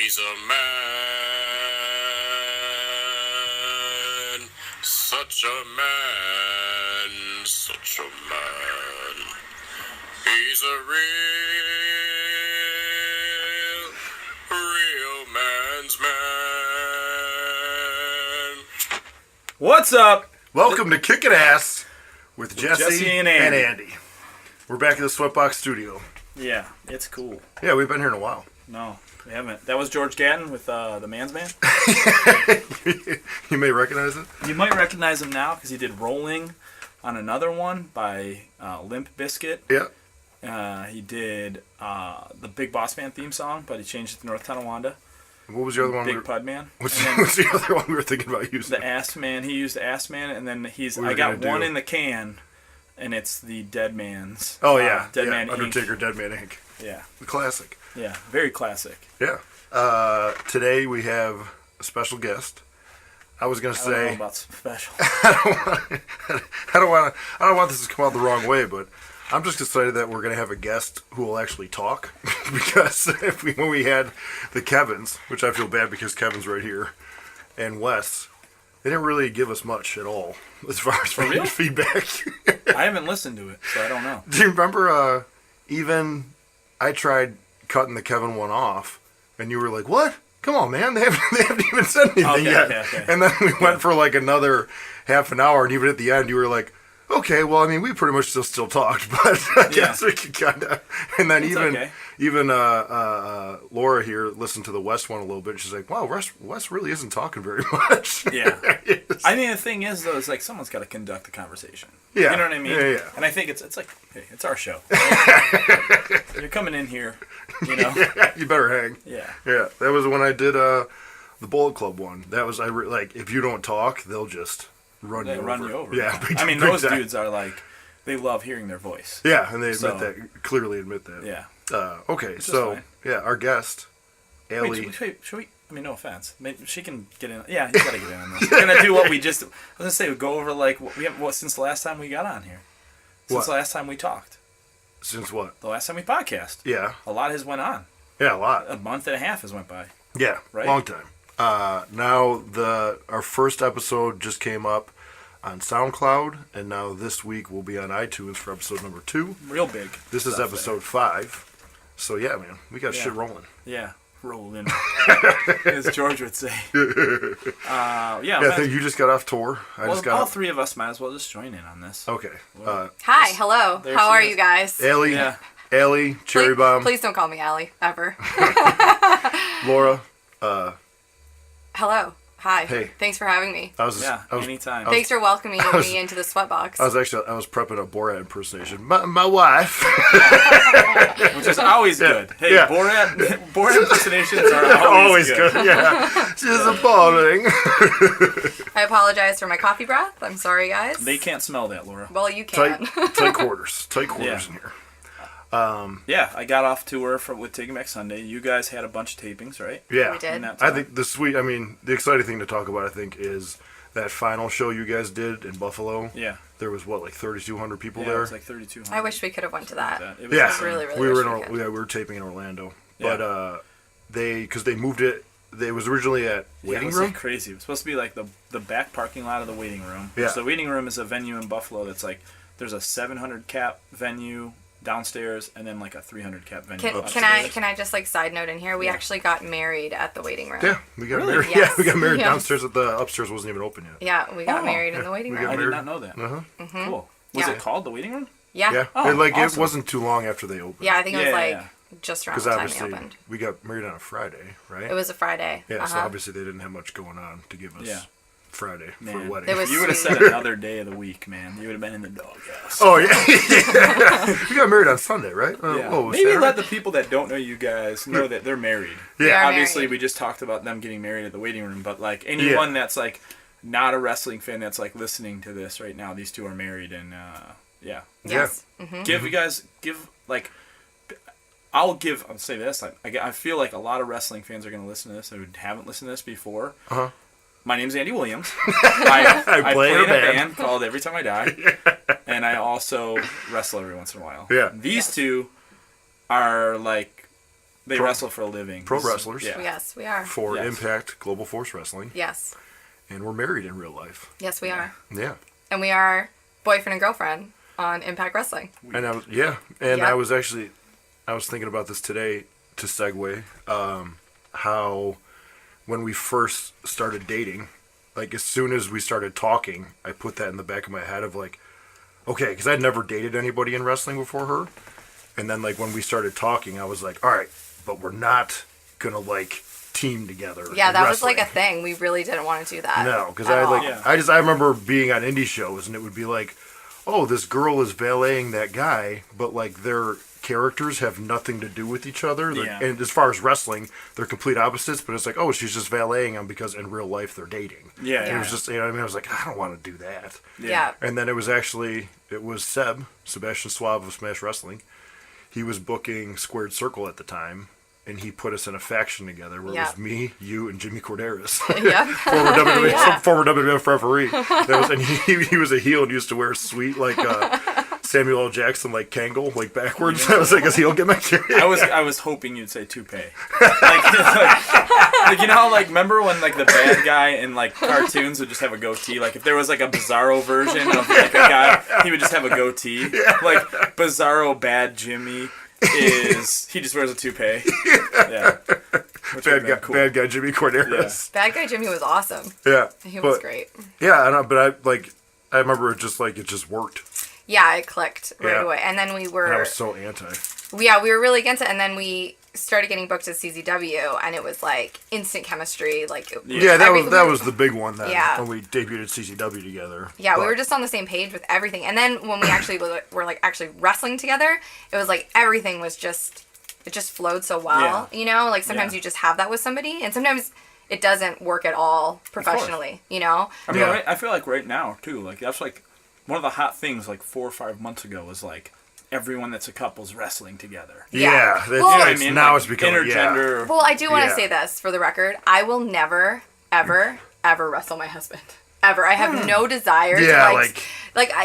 He's a man, such a man, such a man. He's a real man's man. What's up? Welcome to Kickin Ass with Jesse and Andy. We're back at the Sweatbox Studio. Yeah, it's cool. Yeah, we've been here in a while. No, we haven't. That was George Gatton with the Man's Man. You may recognize it. You might recognize him now because he did Rolling on another one by Limp Bizkit. Yeah. He did the Big Boss Man theme song, but he changed it to North Tonawanda. What was the other one? Big Pud Man. What's the other one we were thinking about using? The Ass Man. He used Ass Man, and then I got one in the can, and it's the Dead Man's. Oh, yeah. Dead Man Undertaker, Inc. Dead Man Inc. Yeah. The classic. Yeah, very classic. Yeah. Today we have a special guest. I was going to say... I don't know about special. I don't want this to come out the wrong way, but I'm just excited that we're going to have a guest who will actually talk. Because when we had the Kevins, which I feel bad because Kevin's right here, and Wes, they didn't really give us much at all as far as feedback. I haven't listened to it, so I don't know. Do you remember even I tried cutting the Kevin one off, and you were like, what? Come on, man. They haven't even said anything yet. Okay. And then we went for like another half an hour, and even at the end, you were like, okay, well, I mean, we pretty much still talked, but I guess we could kind of... And then even Laura here listened to the West one a little bit, and she's like, wow, Wes really isn't talking very much. Yeah. I mean, the thing is, though, is like someone's got to conduct the conversation. Yeah. You know what I mean? Yeah. And I think it's like, hey, it's our show. Right? You're coming in here, you know? Yeah, you better hang. Yeah. Yeah, that was when I did the Bullet Club one. That was, like, if you don't talk, they'll just... Run you over. Yeah, I mean, those dudes are like, they love hearing their voice. Yeah, and they clearly admit that. Yeah. Okay, so, yeah, our guest, Allie. Wait, should we, I mean, no offense. Maybe she can get in. Yeah, you gotta get in on this. We're gonna do what we just, I was gonna say, go over like, since the last time we got on here. Since the last time we talked. Since what? The last time we podcast. Yeah. A lot has went on. Yeah, a lot. A month and a half has went by. Yeah, right? Long time. Now our first episode just came up on SoundCloud, and now this week we'll be on iTunes for episode number 2. Real big. This is episode 5. So yeah, man, we got shit rolling. Yeah, rolling. As George would say. I think you just got off tour. All three of us might as well just join in on this. Okay. Hi, hello. How are you guys? Allie, Allie, Cherry Bomb. Please don't call me Allie, ever. Laura. Hello. Hi. Hey. Than's for having me. Anytime. Thanks for welcoming me into the Sweatbox. I was prepping a Borat impersonation. My wife. Which is always good. Hey, Borat impersonations are always good. Yeah. She's appalling. I apologize for my coffee breath. I'm sorry, guys. They can't smell that, Laura. Well, you can. Tight quarters. Tight quarters in here. I got off tour with Taking Back Sunday. You guys had a bunch of tapings, right? Yeah, we did. I think the exciting thing to talk about, I think, is that final show you guys did in Buffalo. Yeah. There was, like 3,200 people there? Yeah, it was like 3,200. I wish we could have went to that. It was really, really we were taping in Orlando. But because they moved it, it was originally at Waiting Room? Like crazy. It was supposed to be like the back parking lot of the Waiting Room. Yeah. So the Waiting Room is a venue in Buffalo that's like, there's a 700 cap venue downstairs and then like a 300 cap venue upstairs. Can I just like side note in here? We actually got married at the Waiting Room. Yeah, we got married. Yes. Yeah, we got married downstairs. At the upstairs wasn't even open yet. Yeah, we got married in the Waiting Room. I did not know that. Mm-hmm. Cool. Was it called the Waiting Room? Yeah. Yeah. Oh, awesome. It wasn't too long after they opened. Yeah, I think it was just around the time they opened. We got married on a Friday, right? It was a Friday. Yeah, so obviously they didn't have much going on to give us Friday for a wedding. If you would have said another day of the week, man, you would have been in the doghouse. Oh, yeah. We got married on Sunday, right? Maybe Saturday? Let the people that don't know you guys know that they're married. Yeah. Obviously, we just talked about them getting married at the Waiting Room, but like anyone that's like not a wrestling fan that's like listening to this right now, these two are married, and Yes. Mm-hmm. I'll say this. I feel like a lot of wrestling fans are going to listen to this who haven't listened to this before. Uh-huh. My name's Andy Williams. I play in a band called Every Time I Die. And I also wrestle every once in a while. Yeah. These two are like They wrestle for a living. Pro wrestlers. Yeah. Yes, we are. For Yes. Impact Global Force Wrestling. Yes. And we're married in real life. Yes, we are. Yeah. And we are boyfriend and girlfriend on Impact Wrestling. And I was I was thinking about this today to segue, how when we first started dating, like as soon as we started talking, I put that in the back of my head of like, okay, because I'd never dated anybody in wrestling before her. And then like when we started talking, I was like, all right, but we're not going to like team together. Yeah, in that wrestling. was like a thing. We really didn't want to do that. No, because at all. I remember being on indie shows and it would be like, oh, this girl is valeting that guy, but like their characters have nothing to do with each other. Yeah. And as far as wrestling, they're complete opposites, but it's like, oh, she's just valeting him because in real life they're dating. Yeah. And it was just, you know what I mean? I was like, I don't want to do that. Yeah. And then it was Sebastian Suave of Smash Wrestling. He was booking Squared Circle at the time. And he put us in a faction together where it was me, you, and Jimmy Corderas. Yeah. former WWF referee. And he was a heel and used to wear sweet, like Samuel L. Jackson, like Kangol, like backwards. I was like his heel gimmick. I was hoping you'd say toupee. Like, you know how, like, remember when, like, the bad guy in, like, cartoons would just have a goatee? Like, if there was, like, a Bizarro version of, like, a guy, he would just have a goatee. Like, Bizarro Bad Jimmy he just wears a toupee. Yeah. Bad guy Jimmy Corderas. Bad guy Jimmy was awesome. Yeah. He was great. Yeah, I know, but I remember it just worked. Yeah, it clicked right away. And then we were... And I was so anti. Yeah, we were really against it. And then we started getting booked at CZW, and it was like instant chemistry. Like that was the big one then. Yeah. When we debuted at CZW together. Yeah, we were just on the same page with everything. And then when we actually were like actually wrestling together, it was like everything was just flowed so well. Yeah. You know, like sometimes you just have that with somebody, and sometimes it doesn't work at all professionally. You know. I mean, I feel like right now too. Like that's like one of the hot things. Like 4 or 5 months ago was like. Everyone that's a couple's wrestling together. Yeah, Now it's becoming intergender. Well, I do want to say this for the record. I will never, ever, ever wrestle my husband. Ever. I have no desire to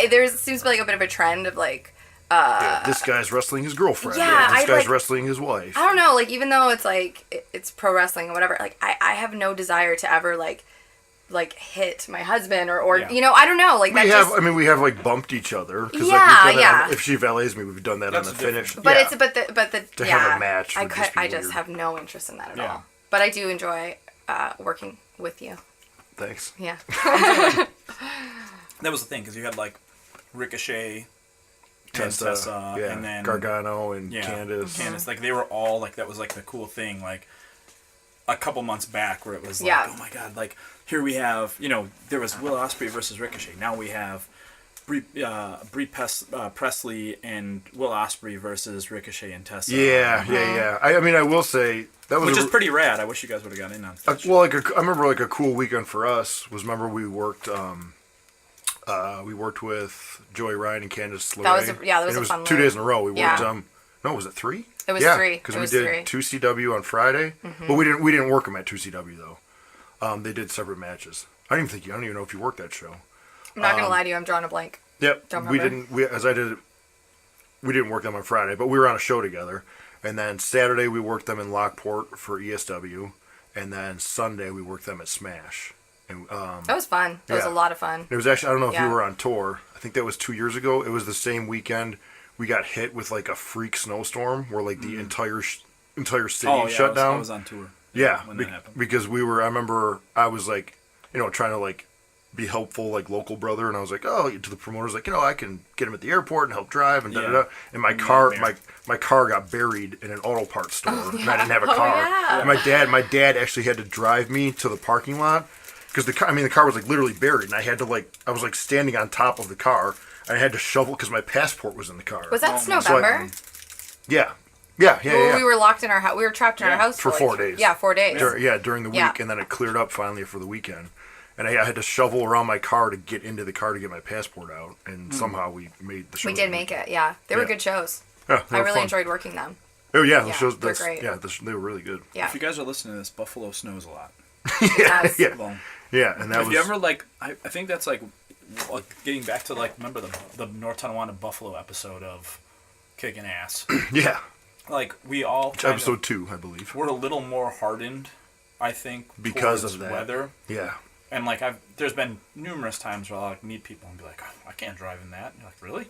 there seems to be like a bit of a trend of like. This guy's wrestling his girlfriend. Yeah, this guy's wrestling his wife. I don't know. Like even though it's like it's pro wrestling or whatever, like I have no desire to ever like hit my husband or you know, I don't know, like we have like bumped each other. If she valets me, we've done that on the finish. But have a match. I just have no interest in that at all. But I do enjoy working with you. Thanks. Yeah. That was the thing because you had like Ricochet, Tessa, and then Gargano and Candice. Candice, like they were all like that was like the cool thing like a couple months back where it was like oh my god, like here we have, you know, there was Will Ospreay versus Ricochet. Now we have Brie Presley and Will Ospreay versus Ricochet and Tessa. Yeah. I mean, I will say that was which is pretty rad. I wish you guys would have gotten in on. I remember like a cool weekend for us was we worked with Joey Ryan and Candice LeRae. That was a fun 2 days in a row. We worked. No, was it 3? It was 3. Because we did 2CW on Friday, but we didn't work them at 2CW though. They did separate matches. I don't even know if you worked that show. I'm not gonna lie to you. I'm drawing a blank. Yep. We didn't work them on Friday, but we were on a show together. And then Saturday we worked them in Lockport for ESW, and then Sunday we worked them at Smash. And that was fun. That was a lot of fun. It was actually, I don't know if you were on tour. I think that was 2 years ago. It was the same weekend we got hit with like a freak snowstorm where like the entire city shut down. I was on tour. Yeah, when that happened. Because I remember I was like, you know, trying to like be helpful, like local brother, and I was like, oh, to the promoters, like, you know, I can get him at the airport and help drive and da-da-da. And my car got buried in an auto parts store, and I didn't have a car. Yeah. And my dad actually had to drive me to the parking lot because the car was like literally buried, and I was like standing on top of the car, and I had to shovel because my passport was in the car. Was that November? Yeah. We were locked in our house. We were trapped in our house for 4 days. Yeah, 4 days. During the week, and then it cleared up finally for the weekend. And I had to shovel around my car to get into the car to get my passport out, and somehow we made the show. We did make it, yeah. They were good shows. Yeah, I really enjoyed working them. Oh yeah, the shows. They're great. Yeah, they were really good. Yeah. If you guys are listening to this, Buffalo snows a lot. Yeah, and that was. Have you ever like? I think that's like getting back to like remember the North Tonawanda Buffalo episode of Kickin Ass. Yeah. like we all episode 2, I believe. We're a little more hardened, I think, because of that weather. Yeah. And like there's been numerous times where I'll like meet people and be like, oh, I can't drive in that. And you're like, really?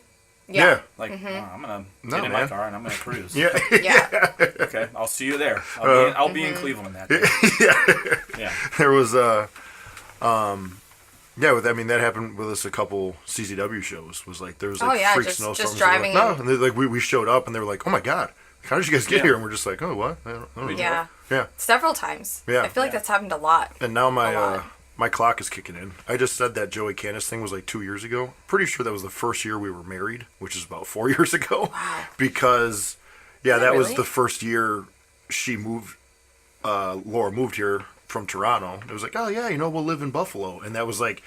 Yeah. Like, I'm gonna get in my car and I'm gonna cruise. Yeah. Yeah. Okay, I'll see you there. I'll be in Cleveland that day. Yeah. There was that happened with us a couple CZW shows. Was like there was like freak snowstorms. Just driving. Like, no, and like we showed up and they were like, oh my god, how did you guys get here? And we're just like, oh what? I don't know. Yeah. Yeah. Several times. Yeah. I feel like that's happened a lot. And now my clock is kicking in. I just said that Joey Candace thing was like 2 years ago. Pretty sure that was the first year we were married, which is about 4 years ago. Wow. Because, that was really? the first year she moved, Laura moved here from Toronto. It was like, oh yeah, we'll live in Buffalo. And that was like,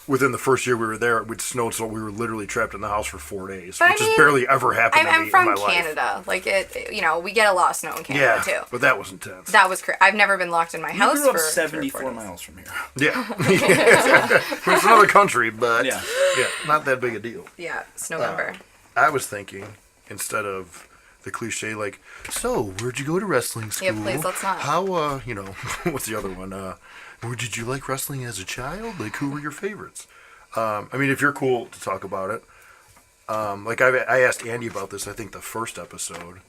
within the first year we were there, it snowed, so we were literally trapped in the house for 4 days, which has barely ever happened to me I'm from in my Canada. Like we get a lot of snow in Canada too. But that was intense. That was crazy. I've never been locked in my house grew up for 74 miles from here. Yeah. It's another country, but not that big a deal. Yeah, it's November. I was thinking, instead of the cliche, like, so, where'd you go to wrestling school? Yeah, please, let's not. How, what's the other one? Did you like wrestling as a child? Like, who were your favorites? I mean, if you're cool to talk about it. Like, I asked Andy about this, I think, the first episode.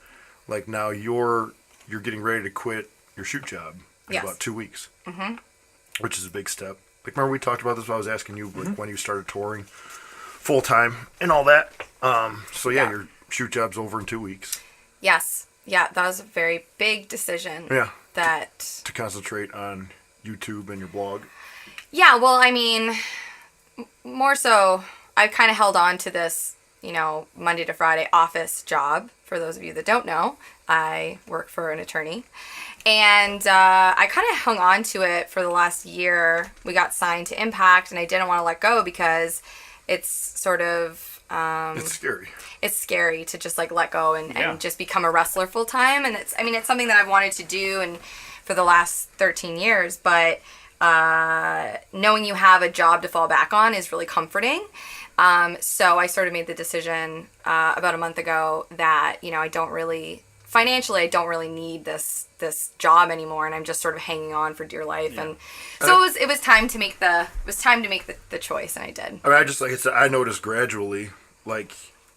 Like, now you're getting ready to quit your shoot job in about 2 weeks. Mm-hmm. Which is a big step. Like, remember we talked about this when I was asking you, like, when you started touring full-time and all that? Your shoot job's over in 2 weeks. Yes. Yeah, that was a very big decision. Yeah. To concentrate on YouTube and your blog. Yeah, well, I mean, more so, I kind of held on to this, Monday to Friday office job. For those of you that don't know, I work for an attorney. And I kind of hung on to it for the last year. We got signed to Impact, and I didn't want to let go because it's sort of... it's scary. It's scary to just like let go and just become a wrestler full time. And it's something that I've wanted to do and for the last 13 years. But knowing you have a job to fall back on is really comforting. So I sort of made the decision about a month ago that, I don't really need this job anymore, and I'm just sort of hanging on for dear life. Yeah. And so it was time to make the choice, and I did. I mean, I just, like I said, I noticed gradually, like,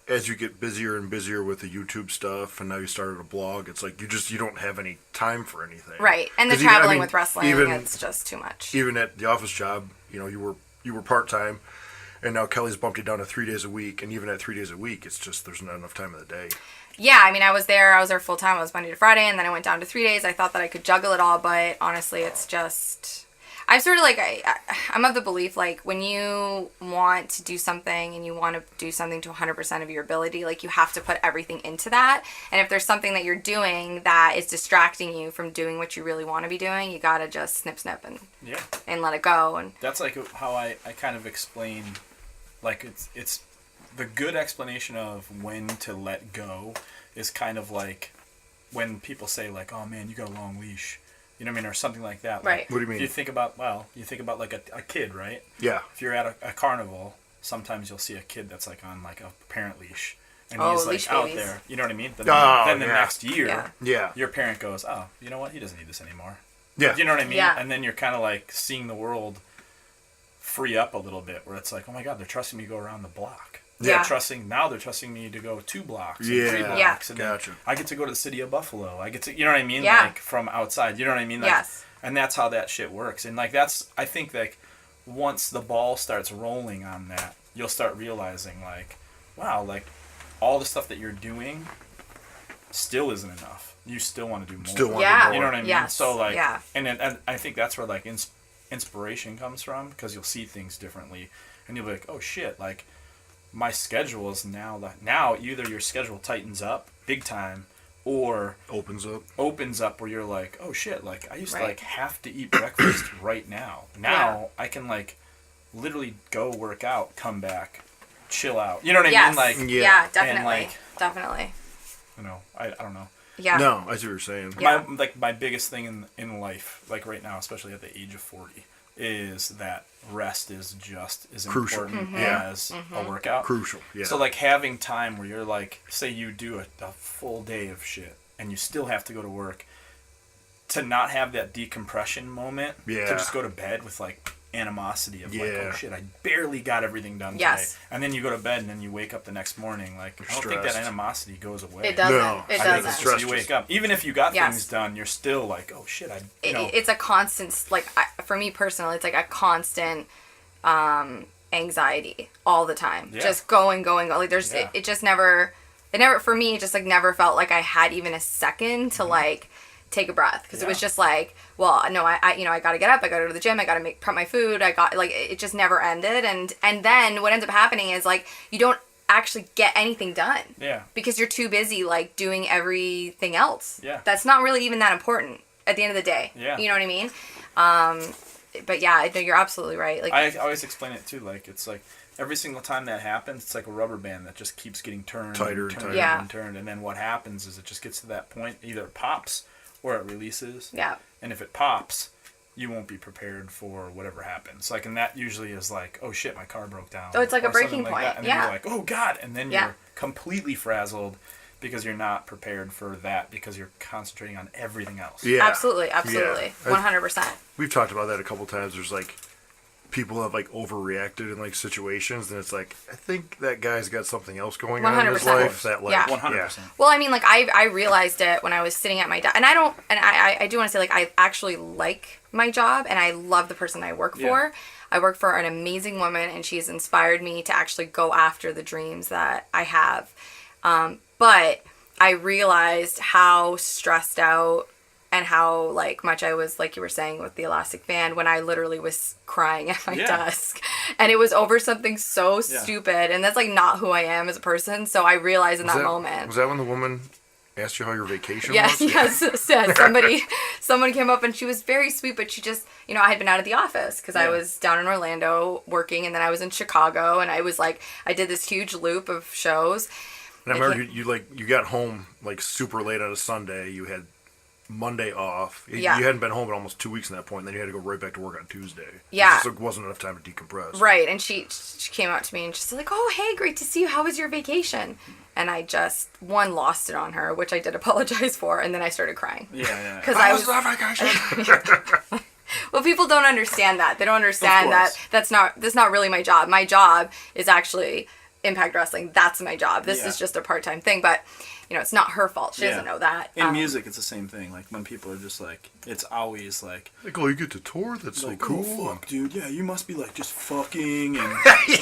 as you get busier and busier with the YouTube stuff, and now you started a blog, it's like you don't have any time for anything. Right, and the traveling with wrestling, it's just too much. Even at the office job, you were part-time, and now Kelly's bumped you down to 3 days a week, and even at 3 days a week, it's just there's not enough time in the day. Yeah, I mean, I was there full time. I was Monday to Friday, and then I went down to 3 days. I thought that I could juggle it all, but honestly, it's just... I'm sort of like... I'm of the belief, like, when you want to do something and you want to do something to 100% of your ability, like, you have to put everything into that. And if there's something that you're doing that is distracting you from doing what you really want to be doing, you gotta just snip and let it go. And that's like how I kind of explain... Like, it's the good explanation of when to let go is kind of like when people say, like, oh, man, you got a long leash. You know what I mean? Or something like that. Right. Like, what do you mean? You think about like a kid, right? Yeah. If you're at a carnival, sometimes you'll see a kid that's like on like a parent leash. And he's like out there. You know what I mean? Then the next year, your parent goes, oh, you know what? He doesn't need this anymore. Yeah. You know what I mean? Yeah. And then you're kind of like seeing the world free up a little bit, where it's like, oh my God, they're trusting me to go around the block. Yeah. They're trusting me to go 2 blocks and 3 blocks. Yeah. And gotcha. I get to go to the city of Buffalo. I get to, you know what I mean? Yeah. Like, from outside. You know what I mean? Like, yes. And that's how that shit works. And, like, I think, like, once the ball starts rolling on that, you'll start realizing, like, wow, like, all the stuff that you're doing still isn't enough. You still want to do more. Still want to do more. You know what I mean? Yes. So, like, yeah. and I think that's where, like, inspiration comes from, because you'll see things differently. And you'll be like, oh, shit, like, my schedule is now either your schedule tightens up big time or opens up where you're like, oh shit, like I used to like have to eat breakfast right now. Now I can like literally go work out, come back, chill out. You know what I mean? Like definitely. Definitely. You know, I don't know. Yeah. No, I see what you're saying. Yeah. My biggest thing in life, like right now, especially at the age of 40, is that rest is just as Crucial. important as a workout. Crucial, yeah. So, like, having time where you're, like, say you do a full day of shit and you still have to go to work, to not have that decompression moment, to just go to bed with, like, animosity of, like, oh, shit, I barely got everything done today. And then you go to bed and then you wake up the next morning, like, I don't think that animosity goes away. It doesn't. No. It I think doesn't. it's just you wake up. Even if you got things done, you're still like, oh, shit, It's a constant, like, for me personally, it's like a constant anxiety all the time. Just going. Like, there's, it just never, for me, it just, like, never felt like I had even a second to, like, take a breath, because it was just like, well, no, I gotta get up, I gotta go to the gym, I gotta prep my food, like, it just never ended. And then what ends up happening is, like, you don't actually get anything done, because you're too busy, like, doing everything else that's not really even that important at the end of the day. You know what I mean? But yeah, you're absolutely right. Like, I always explain it too, like, it's like every single time that happens, it's like a rubber band that just keeps getting turned tighter and turned and tighter. and turned, and then what happens is it just gets to that point, either it pops or it releases. And if it pops, you won't be prepared for whatever happens. Like, and that usually is like, oh shit, my car broke down. Oh, it's like a breaking like point. That. And then you're like, oh god, and then you're completely frazzled because you're not prepared for that, because you're concentrating on everything else. Absolutely. 100%. We've talked about that a couple times. There's like people have like overreacted in like situations, and it's like, I think that guy's got something else going on in his life that, like, 100%. Well, I mean, like, I realized it when I was sitting at my desk, and I do want to say, like, I actually like my job, and I love the person I work for. I work for an amazing woman, and she's inspired me to actually go after the dreams that I have. But I realized how stressed out and how, like, much I was, like you were saying with the elastic band, when I literally was crying at my desk, and it was over something so stupid, and that's, like, not who I am as a person. So I realized in that moment. Was that when the woman asked you how your vacation was? Yes. Somebody came up, and she was very sweet, but she just, I had been out of the office because I was down in Orlando working, and then I was in Chicago, and I was like, I did this huge loop of shows. And I remember you got home like super late on a Sunday. You had Monday off. You hadn't been home in almost 2 weeks at that point, and then you had to go right back to work on Tuesday. It just wasn't enough time to decompress. Right, and she came out to me and she's like, oh, hey, great to see you. How was your vacation? And I just, lost it on her, which I did apologize for, and then I started crying. Because I was on vacation. Well, people don't understand that. They don't understand that that's not really my job. My job is actually Impact Wrestling. That's my job. This is just a part-time thing, but it's not her fault. She doesn't know that. In music, it's the same thing. Like, when people are just like, it's always like, oh, you get to tour? That's like, so cool. Oh, fuck, dude. Yeah, you must be like just fucking and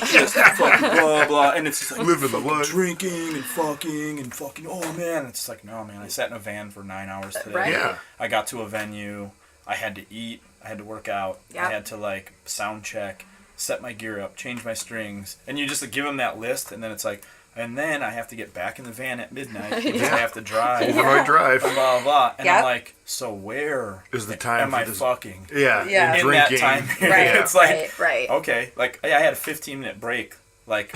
just fucking blah blah. And it's just like living the life, drinking and fucking. Oh man, it's just like, no man. I sat in a van for 9 hours today. Right. Yeah. I got to a venue. I had to eat. I had to work out. I had to, like, sound check, set my gear up, change my strings, and you just, like, give them that list, and then it's like, and then I have to get back in the van at midnight because I have to drive. Overnight drive. Blah, blah, blah. And I'm like, so where is the time am I fucking? Yeah. In drinking. that time period. It's like, okay. Like, I had a 15-minute break. Like,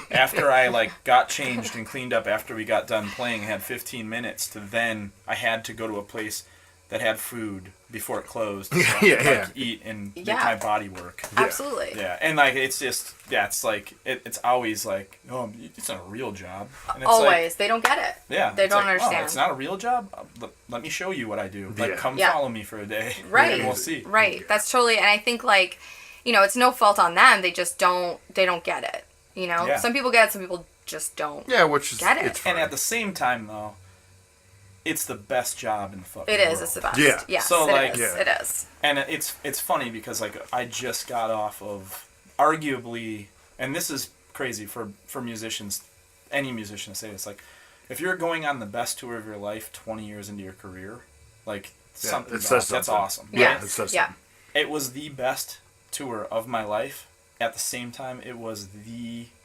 after I, like, got changed and cleaned up after we got done playing, I had 15 minutes to then, I had to go to a place that had food before it closed. So eat and make my body work. Absolutely. Yeah, and, like, it's just, it's like, it's always like, oh, it's not a real job. And it's always. like, they don't get it. Yeah. They don't like, understand. Oh, it's not a real job? Let me show you what I do. Like, come follow me for a day. Right. And we'll see. Right. That's totally, and I think, like, it's no fault on them. They just don't get it. Yeah. Some people get it, some people just don't which is, get it. It's fine. And at the same time, though, it's the best job in the fucking world. It is. world. It's the best. Yeah. Yes, so, like, it is. And it's funny because, like, I just got off of arguably, and this is crazy for musicians, any musician to say this, like, if you're going on the best tour of your life 20 years into your career, like, that's awesome. Yeah. Right? It says something. It was the best tour of my life. At the same time, it was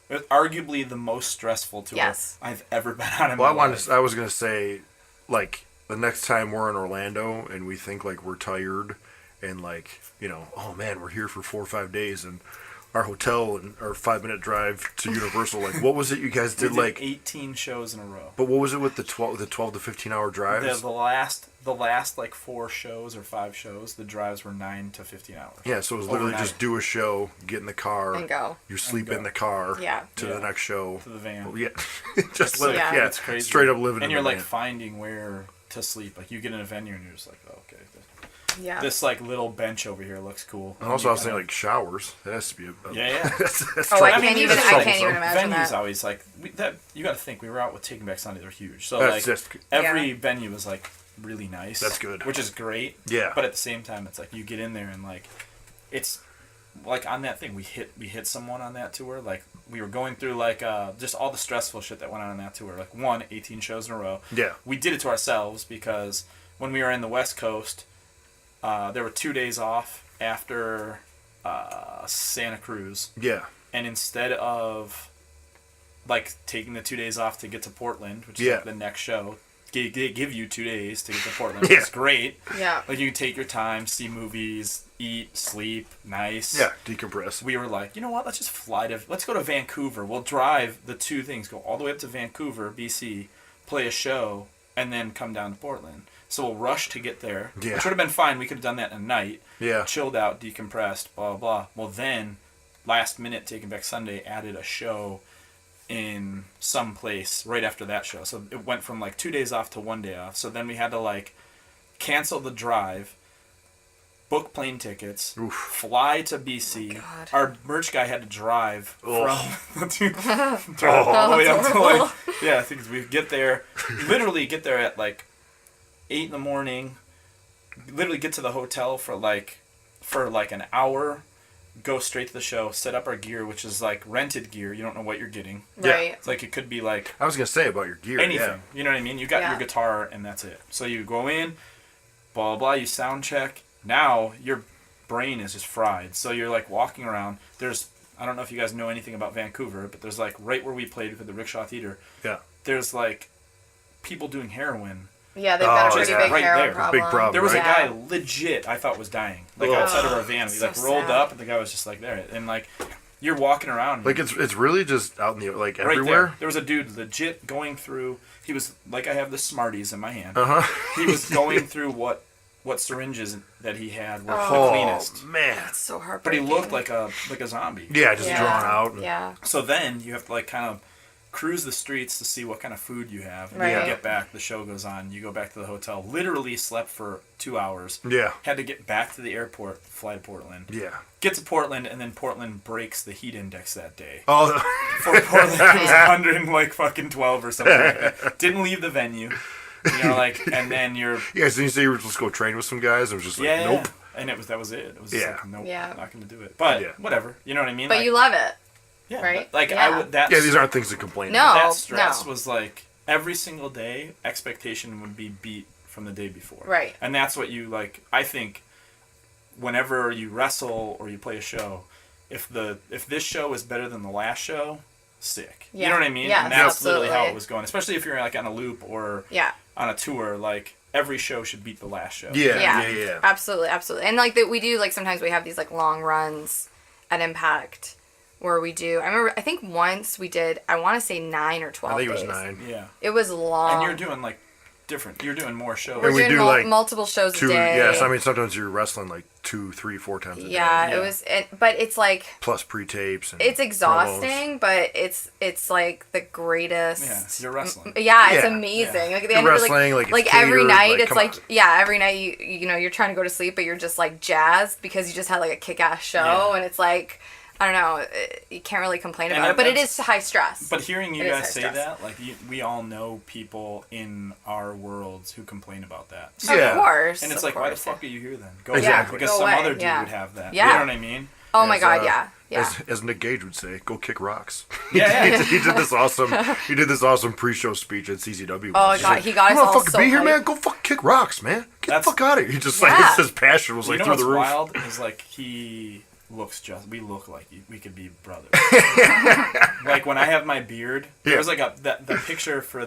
arguably the most stressful tour I've ever been on in my life. I was going to say, like, the next time we're in Orlando and we think, like, we're tired and, like, oh, man, we're here for 4 or 5 days and our hotel and our 5-minute drive to Universal, like what was it you guys did? We did like 18 shows in a row. But what was it with the 12 to 15 hour drives? The last like 4 shows or 5 shows, the drives were 9 to 15 hours. Yeah, so it was literally Overnight. just do a show, get in the car, And go. You sleep And in the car. Yeah. To the next show. To the van. Well, yeah, just live. yeah. Yeah, It's crazy. straight up living. And in you're the like van. finding where to sleep. Like you get in a venue and you're just like, oh, okay. Yeah. This like little bench over here looks cool. And also, I was saying like showers. That has to be Yeah. that's Oh, I trouble- can't even. that's I can't troublesome. even imagine Venues that. always like that. You got to think we were out with Taking Back Sunday. They're huge. So That's like just- every Yeah. venue is like really nice. That's good. Which is great. Yeah. But at the same time, it's like you get in there and like it's like on that thing we hit someone on that tour. Like we were going through like just all the stressful shit that went on that tour. Like 18 shows in a row. Yeah. We did it to ourselves because when we were in the West Coast, there were 2 days off after Santa Cruz. Yeah. And instead of like taking the 2 days off to get to Portland, which is Yeah. like the next show, they give you 2 days to get to Portland, which Yeah. is great. Yeah. Like you can take your time, see movies, eat, sleep, nice. Yeah. Decompress. We were like, you know what? Let's go to Vancouver. We'll drive the 2 things, go all the way up to Vancouver, BC, play a show, and then come down to Portland. So we'll rush to get there, Yeah. which would have been fine. We could have done that in a night. Yeah. Chilled out, decompressed, blah, blah, blah. Well, then, last minute, Taking Back Sunday added a show in some place right after that show. So it went from like 2 days off to 1 day off. So then we had to like cancel the drive, book plane tickets, Oof. fly to BC. God. Our merch guy had to drive from drive Oh. all the way up to horrible. like I think we get there, literally get there at like 8 in the morning. Literally get to the hotel for like an hour. Go straight to the show, set up our gear, which is like rented gear. You don't know what you're getting. Yeah. Right. It's like it could be like I was gonna say about your gear. anything. Yeah. You know what I mean? You got Yeah. your guitar and that's it. So you go in, blah, blah, blah, you sound check. Now your brain is just fried. So you're like walking around. I don't know if you guys know anything about Vancouver, but there's like right where we played with the Rickshaw Theater, Yeah. there's like people doing heroin. Yeah, they've got a Oh, pretty yeah. big Right heroin there. problem. Big problem. There was right? a guy legit I thought was dying. Like Ugh. outside of our van. We So like rolled sad. up and the guy was just like there. And like you're walking around. Like it's really just out in the like right everywhere. there. There was a dude legit going through. He was like I have the Smarties in my hand. Uh huh. He was going through what syringes that he had were the Oh cleanest. man. It's so But he heartbreaking. looked like a zombie. Yeah, just Yeah. drawn out. And, Yeah. So then you have to like kind of cruise the streets to see what kind of food you have. And Right. you get back, the show goes on, you go back to the hotel. Literally slept for 2 hours. Yeah. Had to get back to the airport, fly to Portland. Yeah. Get to Portland, and then Portland breaks the heat index that day. Oh. For Portland, it was 112 or something like that. Didn't leave the venue. You know, like, and then you're... Yeah, so you say you were supposed to go train with some guys. It was just like, Yeah, nope. and that was it. It was just Yeah. like, nope, Yeah. not going to do it. But Yeah. whatever, you know what I mean? But like, you love it. yeah, right? Like Yeah. I would. That's, Yeah, these aren't things to complain No. about. that stress no. was like every single day. Expectation would be beat from the day before. Right. And that's what you like. I think whenever you wrestle or you play a show, if this show is better than the last show, sick. You Yeah. know what I mean? Yes, and that's literally how absolutely. it was going. Especially if you're like on a loop or Yeah. on a tour, like every show should beat the last show. Yeah, Yeah. yeah, yeah. Absolutely, absolutely. And like we do, like sometimes we have these like long runs at Impact where we do. I think once we did. I want to say 9 or 12. I think it was days. 9. Yeah. It was long. And you're doing like different. You're doing more shows. We're And we doing do, like, multiple shows Two, a day. yes, I mean, sometimes you're wrestling like 2, 3, 4 times a day. Yeah, Yeah. it was. But it's like Plus pre-tapes. And it's promos. exhausting, but it's like the greatest. Yeah, you're wrestling. Yeah, it's Yeah. amazing. Yeah. Like at the You're end of it, wrestling, like, it's every catered, night, like, it's come like on. every night you know you're trying to go to sleep, but you're just like jazzed because you just had like a kick-ass show, Yeah. and it's like I don't know, you can't really complain And about it, but it that's- is high stress. But hearing you It is guys high say stress. that, like we all know people in our worlds who complain about that. Yeah. Of course, And it's of like, why the course, fuck are you here then? Go Exactly. because Go some away, other dude yeah. would have that. Yeah. You know what I mean? Oh my As, god, yeah. As Nick Gage would say, go kick rocks. Yeah, yeah. he did this awesome pre-show speech at CZW. Oh He's god, like, he got you us all wanna fucking so be here, hyped. man? Go fuck kick rocks, man. Get That's- the fuck out of here. He just Yeah. like his passion was You like know through what's the roof. wild is like we look like we could be brothers. Like when I have my beard, Yeah. there's like the picture for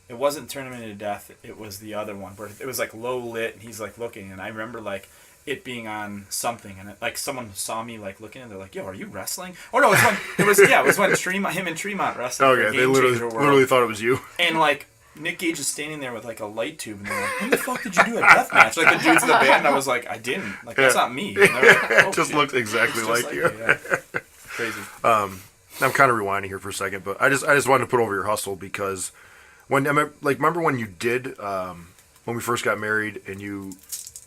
it wasn't Tournament to Death. It was the other one where it was like low lit, and he's like looking, and I remember like it being on something, and like someone saw me like looking, and they're like, "Yo, are you wrestling?" Oh no, it was when him and Tremont wrestled. Okay, they literally thought it was you. And like Nick Gage is standing there with like a light tube, and they're like, "When the fuck did you do a death match?" Like the dudes in the band, I was like, "I didn't. Like that's not me." And they're like, oh, it just shit. looked exactly like you. Me, yeah. Crazy. I'm kind of rewinding here for a second, but I just wanted to put over your hustle because remember when you did when we first got married and you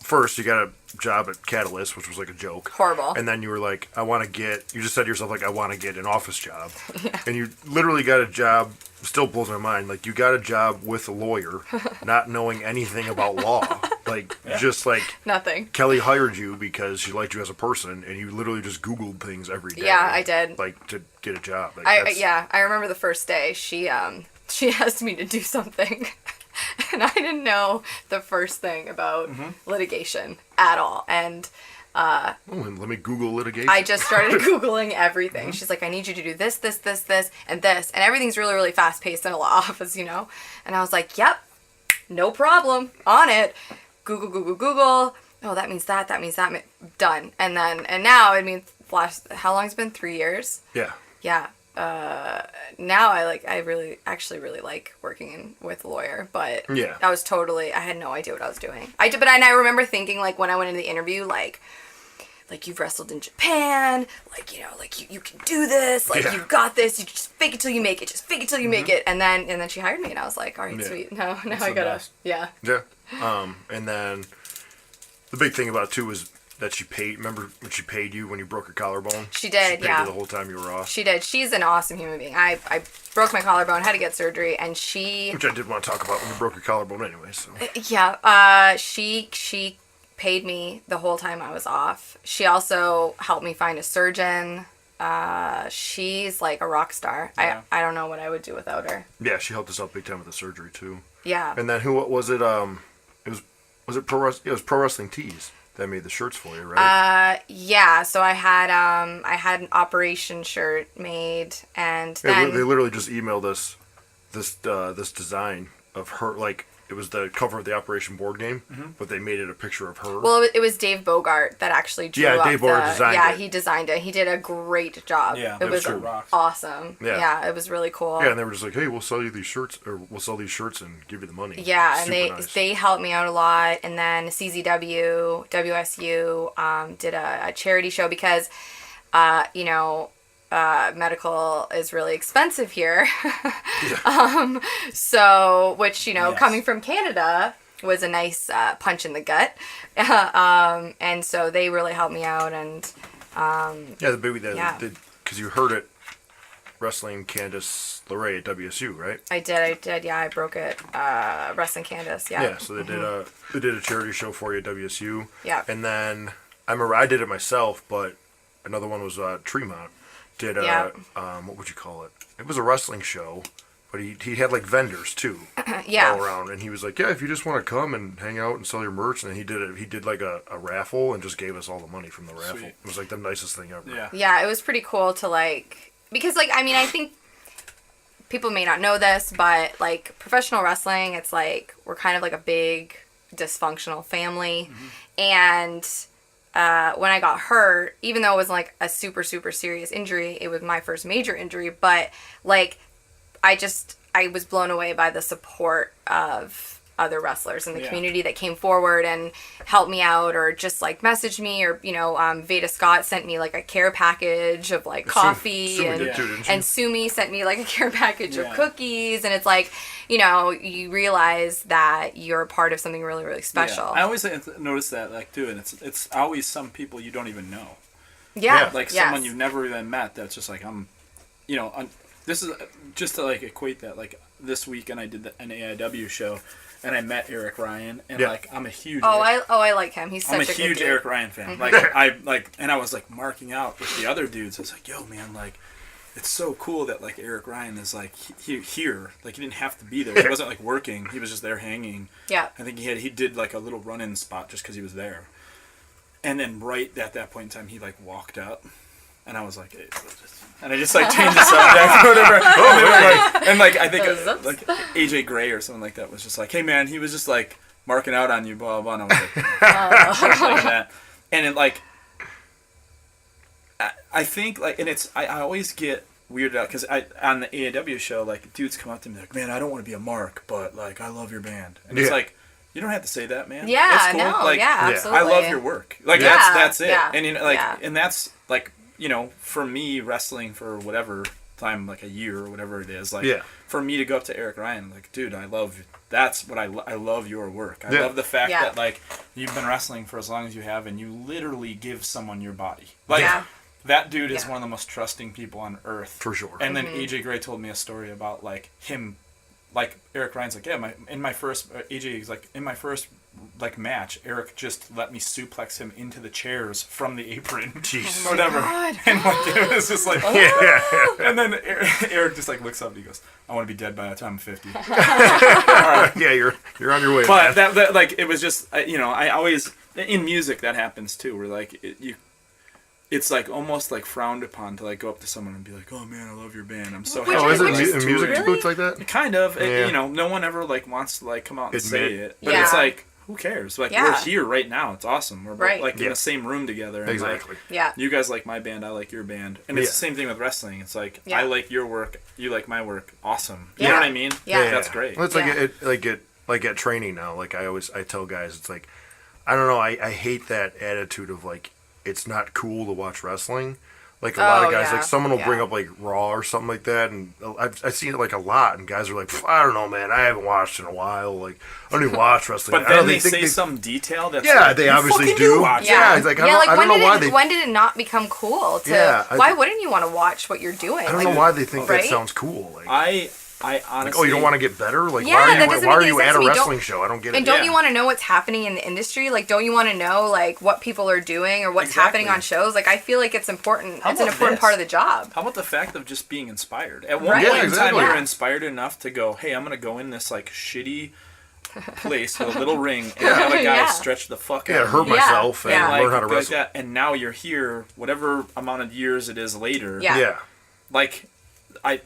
got a job at Catalyst, which was like a joke. Horrible. And then you were like, you just said to yourself, like, I want to get an office job. Yeah. And you literally got a job, still blows my mind, like, you got a job with a lawyer, not knowing anything about law. Like, just like... Nothing. Kelly hired you because she liked you as a person, and you literally just Googled things every day. Yeah, I did. Like, to get a job. Like, I remember the first day, she asked me to do something. And I didn't know the first thing about litigation at all. And let me Google litigation. I just started Googling everything. She's like, I need you to do this, this, this, this, and this. And everything's really, really fast paced in a law office, you know? And I was like, yep, no problem. On it. Google, Google, Google. Oh, that means that. That means that. Done. And now, I mean, how long has it been? 3 years? Yeah. Yeah. Now I really like working with a lawyer, but yeah. I had no idea what I was doing. I remember thinking, like, when I went into the interview, like you've wrestled in Japan, like, you know, like you can do this, like you've got this, you just fake it till you make it, just fake it till you make it. And then she hired me and I was like, all right, sweet. Now I gotta, yeah. Yeah. And then the big thing about it too was that she paid. Remember when she paid you when you broke your collarbone? She did, she paid yeah. you the whole time you were off. She did. She's an awesome human being. I broke my collarbone, had to get surgery, and which I did want to talk about when you broke your collarbone anyway. So yeah, she paid me the whole time I was off. She also helped me find a surgeon. She's like a rock star. Yeah. I don't know what I would do without her. Yeah, she helped us out big time with the surgery too. Yeah. And then what was it? Was it Pro Wrestling Tees that made the shirts for you, right? Yeah. So I had an operation shirt made, and then they literally just emailed us this design of her, like. It was the cover of the Operation Board Game, but they made it a picture of her. Well, it was Dave Bogart that actually drew up Dave Bogart designed it. Yeah, he designed it. He did a great job. Yeah, it was awesome. Yeah, it was really cool. Yeah, and they were just like, hey, we'll sell you these shirts, or we'll sell these shirts and give you the money. Yeah, and they helped me out a lot. And then CZW, WSU did a charity show because, you know, medical is really expensive here. So, which, you know, coming from Canada was a nice punch in the gut. And so they really helped me out. And because you heard it wrestling Candice LeRae at WSU, right? I did. Yeah, I broke it wrestling Candice. Yeah. Yeah. So they did a charity show for you at WSU. Yeah. And then I remember I did it myself, but another one was Tremont. Did what would you call it? It was a wrestling show, but he had like vendors too, all around, and he was like, yeah, if you just want to come and hang out and sell your merch, and then he did like a raffle and just gave us all the money from the raffle. Sweet. It was like the nicest thing ever. Yeah, it was pretty cool to like, because like, I mean, I think people may not know this, but like professional wrestling, it's like we're kind of like a big dysfunctional family, and when I got hurt, even though it was like a super, super serious injury, it was my first major injury, but like I was blown away by the support of other wrestlers in the community that came forward and helped me out, or just like messaged me, or, you know, Veda Scott sent me like a care package of like coffee, and Sumi sent me like a care package of cookies, and it's like, you know, you realize that you're a part of something really, really special. I always notice that, like, too, and it's always some people you don't even know. Yeah. Like someone you've never even met that's just like, this is just to like equate that, like this weekend I did an AIW show and I met Eric Ryan, and like I'm a huge I like him. He's such a good dude. I'm a huge Eric Ryan fan. Like and I was like marking out with the other dudes. I was like, yo man, like it's so cool that like Eric Ryan is like here. Like he didn't have to be there. He wasn't like working. He was just there hanging. Yeah. I think he did like a little run-in spot just because he was there. And then right at that point in time, he like walked up, And I was like, hey, and I just like changed the subject or whatever. And like I think like AJ Gray or something like that was just like, hey man, he was just like marking out on you, blah blah. And I was like, like that. And it like, I think like, and it's I always get weirded out because on the AAW show, like dudes come up to me like, man, I don't want to be a mark, but like I love your band, and it's like. You don't have to say that, man. Yeah, that's cool. no, like, absolutely. I love your work. Like that's it. Yeah, and you know, like, and that's like, you know, for me wrestling for whatever time, like a year or whatever it is, like, for me to go up to Eric Ryan, like, dude, I love. That's what I love your work. I love the fact that like you've been wrestling for as long as you have, and you literally give someone your body. Like that dude is one of the most trusting people on earth, for sure. And then AJ Gray told me a story about like him. Like Eric Ryan's like, yeah, in my first like match, Eric just let me suplex him into the chairs from the apron, whatever, and like it was just like, and then Eric just like looks up and he goes, I want to be dead by the time I'm 50. All right. Yeah, you're on your way. But man. that like it was just you know I always in music that happens too, where like it's like almost like frowned upon to like go up to someone and be like, "Oh man, I love your band. I'm so happy." Oh, is it in music boots like that? Kind of. You know, no one ever like wants to like come out and say it, but it's like, who cares? Like we're here right now. It's awesome. We're both, like in the same room together. And, exactly. Like, you guys like my band. I like your band, and it's the same thing with wrestling. It's like I like your work. You like my work. Awesome. You know what I mean? Yeah. That's great. Well, it's like at training now. Like I tell guys, it's like, I don't know. I hate that attitude of like. It's not cool to watch wrestling. Like a lot of guys, like someone will bring up like Raw or something like that, and I've seen it like a lot, and guys are like, I don't know, man, I haven't watched in a while. Like I don't even watch wrestling. But then they say some detail that's like, they obviously do. Yeah, it's like I don't know why they. When did it not become cool? Why wouldn't you want to watch what you're doing? I don't know why they think that sounds cool. Like I honestly. Like, oh, you don't want to get better? Like, why are you at a wrestling show? I don't get it. And don't you want to know what's happening in the industry? Like, don't you want to know like what people are doing or what's happening on shows? Like, I feel like it's important. It's an important part of the job. How about the fact of just being inspired? At one point in time, you're inspired enough to go, "Hey, I'm gonna go in this like shitty place with a little ring and have a guy stretch the fuck out. Hurt myself and learn how to wrestle." Like that. And now you're here, whatever amount of years it is later. Yeah. Like, I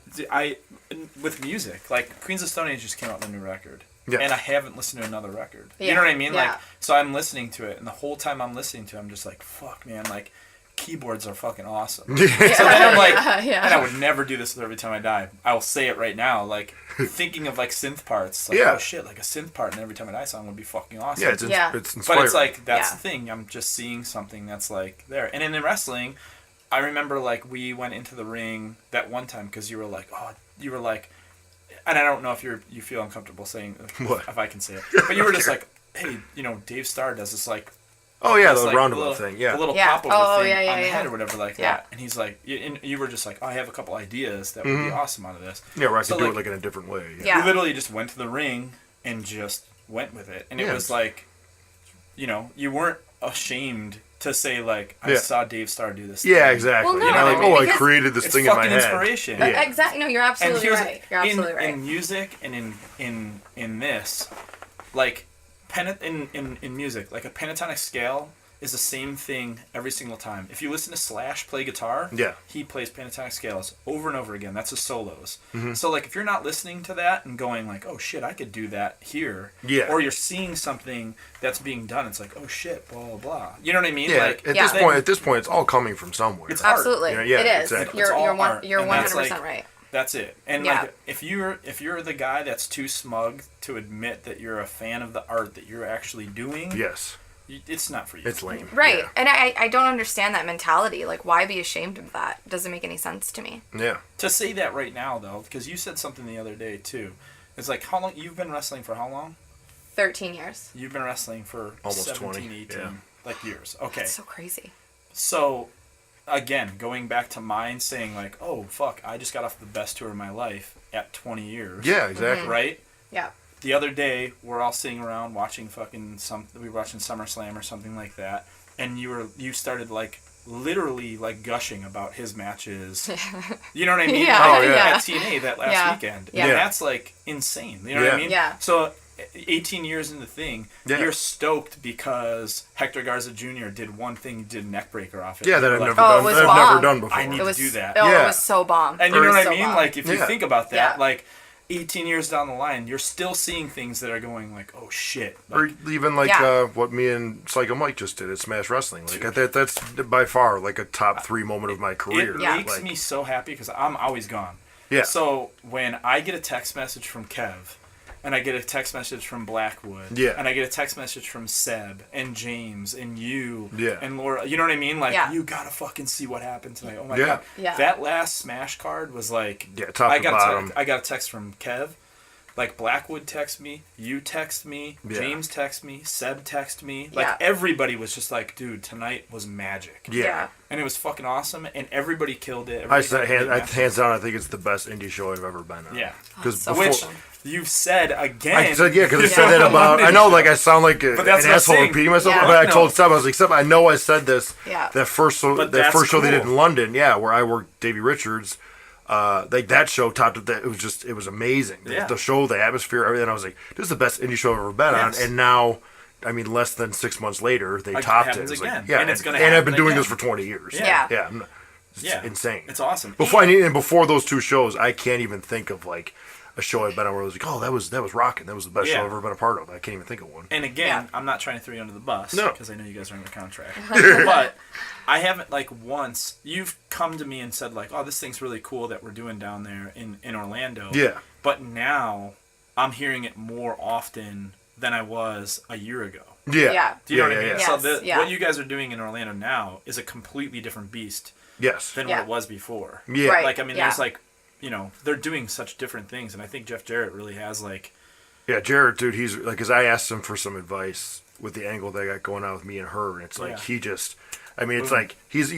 with music, like Queens of Stone Age just came out with a new record, and I haven't listened to another record. You know what I mean? Like, so I'm listening to it, and the whole time I'm listening to it, I'm just like, fuck, man, like, keyboards are fucking awesome. So then I'm like, and I would never do this with Every Time I Die. I will say it right now, like, thinking of like synth parts, like, oh shit, like a synth part in Every Time I Die song would be fucking awesome. Yeah, it's inspiring. But it's like, that's the thing, I'm just seeing something that's like there. And in the wrestling, I remember like we went into the ring that one time because you were like, and I don't know if you feel uncomfortable saying if I can say it, but you were just like, hey, you know, Dave Starr does this like, the like, roundabout thing, the little pop over thing on the head yeah. or whatever like that, and he's like, and you were just like, oh, I have a couple ideas that would be awesome out of this. Yeah, where I could do it like in a different way. You literally just went to the ring and just went with it, and it was like, you know, you weren't ashamed to say like, I saw Dave Starr do this. Yeah, exactly. Well, no, you know, like, I created this thing in my head. It's fucking inspiration. Yeah. Exactly. No, you're absolutely right. You're absolutely right. In music and in this, like, in music, like a pentatonic scale is the same thing every single time. If you listen to Slash play guitar, he plays pentatonic scales over and over again. That's his solos. So like if you're not listening to that and going like, oh shit, I could do that here, or you're seeing something that's being done, it's like, oh shit, blah blah blah. You know what I mean? Yeah. Like at this point, it's all coming from somewhere. It's absolutely art. It is. Exactly. You're 100% like, right. That's it. And like if you're the guy that's too smug to admit that you're a fan of the art that you're actually doing, it's not for you. It's lame. Right. Yeah. And I don't understand that mentality. Like, why be ashamed of that? It doesn't make any sense to me. Yeah. To say that right now, though, because you said something the other day, too. It's like, how long? You've been wrestling for how long? 13 years. You've been wrestling for almost 17, 20. 18, like years. Okay. That's so crazy. So, again, going back to mine saying, like, oh, fuck, I just got off the best tour of my life at 20 years. Yeah, exactly. Right? Yeah. The other day, we're all sitting around watching we were watching SummerSlam or something like that, and you started like literally like gushing about his matches. You know what I mean? At TNA that last weekend. And that's like insane. You know what I mean? Yeah. So 18 years in the thing, Yeah. you're stoked because Hector Garza Jr. did one thing, did a neck breaker off it. Yeah, that You're I've like, never Oh, it done. was I've bomb. never done before. I need It to was do that. Oh, Yeah. it was so bomb. And you know It what was I so mean? bomb. Like, if you Yeah. think about that, Yeah. like, 18 years down the line, you're still seeing things that are going like, oh shit. Or Like, even like Yeah. what me and Psycho Mike just did at Smash Wrestling. Like that's by far like a top 3 moment of my career. it Yeah. makes Like, me so happy because I'm always gone. Yeah. So when I get a text message from Kev, and I get a text message from Blackwood, Yeah. and I get a text message from Seb and James and you, Yeah. and Laura, you know what I mean? Like, Yeah. you gotta fucking see what happened tonight. Oh my Yeah. god, Yeah. that last Smash card was like, Yeah, top I to got bottom. I got a text from Kev. Like, Blackwood text me, you text me, Yeah. James text me, Seb text me. Like, Yeah. everybody was just like, dude, tonight was magic. yeah. And it was fucking awesome, and everybody killed it. I Everybody said had a great match. hands down. I think it's the best indie show I've ever been on. Yeah. Because So before. Which you've said again. I said yeah, because I said Yeah. that about. I know, like I sound like an But that's what I'm asshole saying. repeating myself, Yeah. but I No. told Seb, I was like, Seb, I know I said this. Yeah. That first show, But that that's first show they did cool. in London, yeah, where I worked Davey Richards. Like that show topped it. It was amazing. Yeah. The show, the atmosphere, everything. I was like, this is the best indie show I've ever been Yes. on. And now, I mean, less than 6 months later, they Like, it topped it. happens It's like, again. yeah, And it's gonna and I've happen been doing again. this for 20 years. Yeah. yeah. It's Yeah. insane. It's awesome. Before those 2 shows, I can't even think of like a show I've been on where I was like, oh, that was rocking. That was the best Yeah. show I've ever been a part of. I can't even think of one. And again, Yeah. I'm not trying to throw you under the bus No. because I know you guys are under contract. But I haven't, like, once you've come to me and said, like, oh, this thing's really cool that we're doing down there in Orlando. Yeah. But now I'm hearing it more often than I was a year ago. Yeah. Yeah. Do you know yeah, what I mean? yeah. So Yes, yeah. what you guys are doing in Orlando now is a completely different beast Yes. than Yeah. what it was before. Yeah. Right. Like, I mean, Yeah. there's, like, you know, they're doing such different things. And I think Jeff Jarrett really has, like, Yeah, Jared, dude, he's like, because I asked him for some advice with the angle that I got going on with me and her, and it's like Yeah. he just, I mean, it's like he's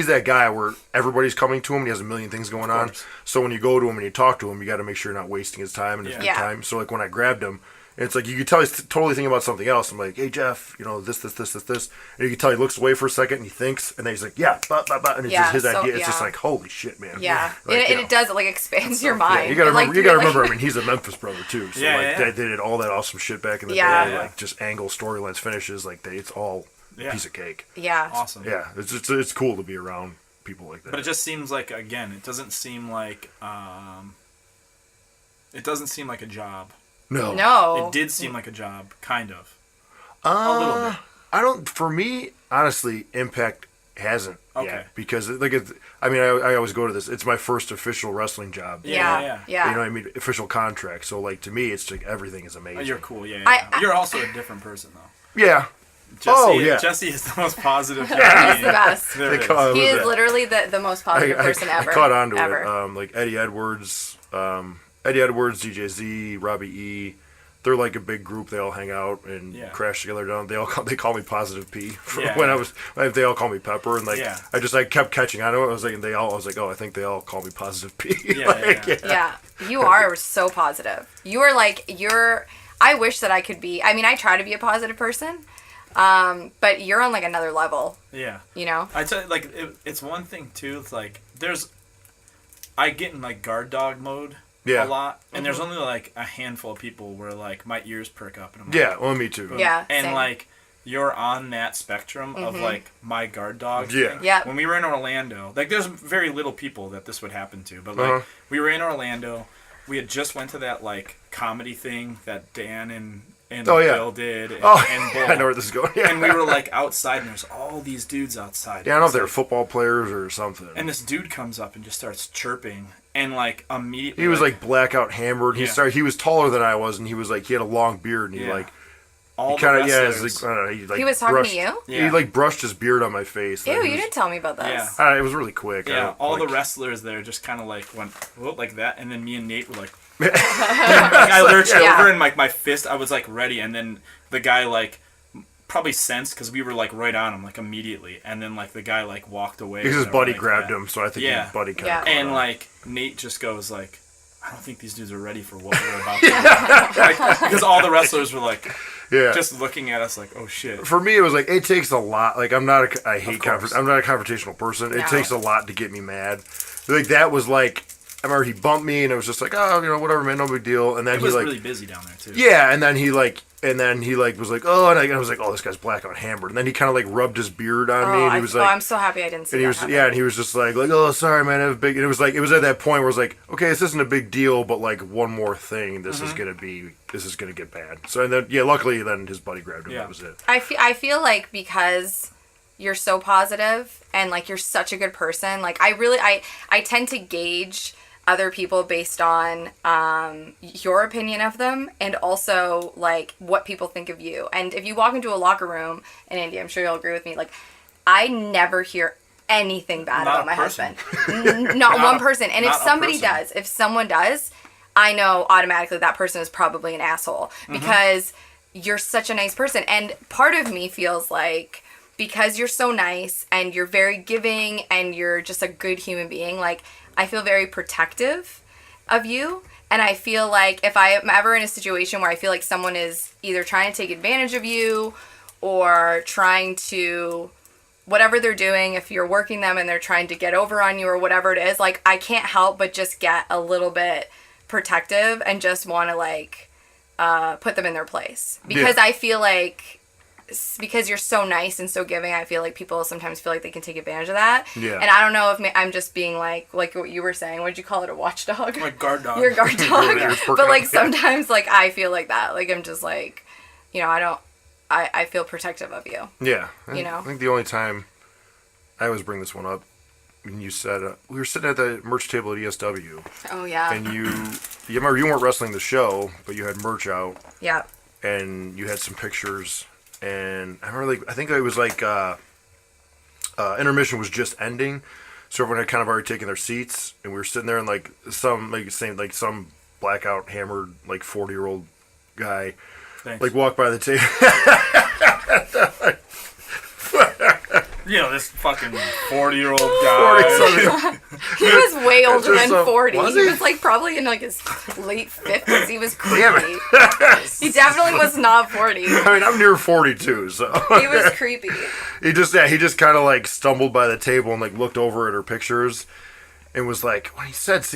that guy where everybody's coming to him and he has a million things going on. course. So when you go to him and you talk to him, you got to make sure you're not wasting his time and his Yeah. good Yeah. time. So like when I grabbed him, it's like you could tell he's totally thinking about something else. I'm like, hey Jeff, you know this, and you can tell he looks away for a second and he thinks, and then he's like, yeah, and it's Yeah, just his so- idea. It's just yeah. like, holy shit, man. Yeah. Like, you know. It does. It like expands your mind. Yeah, you gotta It, like, remember. You gotta really- remember. I mean, he's a Memphis brother too, so Yeah, like yeah. They did all that awesome shit back in the Yeah. day, Yeah. like just angle storylines, finishes, like it's all Yeah. a piece of cake. Yeah. awesome. Yeah, it's cool to be around people like that. But it just seems like, again, it doesn't seem like a job. no, No. It did seem like a job, kind of. A little bit. I don't. For me, honestly, Impact hasn't Okay. yet because like I mean, I always go to this. It's my first official wrestling job. Yeah. Yeah. You know what I mean? Official contract. So like to me, it's like everything is amazing. Oh, you're cool, yeah. I- You're also a different person, though. Yeah. Jesse, Oh, yeah. Jesse is the most positive. He's the best. There They it is. call- He was is that? literally the most positive person ever. I caught on to ever. it. Like Eddie Edwards, DJ Z, Robbie E. They're like a big group. They all hang out and Yeah. crash together down. They call me Positive P Yeah. they all call me Pepper, and like Yeah. I kept catching on to it. I was like, oh, I think they all call me Positive P. Yeah, Like, yeah. Yeah, you are so positive. You are like I wish that I could be. I mean, I try to be a positive person, but you're on like another level. Yeah. You know? I tell you, like, it's one thing, too. It's like, I get in, like, guard dog mode Yeah. a lot. And there's only, like, a handful of people where, like, my ears perk up. And I'm like, Yeah, well, me too. Yeah. And same. like you're on that spectrum of like my guard dog. Yeah. thing. Yeah. When we were in Orlando, like there's very little people that this would happen to, but like Uh-huh. we were in Orlando, we had just went to that like comedy thing that Dan and Oh, yeah. Bill did. And, Oh, and Bull. I know where this is going. Yeah. And we were like outside, and there's all these dudes outside. Yeah, I don't know if they're football players or something. And this dude comes up and just starts chirping, and like immediately He was like blackout hammered. Yeah. He was taller than I was, and he was like he had a long beard, and he Yeah. like all he kind of the yeah, wrestlers. it's like, I don't know, he, like He was talking to brushed, you? Yeah. He like brushed his beard on my face. Ew, Like, you he was- didn't tell me about this. Yeah. It was really quick. Yeah, all the like, wrestlers there just kind of like went whoop, like that, and then me and Nate were like, like I lurched Yeah. over and like my fist, I was like ready, and then the guy like probably sensed because we were like right on him like immediately, and then like the guy like walked away. because his or buddy like grabbed that. him, so I think Yeah. his buddy kind Yeah. of And like Nate just goes like, I don't think these dudes are ready for what we're about to do. Like, because all the wrestlers were like yeah. just looking at us like, oh shit. For me, it was like it takes a lot. Like I'm not a I hate course. I'm not a confrontational person. It No. takes a lot to get me mad. Like that was like I remember he bumped me, and it was just like, oh, whatever, man, no big deal. And then it he was like really busy down there too. yeah, and then he was like, oh, and I was like, oh, this guy's blackout hammered. And then he kind of like rubbed his beard on me, and he was like, I'm so happy I didn't see and he that was happen. and he was just like, oh, sorry, man, it was big. And it was at that point where it was like, okay, this isn't a big deal, but like one more thing, this is gonna get bad. So and then luckily then his buddy grabbed him. Yeah. That was it. I feel like because you're so positive and like you're such a good person, like I tend to gauge other people based on your opinion of them and also like what people think of you. And if you walk into a locker room, and Andy, I'm sure you'll agree with me, like I never hear anything bad about my husband. Not one person. And if somebody does, if someone does, I know automatically that person is probably an asshole because you're such a nice person. And part of me feels like because you're so nice and you're very giving and you're just a good human being, like I feel very protective of you. And I feel like if I am ever in a situation where I feel like someone is either trying to take advantage of you or trying to, whatever they're doing, if you're working them and they're trying to get over on you or whatever it is, like I can't help but just get a little bit protective and just want to like put them in their place. Because I feel like because you're so nice and so giving, I feel like people sometimes feel like they can take advantage of that. Yeah. And I don't know if I'm just being like what you were saying. What'd you call it? A watchdog? Like guard dog. You're a guard dog. Yours But like sometimes like I feel like that. Like I'm just like, I feel protective of you. Yeah. I think the only time I always bring this one up when you said we were sitting at the merch table at ESW. Oh yeah. And you remember you weren't wrestling the show, but you had merch out. Yeah. And you had some pictures. And I remember, I think it was like intermission was just ending, so everyone had kind of already taken their seats, and we were sitting there, and some blackout hammered 40-year-old guy walked by the table. This fucking 40-year-old guy. He was way older than 40. Was he he? was probably in his late 50s. He was creepy. Damn it. He definitely was not 40. I mean, I'm near 42, so He was creepy. he just kind of stumbled by the table and looked over at her pictures. And was like, when he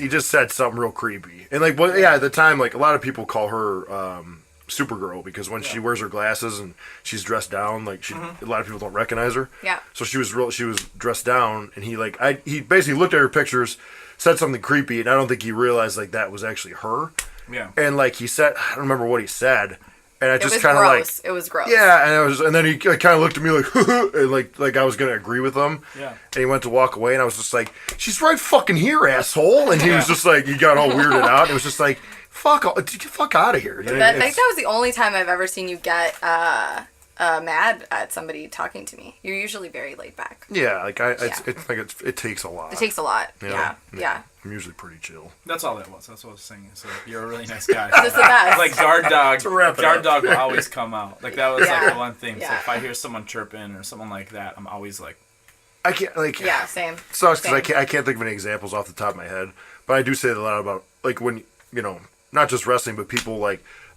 just said something real creepy. And at the time, a lot of people call her Supergirl because when she wears her glasses and she's dressed down, a lot of people don't recognize her. Yeah. So she was dressed down, and he basically looked at her pictures, said something creepy, and I don't think he realized that was actually her. Yeah. And he said, I don't remember what he said, and I just kind of it was gross. yeah, and then he kind of looked at me and I was gonna agree with him. Yeah. And he went to walk away, and I was just like, she's right fucking here, asshole. And he was just he got all weirded out. It was just like, fuck out of here. I think that was the only time I've ever seen you get mad at somebody talking to me. You're usually very laid back. Yeah, it takes a lot. It takes a lot. You know? Yeah. I'm usually pretty chill. That's all that was. That's what I was saying. So you're a really nice guy. Just the best. Like guard dog. wrap it Guard up. dog will always come out. That was the one thing. Yeah. So if I hear someone chirping or something like that, I'm always like, I can't Yeah, same. sucks because Same. I can't think of any examples off the top of my head. But I do say a lot about when not just wrestling, but people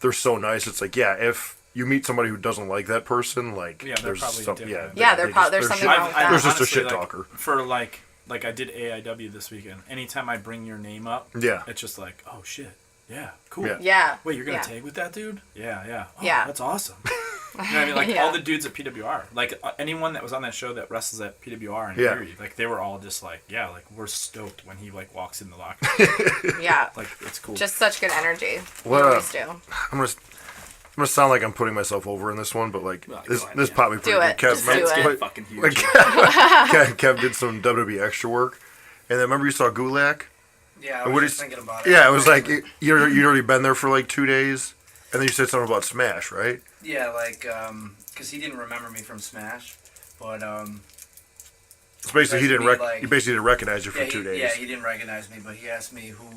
they're so nice. It's if you meet somebody who doesn't like that person, they're there's probably something. different. Yeah, there's something shit, wrong with that. There's just a honestly, shit talker. For I did AIW this weekend. Anytime I bring your name up, Yeah. it's just oh shit, yeah, cool. Yeah. Yeah. Wait, you're gonna Yeah. tag with that dude? Yeah. Oh, Yeah. that's awesome. You know what I mean? Yeah. All the dudes at PWR, anyone that was on that show that wrestles at PWR and Yeah. Erie, they were all just we're stoked when he walks in the locker room. Yeah. It's cool. Just such good energy. What, You always do. I'm gonna sound like I'm putting myself over in this one, but this go ahead, this yeah. popped me pretty Do good. it. Kev, Just do It's it. getting fucking huge. Kev did some WWE extra work, and then remember you saw Gulak? Yeah, I And was what just is- thinking about it. Yeah, it was you'd already been there for 2 days, and then you said something about Smash, right? Yeah, because he didn't remember me from Smash, but So basically, he didn't Basically, he basically didn't recognize you for yeah, 2 days. Yeah, he didn't recognize me, but he asked me who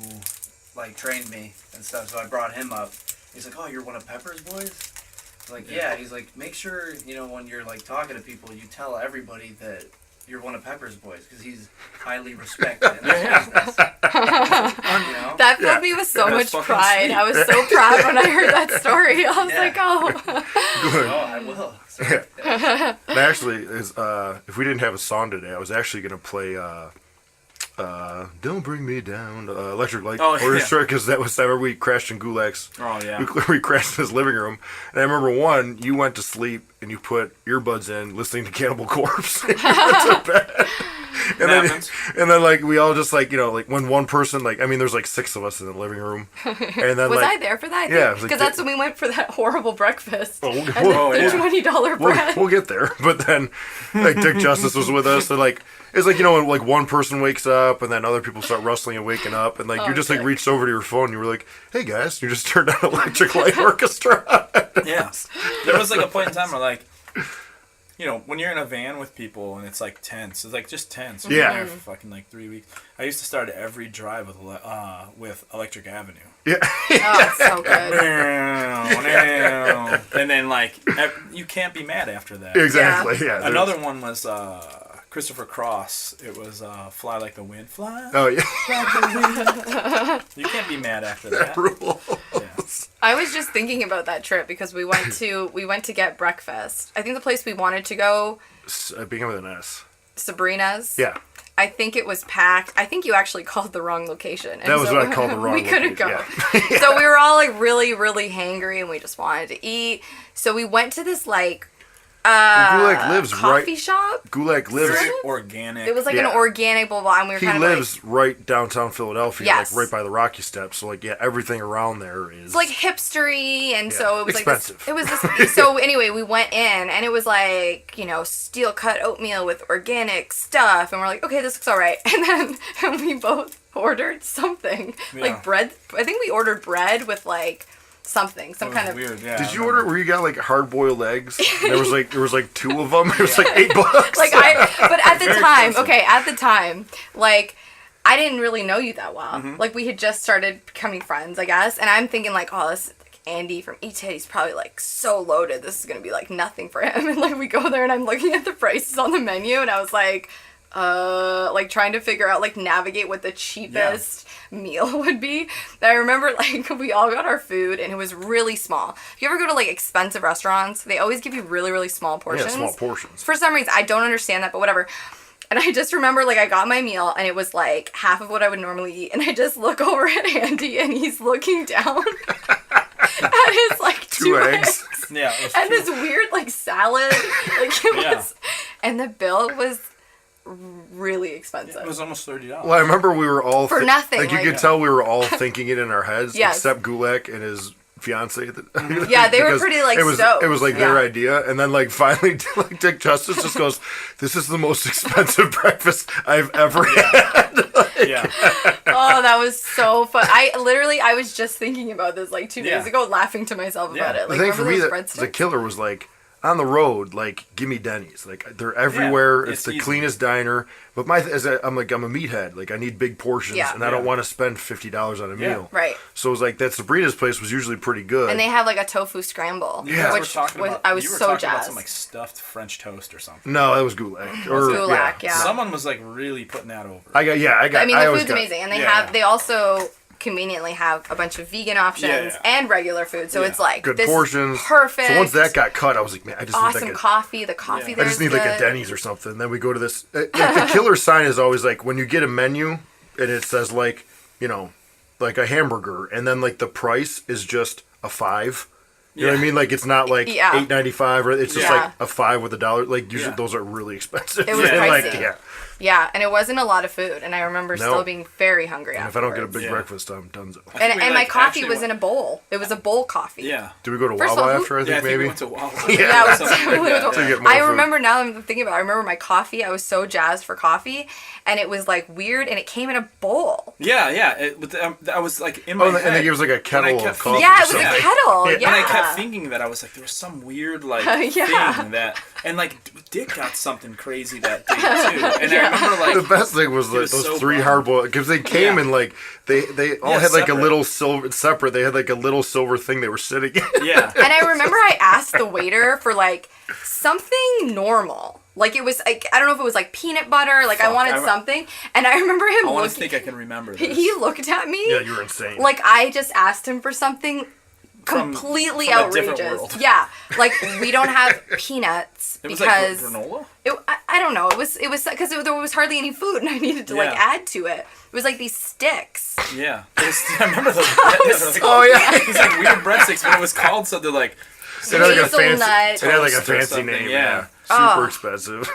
trained me and stuff. So I brought him up. He's like, "Oh, you're one of Pepper's boys." I'm like, yeah. He's like, make sure when you're talking to people, you tell everybody that you're one of Pepper's boys because he's highly respected in this business. That filled me with so That's much fucking pride. sweet. I was so proud when I heard that story. I was Yeah. like, oh. Good. Oh, I will. So, yeah. And actually, if we didn't have a song today, I was actually gonna play Don't Bring Me Down, Electric Light Oh, yeah. Orchestra, because that was where we crashed in Gulak's. Oh, yeah. We crashed in his living room. And I remember you went to sleep and you put earbuds in listening to Cannibal Corpse. And you went to bed. And then, like, we all just, like, you know, like, when one person, like, I mean, there's, like, 6 of us in the living room. And then, Was like, I there for that? Yeah. Because that's when we went for that horrible breakfast. Oh, And we'll- the yeah. $20 bread. We'll get there. But then, like, Dick Justice was with us. And, like, it's like, you know, when, like, one person wakes up and then other people start rustling and waking up. And, like, you just, like, reached over to your phone and you were like, hey, guys. You just turned on Electric Light Orchestra. Yeah. There was, like, a point in time where, like, you know, when you're in a van with people and it's like tense, it's like just tense. We've been Yeah. there for fucking like 3 weeks. I used to start every drive with Electric Avenue. Yeah. Oh, it's so good. And then like you can't be mad after that. Exactly. Yeah. Another one was Christopher Cross. It was Fly Like the Wind. Fly Oh, yeah. like the wind. You can't be mad after that. Rule. Yeah. I was just thinking about that trip because we went to get breakfast. I think the place we wanted to go, Beginning with an S. Sabrina's. Yeah. I think it was packed. I think you actually called the wrong location. And That was what I called the wrong We couldn't go. location, yeah. So we were all like really, really hangry and we just wanted to eat. So we went to this like Gulak lives coffee right. shop. Gulak lives. Sort of? Organic. It was like an Yeah. organic blah blah, and we were He kind of lives right downtown Philadelphia, Yes. like right by the Rocky Steps. So like, yeah, everything around there is it's like hipstery, and so it was expensive. like this, it was this. So anyway, we went in, and it was like, you know, steel cut oatmeal with organic stuff, and we're like, okay, this looks all right. And then we both ordered something like bread. I think we ordered bread with like something, some kind of weird. Yeah. Did you order where you got like hard boiled eggs? There was like 2 of them. It was like $8. like but at the Very time, expensive. okay, at the time, like I didn't really know you that well. Mm-hmm. Like we had just started becoming friends, I guess, and I'm thinking like, oh, this like Andy from E-Tit, he's probably like so loaded. This is gonna be like nothing for him. And like we go there, and I'm looking at the prices on the menu, and I was like trying to figure out, like, navigate what the cheapest meal would be. And I remember, like, we all got our food, and it was really small. If you ever go to, like, expensive restaurants, they always give you really, really small portions. Yeah, small portions. For some reason, I don't understand that, but whatever. And I just remember, like, I got my meal, and it was, like, half of what I would normally eat, and I just look over at Andy, and he's looking down at his, like, two eggs. Yeah. And this weird, like, salad. Like, it Yeah. was... And the bill was really expensive. It was almost $30. Well, I remember we were all For nothing, Like you like- could tell we were all thinking it in our heads, Yes. except Gulak and his fiance. Yeah, they were Because pretty, like, it was stoked. it was like their Yeah. idea, and then like finally, like Dick Justice just goes, "This is the most expensive breakfast I've ever had." Yeah. Oh, that was so fun. I was just thinking about this, like, 2 days Yeah. ago, laughing to myself about Yeah. it. The Like, thing for remember me those that the breadsticks? killer was like on the road, like give me Denny's. Like they're everywhere. Yeah, it's it's the easy. cleanest diner. But I'm a meathead. Like I need big portions, Yeah. and I don't Yeah. want to spend $50 on a Yeah. meal. Right. So it was like that Sabrina's place was usually pretty good. And they have, like, a tofu scramble. Yeah. Which You were talking was, about, I was you were so talking about jazzed. some like stuffed French toast or something. No, that was Gulak. Or Gulak, yeah. Someone was like really putting that over. I mean, the always food's got- amazing. And Yeah. they also conveniently have a bunch of vegan options Yeah. and regular food. So Yeah. it's, like, Good this portions. perfect. So once that got cut, I was like, man, I just need awesome like coffee. The coffee Yeah. there I just is need like a good. Denny's or something. Then we go to this. Like the killer sign is always like when you get a menu and it says like, you know, like a hamburger, and then like the price is just a $5. You know what I Yeah. mean? Like it's not like Yeah. $8.95 or it's just Yeah. like a $5 with $1. Like usually Yeah. those are really expensive. It was And, like, pricey. yeah. Yeah, and it wasn't a lot of food. And I remember No. still being very hungry And if I don't get a afterwards. big Yeah. breakfast, I'm donezo. And We, my like, coffee actually was went- in a bowl. It was a bowl coffee. Yeah. Do we go to First of Wawa all, who- after? I think Yeah, I think maybe. we went to Wawa. Yeah, it was Something totally like that. To get more I food. remember now that I'm thinking about it, I remember my coffee. I was so jazzed for coffee, and it was like weird, and it came in a bowl. Yeah. I was like in my Oh, head. and they gave us like a kettle kept of coffee. Yeah, or it was a something. kettle. Yeah. And I kept thinking that I was like, there was some weird like Yeah. thing that, and like Dick got something crazy that day too. And I remember like The best thing was like was those so 3 bummed. hard boiled because they came Yeah. in like they all Yeah, had like a separate. little silver separate. They had like a little silver thing they were sitting in. yeah. And I remember I asked the waiter for like something normal. Like it was like, I don't know if it was like peanut butter. Like I Fuck, wanted I- something, and I remember him I want to looking. think I can remember this. He looked at me. Yeah, you were insane. Like I just asked him for something From- completely from a different outrageous. world. Yeah, like we don't have peanuts It was because like granola. I don't don't know. It was because there was hardly any food, and I needed to like add to it. It was like these sticks. Yeah. I remember those. Oh yeah. These like weird breadsticks, but it was called something like. It had like a Hazelnut. fancy. It had like a Toast or fancy something, name. yeah. Super expensive.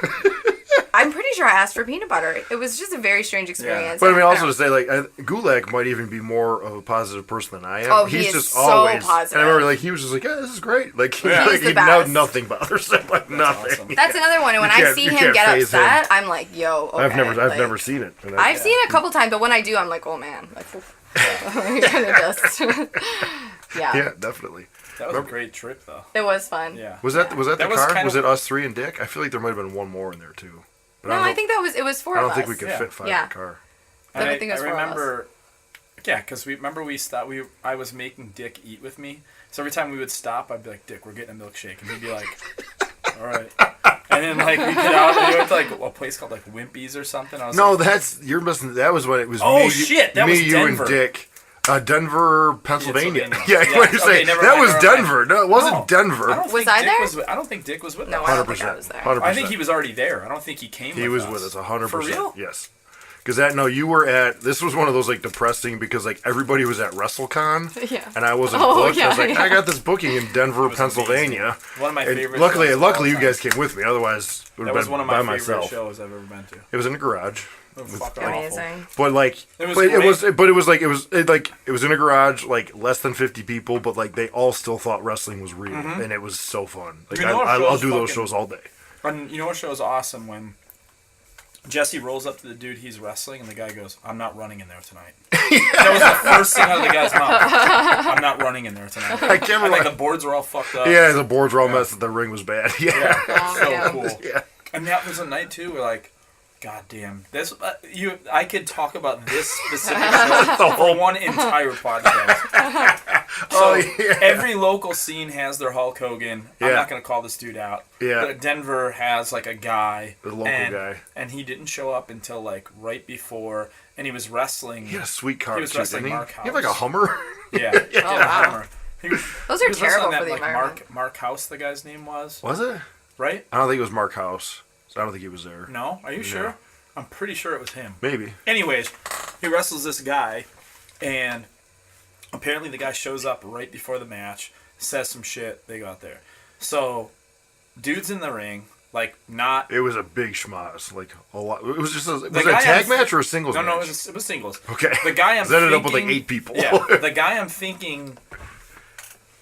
I'm pretty sure I asked for peanut butter. It was just a very strange experience. But I mean, don't also know. to say, like, Gulak might even be more of a positive person than I am. Oh, he's he is just so always positive. And I remember, like, he was just like, "Yeah, this is great." Like, He's like the now best. nothing bothers him. Like nothing. awesome. That's another one. And when You I can't- see you him can't get faze him. upset, I'm like, yo, okay. I've like, never seen it. And I've seen it a couple times, but when I do, I'm like, oh man, like, kind of just, Yeah, definitely. That was a great trip, though. It was fun. Yeah. Was that the That was car? kind Was of- it us three and Dick? I feel like there might have been one more in there too. But No, don't I know- think it was 4 I of don't us. think we could Yeah. fit 5 Yeah. in the car. And I think it was I 4 of us. remember, yeah, because we stopped. I was making Dick eat with me. So every time we would stop, I'd be like, "Dick, we're getting a milkshake," and he'd be like, "All right." And then like we get out and we went to like a place called like Wimpy's or something. I was No, like, you're missing. That was when it was Oh, me, shit, that me, was you, Denver. and Dick. Denver, Pennsylvania. Pennsylvania. Yeah, what you okay, say? never That mind, was never mind. Denver. No, it wasn't No. Denver. I don't Was think I Dick there? I don't think Dick was with No, us. I don't think I was there. 100%. I think he was already there. I don't think he came. He with was us. with us 100%. For real? Yes. Because you were at. This was one of those like depressing because like everybody was at WrestleCon. Yeah. And I wasn't Oh, booked. I was yeah, like, yeah. I got this booking in Denver, was Pennsylvania. One of my And favorite. luckily, shows of luckily, all you time. guys came with me. Otherwise, it would That have was been one of by my favorite myself. shows I've ever been to. It was in a garage. It was fucking Amazing. But like, It was but it great. was in a garage, like less than 50 people, but like they all still thought wrestling was real, and it was so fun. Like You know what I'll show's do those fucking- shows all day. And you know what show is awesome when Jesse rolls up to the dude he's wrestling and the guy goes, "I'm not running in there tonight." That was the first thing out of the guy's mouth. "I'm not running in there tonight." I can't And remember. like the boards were all fucked up. Yeah, the boards were all messed. The ring was bad. Yeah, Oh, So yeah. cool. yeah. And that was a night too. We're like, God damn, this I could talk about this specific show for one entire podcast. So Oh, yeah. every local scene has their Hulk Hogan. I'm Yeah. not gonna call this dude out. Yeah. But Denver has like a guy. The local guy. And he didn't show up until like right before, and he was wrestling. He had a sweet car He was too, wrestling didn't he? Mark He had like a House. Hummer. Yeah. Oh, wow. Those are terrible for the environment. Mark House, the guy's name was, Was it? right? I don't think it was Mark House. So I don't think he was there. No, are you sure? I'm pretty sure it was him. Maybe. Anyways, he wrestles this guy, and apparently the guy shows up right before the match, says some shit, they go out there. So, dude's in the ring, like not... It was a big schmoz. Like a lot. It was just was it a guy tag I'm- match or a singles No, match? no, it was singles. Okay. The guy I'm 'Cause it ended up with like thinking- 8 people. Yeah, the guy I'm thinking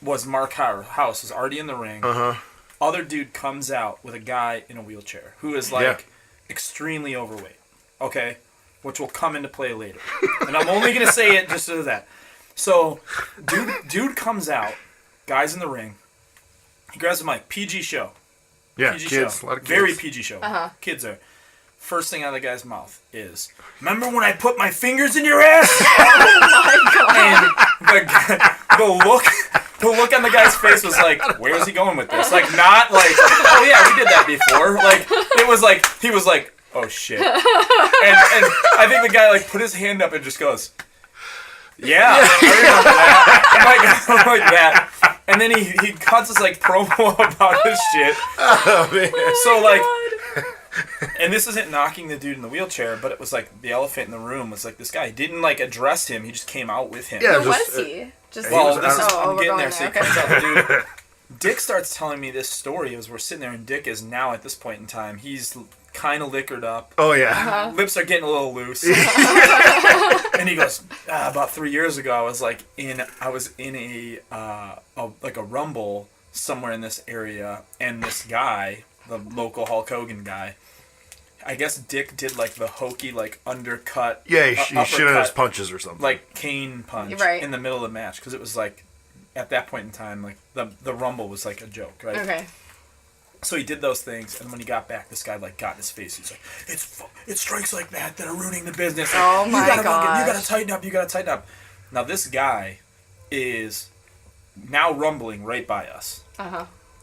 was Mark House, was already in the ring. Uh-huh. Other dude comes out with a guy in a wheelchair who is like Yeah. extremely overweight. Okay? Which will come into play later. And I'm only gonna say it just so that. So dude comes out, guy's in the ring, he grabs the mic, PG show. Yeah, PG kids. show. A lot of kids. Very PG show. Kids are. First thing out of the guy's mouth is, "Remember when I put my fingers in your ass?" And the look on the guy's face was like, where is he going with this? Like, not like, oh yeah, we did that before. Like, it was like, he was like, oh shit. And I think the guy like put his hand up and just goes, yeah, I remember that. Like that. And then he cuts this like promo about his shit. Oh, man. So like, and this isn't knocking the dude in the wheelchair, but it was like the elephant in the room was like this guy. He didn't like address him. He just came out with him. Yeah, Who just, was he? Just Well, was- this is Oh, I'm we're getting going there. So he there, comes okay. out, the dude. Dick starts telling me this story as we're sitting there, and Dick is now at this point in time. He's kind of liquored up. Oh, yeah. Lips are getting a little loose. And he goes, about 3 years ago, I was in a rumble somewhere in this area, and this guy, the local Hulk Hogan guy, I guess Dick did like the hokey like undercut. Yeah, he should have his uppercut, punches or something. like cane punch Right. in the middle of the match because it was like at that point in time like the rumble was like a joke, right? Okay. So he did those things, and when he got back, this guy like got in his face. He's like, "It's strikes like that that are ruining the business. Like, Oh my you gotta gosh. tighten up. You gotta tighten up." Now this guy is now rumbling right by us,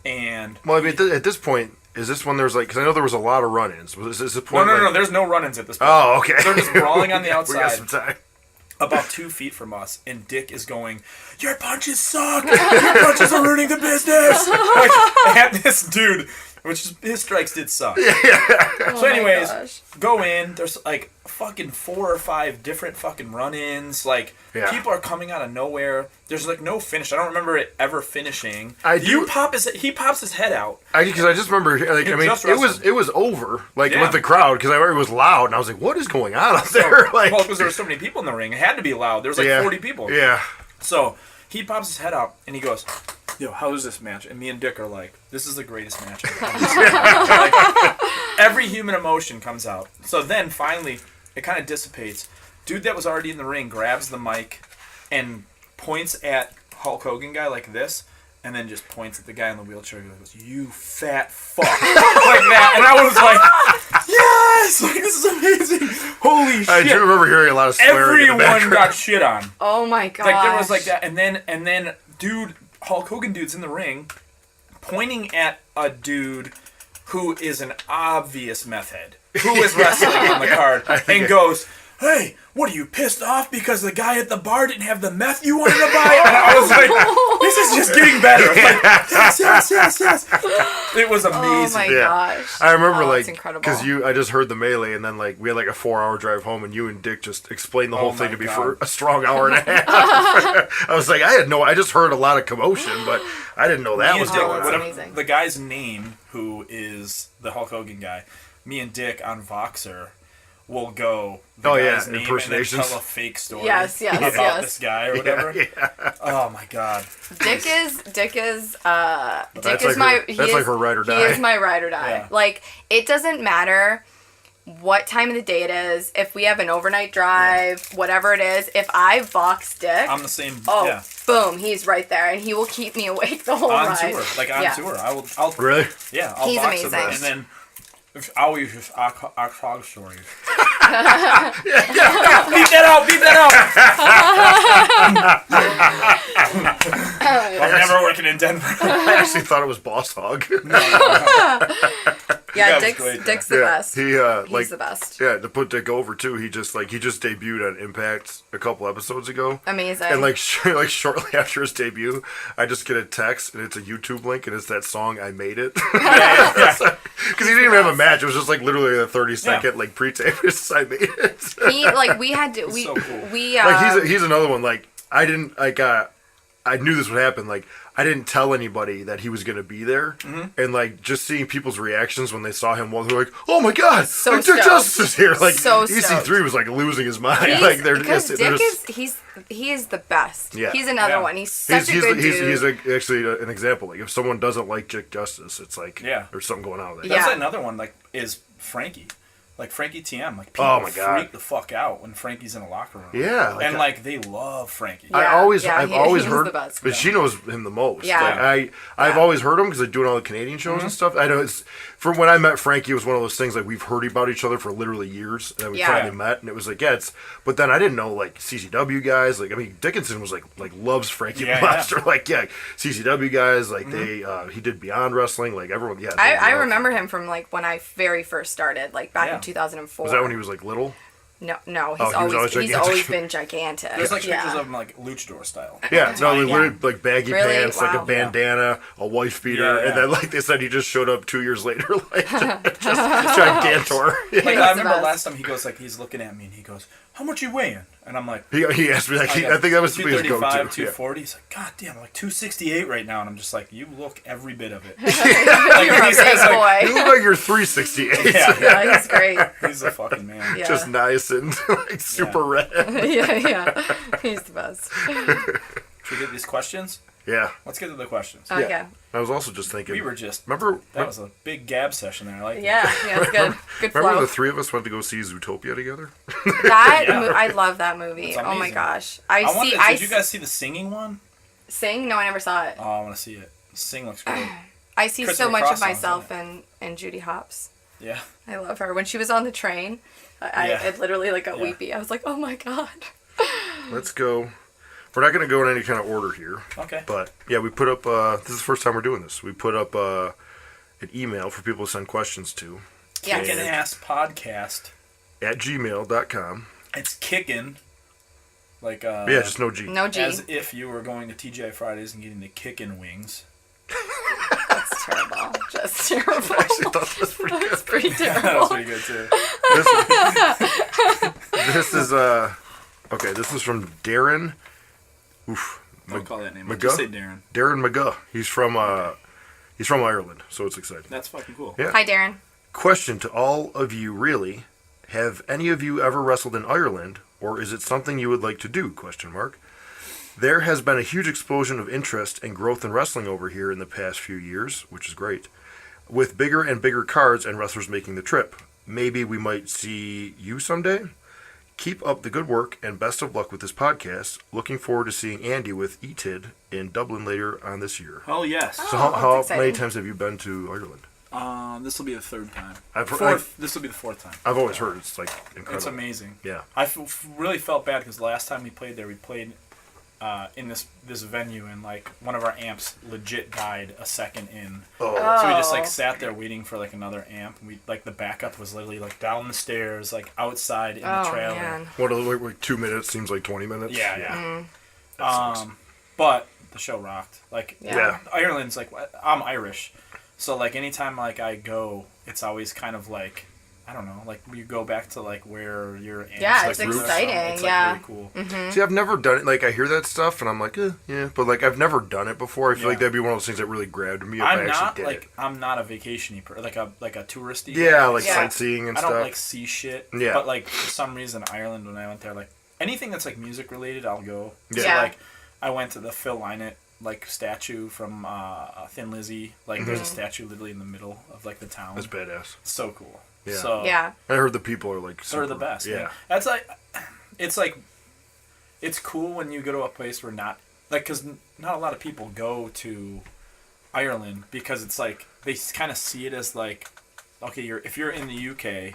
and well, I mean, at this point, is this when there's like, because I know there was a lot of run-ins. Was this the point? no, like- there's no run-ins at this point. Oh, okay. They're just brawling on the We got outside. some time. About 2 feet from us, and Dick is going, "Your punches suck! Your punches are ruining the business!" Like, and this dude which is, his strikes did suck. Oh So anyways, my gosh. go in. There's like fucking 4 or 5 different fucking run-ins. Like people are coming out of nowhere. There's like no finish. I don't remember it ever finishing. He pops his head out. Because I just remember, like, I mean, it was over, like with the crowd, because I remember it was loud, and I was like, what is going on out there? Like, well, because there were so many people in the ring, it had to be loud. There was like 40 people. Yeah. So he pops his head out and he goes, "Yo, how is this match?" And me and Dick are like, "This is the greatest match I've ever seen." Like, every human emotion comes out. So then finally, it kind of dissipates. Dude that was already in the ring grabs the mic and points at Hulk Hogan guy like this, and then just points at the guy in the wheelchair and goes, "You fat fuck." Like that. And I was like, yes! Like, this is amazing. Holy shit. I do remember hearing a lot of swearing in the background. Everyone got shit on. Oh my god. Like, there was like that. And then dude, Hulk Hogan dude's in the ring pointing at a dude who is an obvious meth head, who is wrestling on the card, and goes, "Hey, what are you pissed off because the guy at the bar didn't have the meth you wanted to buy?" And I was like, this is just getting better. Like, yes. It was amazing. Oh my gosh. I remember that's like, incredible. because I just heard the melee, and then like we had like a 4-hour drive home, and you and Dick just explained the whole thing to me for a strong hour and a half. I was like, I just heard a lot of commotion, but I didn't know that was going on. amazing. The guy's name, who is the Hulk Hogan guy, me and Dick on Voxer will go guy's name impersonations, and then tell a fake story Yes, about this guy or whatever. Yeah. Oh my god. Dick is That's like my her ride or die. He is my ride or die. Yeah. Like, it doesn't matter what time of the day it is, if we have an overnight drive, whatever it is, if I Vox Dick, I'm the same. Boom, he's right there, and he will keep me awake the whole On ride. tour, like on tour. I'll Really? Yeah, I'll He's box amazing. him, and then I'll use just our talk stories. Beat that out. I'm never working in Denver. I actually thought it was Boss Hog. Yeah, That was great, Dick's the best. He's the best. Yeah, to put Dick over too, he just debuted on Impact a couple episodes ago. Amazing. And like shortly after his debut, I just get a text and it's a YouTube link and it's that song "I Made It." Because he didn't even have a match. It was just like literally a 30-second like pre-tape. It's just, "I Made It." So cool. Like he's another one. Like I didn't I knew this would happen. Like I didn't tell anybody that he was going to be there, and like just seeing people's reactions when they saw him, well, they were like, "Oh my god, So like, Dick stoked. Justice is here!" Like So stoked. EC3 was like losing his mind. Like because Dick he is the best. Yeah. He's another one. He's such a good dude. He's actually an example. Like if someone doesn't like Dick Justice, it's like there's something going on with that. That's Yeah. another one. Like is Frankie. Like Frankie TM, like people Oh my God. freak the fuck out when Frankie's in a locker room. Yeah, and like they love Frankie. Yeah. I've always he's heard, the best. but she knows him the most. Yeah. Like I've always heard him because they're doing all the Canadian shows and stuff. I know it's from when I met Frankie, it was one of those things like we've heard about each other for literally years, and then we finally met, and it was like but then I didn't know like CCW guys. Like I mean, Dickinson was like loves Frankie the Monster. Like CCW guys. Like they he did Beyond Wrestling. Like everyone. Yeah, I remember him from like when I very first started, like back in 2004. Was that when he was like little? No, he's always been gigantic. There's like pictures of him like luchador style. Yeah, no, they wear like baggy Really? pants, like Wow. a bandana, a wife beater, and then like they said he just showed up 2 years later, like just gigantor. Like the I remember best. last time he goes like he's looking at me and he goes, "How much you weighing?" And I'm like, He asked me like I think that was his 235, go-to. 240. He's like, "God damn, I'm like 268 right now," and I'm just like, "You look every bit of it." You're a he says, big like, You boy. look like you're 368. Yeah, he's great. He's a fucking man. Yeah. Just nice and like super red. yeah. He's the best. Should we get these questions? Yeah. Let's get to the questions. Okay. I was also just thinking. We were just Remember that was a big gab session there. I like Yeah, it's good. Good Remember flow. the three of us went to go see Zootopia together? I love that movie. It's Oh my amazing. gosh. Did you guys see the singing one? Sing? No, I never saw it. Oh, I want to see it. Sing looks great. I see Christopher so much Cross of songs, myself isn't in Judy Hopps. Yeah. I love her. When she was on the train, I literally like got Yeah. weepy. I was like, oh my god. Let's go. We're not going to go in any kind of order here. Okay. But yeah, we put up. This is the first time we're doing this. We put up an email for people to send questions to Yes. Kickin Ass podcast. at gmail.com. It's kickin'. Like Yeah, just no G. No G. as if you were going to TGI Fridays and getting the kickin' wings. That's terrible. Just terrible. I actually thought that was pretty good. It's pretty That terrible. was pretty good too. This is okay. This is from Darren. Oof. Don't call that name. McGuh? Just say Darren. Darren McGuh. He's from Ireland, so it's exciting. That's fucking cool. Yeah. Hi, Darren. Question to all of you, really: have any of you ever wrestled in Ireland, or is it something you would like to do? Question mark. There has been a huge explosion of interest and growth in wrestling over here in the past few years, which is great, with bigger and bigger cards and wrestlers making the trip. Maybe we might see you someday. Keep up the good work and best of luck with this podcast. Looking forward to seeing Andy with ETID in Dublin later on this year. Oh yes. So Oh, how that's many exciting. times have you been to Ireland? This will be the third time. This will be the fourth time. I've always heard it's like incredible. It's amazing. Yeah. I really felt bad because the last time we played there, we played in this venue, and like one of our amps legit died a second in. Oh. So we just like sat there waiting for like another amp. We like the backup was literally like down the stairs, like outside in the Oh, trailer. man. What, like 2 minutes seems like 20 minutes? Yeah. That sucks. But the show rocked. Like Yeah. Ireland's like I'm Irish, so like anytime like I go, it's always kind of like I don't know, like you go back to like where your aunts, Yeah, like, it's roots are. exciting, It's like yeah. really cool. See, I've never done it. Like, I hear that stuff, and I'm like, yeah. But, like, I've never done it before. I feel like Yeah. that'd be one of those things that really grabbed me if I I'm actually not did like it. I'm not a vacationy like a touristy. Yeah, like Yeah. sightseeing and I stuff. don't like see shit. Yeah. But like for some reason, Ireland when I went there, like anything that's like music related, I'll go. Yeah. So, Yeah. like I went to the Phil Lynott like statue from Thin Lizzy. Like there's a statue literally in the middle of like the town. That's badass. It's so cool. Yeah. So Yeah. I heard the people are, like, they're the super- best. Yeah. Man. That's like it's cool when you go to a place where not like because not a lot of people go to Ireland because it's like they kind of see it as like okay, if you're in the UK,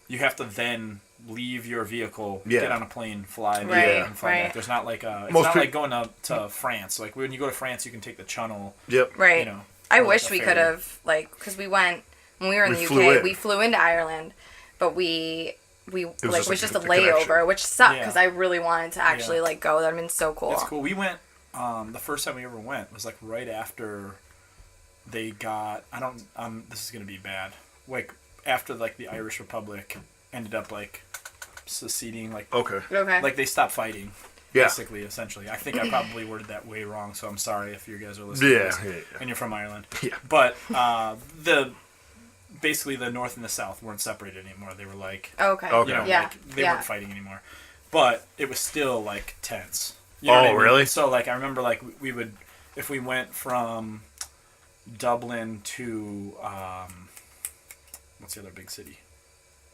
you have to then leave your vehicle, Yeah. get on a plane, fly Right, there, and fly right. back. There's not like it's Most not peop- like going to France. Like when you go to France, you can take the Channel. Yep. Right. You know, I or, like, wish a we ferry. could have, like, because we went, when we were in We the flew UK, in. we flew into Ireland, but it just was just a the connection. layover, which sucked Yeah. because I really wanted to actually, Yeah. like, go. That would have been so cool. It's cool. We went. The first time we ever went was like right after they got. I don't. This is gonna be bad. Like after like the Irish Republic ended up like seceding. Like Okay. Okay. like they stopped fighting. Yeah. Basically, essentially. I think I probably worded that way wrong, so I'm sorry if you guys are listening. to Yeah, this yeah. and you're from Ireland. Yeah. But basically the North and the South weren't separated anymore. They were like. okay. Okay. You know, Yeah. like, they Yeah. weren't fighting anymore. But it was still, like, tense. You know Oh, what I mean? really? So, like, I remember, like, we would, if we went from Dublin to, what's the other big city?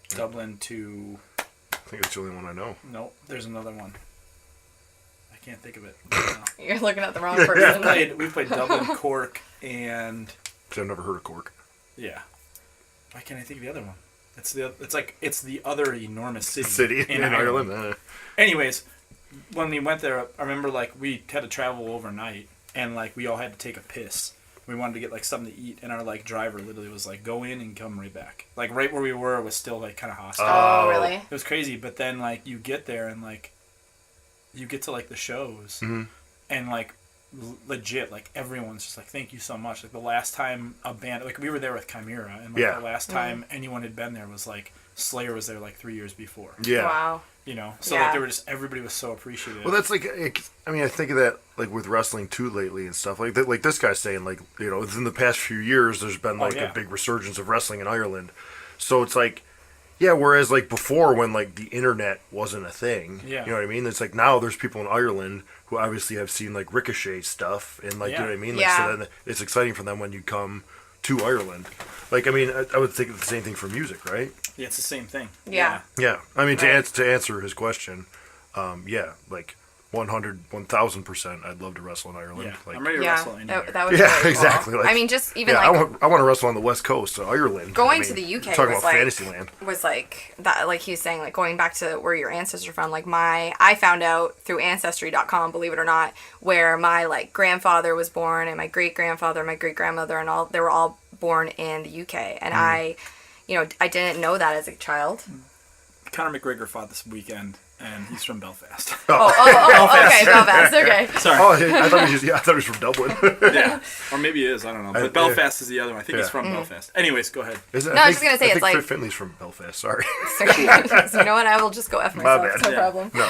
Dublin to, I think it's the only one I know. no, there's another one. I can't think of it. right now. You're looking at the wrong person. we played Dublin, Cork, and, Because I've never heard of Cork. yeah. Why can't I think of the other one? It's the other enormous city, City in Ireland. Anyways, when we went there, I remember like we had to travel overnight, and like we all had to take a piss. We wanted to get like something to eat, and our like driver literally was like, "Go in and come right back." Like right where we were was still like kind of hostile. Oh, really? It was crazy, but then like you get there and like you get to like the shows, and like legit like everyone's just like, "Thank you so much." Like the last time a band, like we were there with Chimera, and like Yeah. the last time anyone had been there was like Slayer was there like 3 years before. Yeah. Wow. You know, so Yeah. like they were just everybody was so appreciative. Well, that's like, I mean, I think of that like with wrestling too lately and stuff like that. Like this guy's saying, like, you know, within the past few years, there's been like yeah. a big resurgence of wrestling in Ireland. So it's like, yeah. Whereas like before, when like the internet wasn't a thing, Yeah. you know what I mean? It's like now there's people in Ireland who obviously have seen like Ricochet stuff and like, you know what I mean? Like, Yeah. so then it's exciting for them when you come to Ireland. Like, I mean, I would think it's the same thing for music, right? Yeah, it's the same thing. Yeah. Yeah. I mean, Right. to answer his question, yeah, like 1,000%, I'd love to wrestle in Ireland. Yeah, Like, I'm ready to Yeah. wrestle anywhere. That would be yeah, really cool. exactly. Like, I mean, just even yeah, like I want to wrestle on the West Coast of Ireland. going I to mean, the UK talking was about like Fantasyland. was like that, like he was saying, like going back to where your ancestors are from. Like I found out through ancestry.com, believe it or not, where my like grandfather was born and my great grandfather, my great grandmother, and all they were all born in the UK. And I didn't know that as a child. Conor McGregor fought this weekend, and he's from Belfast. Okay, Belfast. Okay. Sorry. Oh, I thought he was from Dublin. Yeah. Or maybe he is. I don't know. But Belfast is the other one. I think he's from Belfast. Anyways, go ahead. Is it? No, I was just gonna say, I it's think like- Finley's from Belfast. Sorry. So you know what? I will just go F myself. bad. It's no Yeah. problem. No.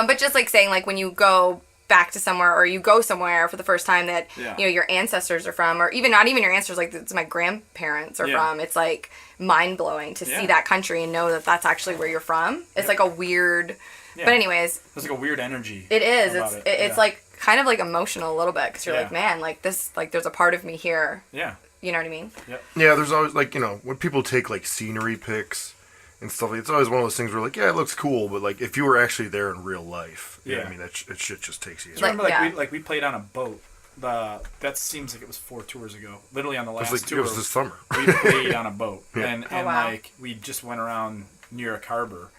But just like saying, like when you go back to somewhere or you go somewhere for the first time that your ancestors are from, or even not even your ancestors, like it's my grandparents are from. It's like mind blowing to see that country and know that that's actually where you're from. It's like a weird. Yeah. But anyways, there's like a weird energy. It is. It's like kind of like emotional a little bit because you're like, man, like this, like there's a part of me here. Yeah. You know what I mean? Yep. Yeah. There's always like when people take like scenery pics and stuff. It's always one of those things where like, yeah, it looks cool, but like if you were actually there in real life, you know what I mean, that shit just takes you. Remember, we played on a boat. That seems like it was 4 tours ago. Literally on the last tour. It was this summer. We played on a boat, and wow. like we just went around New York Harbor,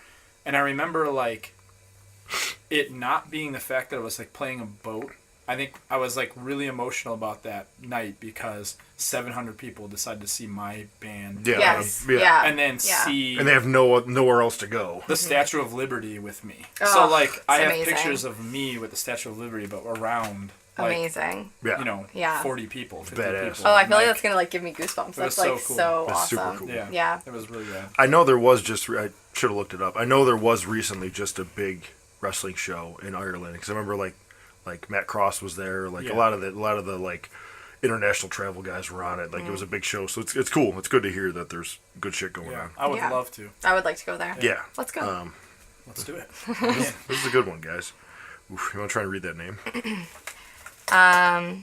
and I remember like it not being the fact that it was like playing a boat. I think I was like really emotional about that night because 700 people decided to see my band. Yeah. Yes. Yeah. Yeah. And then see. And they have nowhere else to go. The Statue of Liberty with me. Oh, so like I have amazing. pictures of me with the Statue of Liberty, but around. Like, amazing. Yeah. 40 people, 50 Badass. people. Oh, I feel like that's gonna like give me goosebumps. That's so like cool. so That's awesome. super cool. Yeah. It was really good. I know there was I should have looked it up. I know there was recently just a big wrestling show in Ireland because I remember like Matt Cross was there. Like a lot of the like international travel guys were on it. Like it was a big show, so it's cool. It's good to hear that there's good shit going on. I would love to. I would like to go there. Yeah. Let's go. Let's do it. This is a good one, guys. Oof, you want to try and read that name? No,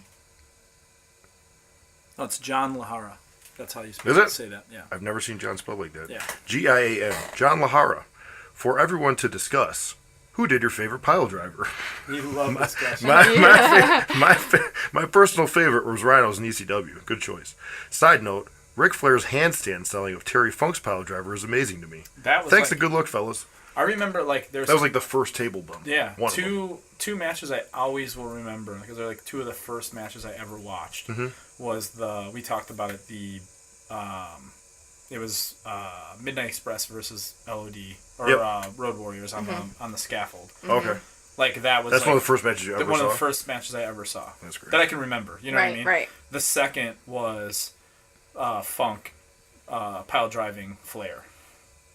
it's John Lahara. That's how you say that. Yeah. I've never seen John spelled like that. Yeah. Gian. John Lahara. For everyone to discuss. Who did your favorite pile driver? You love this question. My personal favorite was Rhino's in ECW. Good choice. Side note, Ric Flair's handstand selling of Terry Funk's pile driver is amazing to me. Thanks and good luck, fellas. I remember like that was like the first table bump. Yeah. Two matches I always will remember because they're like two of the first matches I ever watched. Was we talked about it, it was Midnight Express versus LOD or Road Warriors on the scaffold. Okay. Like that's one of the first matches you ever saw. One of the first matches I ever saw. That's great. That I can remember. You know what I mean? Right. The second was Funk pile driving Flair,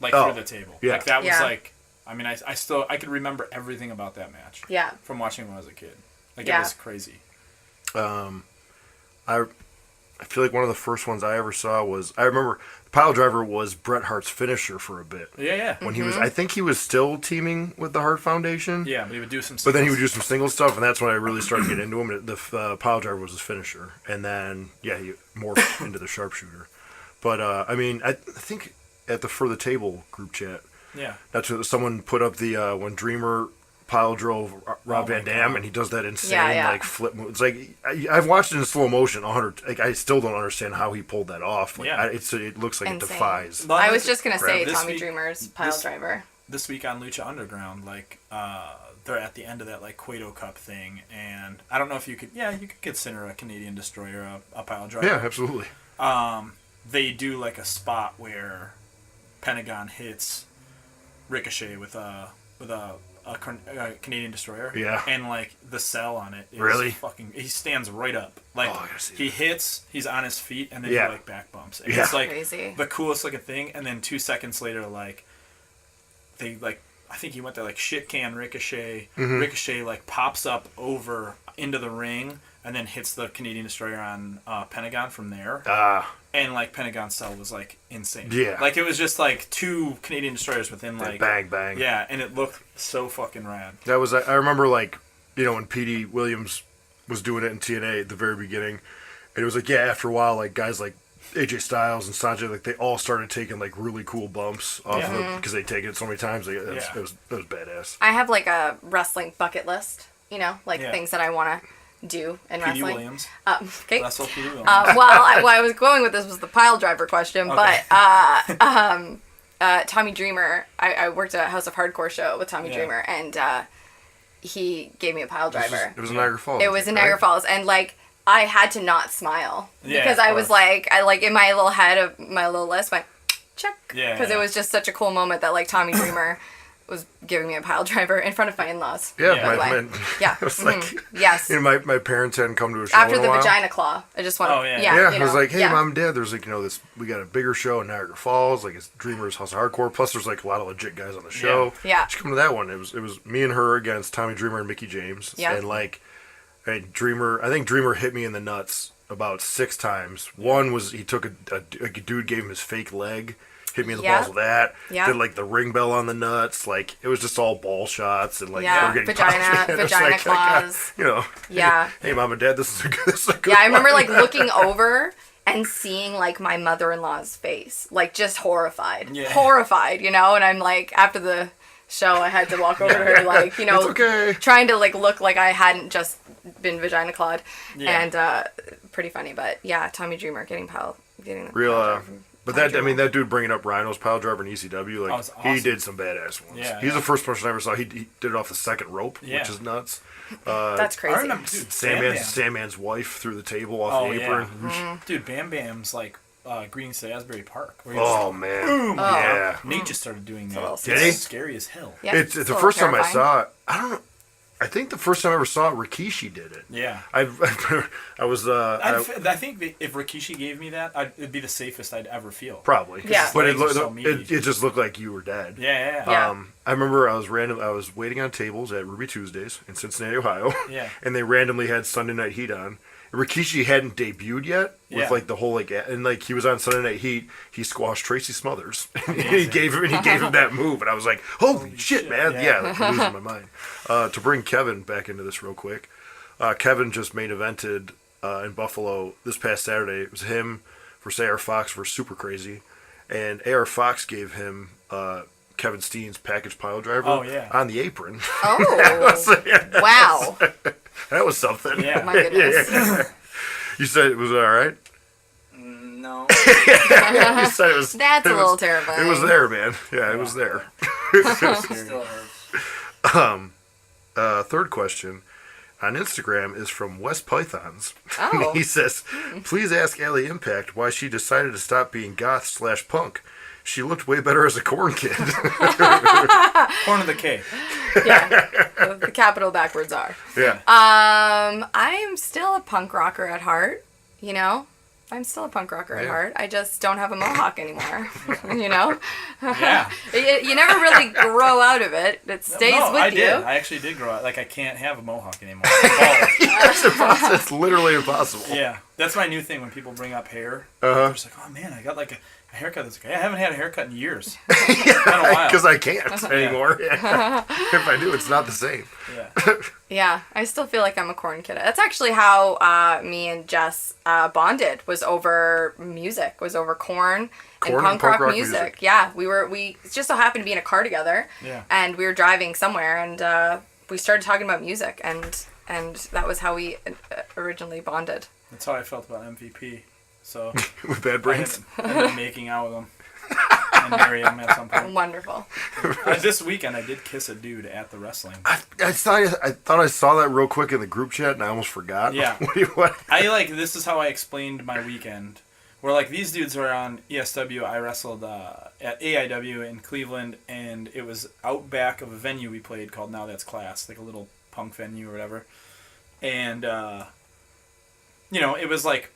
like through the table. Yeah. Like that was like. I mean, I could remember everything about that match. Yeah. From watching when I was a kid. Like it was crazy. I feel like one of the first ones I ever saw was I remember the pile driver was Bret Hart's finisher for a bit. Yeah. When he was, I think he was still teaming with the Hart Foundation. Yeah, but he would do some. But then he would do some single stuff, and that's when I really started to get into him. The pile driver was his finisher, and then he morphed into the sharpshooter. But I mean, I think at the For the Table group chat. Yeah. That's what someone put up the when Dreamer pile drove Rob Van Dam, and he does that insane like flip move. It's like I've watched it in slow motion 100. Like I still don't understand how he pulled that off. Like, it looks like insane. It defies. I was just gonna say Tommy Tommy Dreamer's pile driver. This week on Lucha Underground, like they're at the end of that like Cueto Cup thing, and I don't know if you could consider a Canadian Destroyer a pile driver. Yeah, absolutely. They do like a spot where Pentagon hits Ricochet with a Canadian Destroyer. Yeah. And like the cell on it is really fucking. He stands right up. Like he hits, he's on his feet, and then he like back bumps. And it's like crazy. The coolest looking thing. And then 2 seconds later, like they like I think he went there like shit can Ricochet. Ricochet like pops up over into the ring and then hits the Canadian Destroyer on Pentagon from there. And like Pentagon's cell was like insane. Yeah. Like it was just like 2 Canadian Destroyers within like bang bang. Yeah, and it looked so fucking rad. That was I remember like when P.D. Williams was doing it in TNA at the very beginning, and it was like after a while like guys like AJ Styles and Sanjay like they all started taking like really cool bumps off of it because they take it so many times. Like, it was badass. I have like a wrestling bucket list. Things that I want to do in P.D. wrestling. Williams. Okay. Wrestle P.D. Williams. I was going with this was the pile driver question, Okay. but Tommy Dreamer, I worked at a House of Hardcore show with Tommy Dreamer, and he gave me a pile driver. It was in Niagara Falls. It was in Niagara Falls, and like I had to not smile because I was course. like, in my little head of my little list went, check. Yeah. Because it was just such a cool moment that like Tommy Dreamer was giving me a pile driver in front of my in-laws. Yeah, Yeah. my man. Yeah. It was like, Yes. you know, my parents hadn't come to a show After in a the while. vagina claw. I just want to. Oh, yeah. Yeah, you I was know, like, hey, yeah. Mom and Dad, there's like, you know, we got a bigger show in Niagara Falls, like it's Dreamers House of Hardcore. Plus, there's like a lot of legit guys on the show. Yeah. She come to that one. It was me and her against Tommy Dreamer and Mickey James. Yeah. And like, I think Dreamer hit me in the nuts about 6 times. One was he took a dude gave him his fake leg. Hit me in the Yeah. balls with that. Yeah. Did like the ring bell on the nuts. Like it was just all ball shots and like Yeah. they were getting Vagina- popped. It was vagina like, claws. you know. Yeah. Hey, Mom and Dad, this is a good Yeah, I remember one. like looking over and seeing like my mother-in-law's face, like just horrified. Yeah. Horrified, you know? And I'm like, after the show, I had to walk over to her, like, you know, It's okay. trying to like look like I hadn't just been vagina clawed. Yeah. And pretty funny, but yeah, Tommy Dreamer getting the Real, pile driver from but Tommy that I mean Dreamer. that dude bringing up Rhino's pile driver in ECW, like Oh, it's he awesome. did some badass ones. Yeah, He's yeah. the first person I ever saw. He did it off the second rope, Yeah. which is nuts. That's I crazy. remember, dude, Sandman's wife through the table off the apron. Mm-hmm. Dude, Bam Bam's like Green Asbury Park. Where he Oh just, man, boom. yeah. Nate just started doing that. little It's Did he? scary as hell. Yeah, It's a the little first time I terrifying. saw it. I don't know. I think the first time I ever saw it, Rikishi did it. Yeah. I was I think that if Rikishi gave me that, it'd be the safest I'd ever feel. probably Yeah. but Legs are so it meaty. just looked like you were dead. Yeah. Yeah. I remember I was waiting on tables at Ruby Tuesdays in Cincinnati, Ohio. Yeah. And they randomly had Sunday Night Heat on. Rikishi hadn't debuted yet with Yeah. like the whole like and like he was on Sunday Night Heat. He squashed Tracy Smothers. And he gave him that move, and I was like, "Holy shit, shit, man!" yeah. Yeah, like, I'm losing my mind. To bring Kevin back into this real quick, Kevin just main evented in Buffalo this past Saturday. It was him versus AR Fox versus Super Crazy, and AR Fox gave him Kevin Steen's package pile driver Oh, yeah. on the apron. Oh, wow. That was something. Yeah. My goodness. You said it was all right. No. You said it was. That's it a little was- terrifying. It was there, man. Yeah, it was there. Still hurts. Third question on Instagram is from Wes Pythons. Oh. He says, "Please ask Allie Impact why she decided to stop being goth/punk. She looked way better as a corn kid." Corn of the K. Yeah. The capital backwards are. Yeah. I am still a punk rocker at heart, you know? I'm still a punk rocker at Yeah. heart. I just don't have a mohawk anymore, you know? Yeah. You never really grow out of it. It stays No, with I you. did. I actually did grow out. Like, I can't have a mohawk anymore. Bald. It's impossible. It's literally impossible. Yeah. That's my new thing when people bring up hair. Uh-huh. They're just like, oh, man, I got like a haircut. That's like, I haven't had a haircut in years. It's been a while. Because I can't anymore. Yeah. If I do, it's not the same. Yeah. Yeah, I still feel like I'm a corn kid. That's actually how me and Jess bonded, was over music, was over corn and punk rock music. Yeah, we just so happened to be in a car together. Yeah. And we were driving somewhere, and we started talking about music, and that was how we originally bonded. That's how I felt about MVP. So With bad brains. I ended up making out with him and marry him at some point. Wonderful. This weekend, I did kiss a dude at the wrestling. I thought I saw that real quick in the group chat, and I almost forgot. Yeah. What? This is how I explained my weekend. Where, like, these dudes are on ESW. I wrestled at AIW in Cleveland, and it was out back of a venue we played called Now That's Class, like a little punk venue or whatever. And, it was like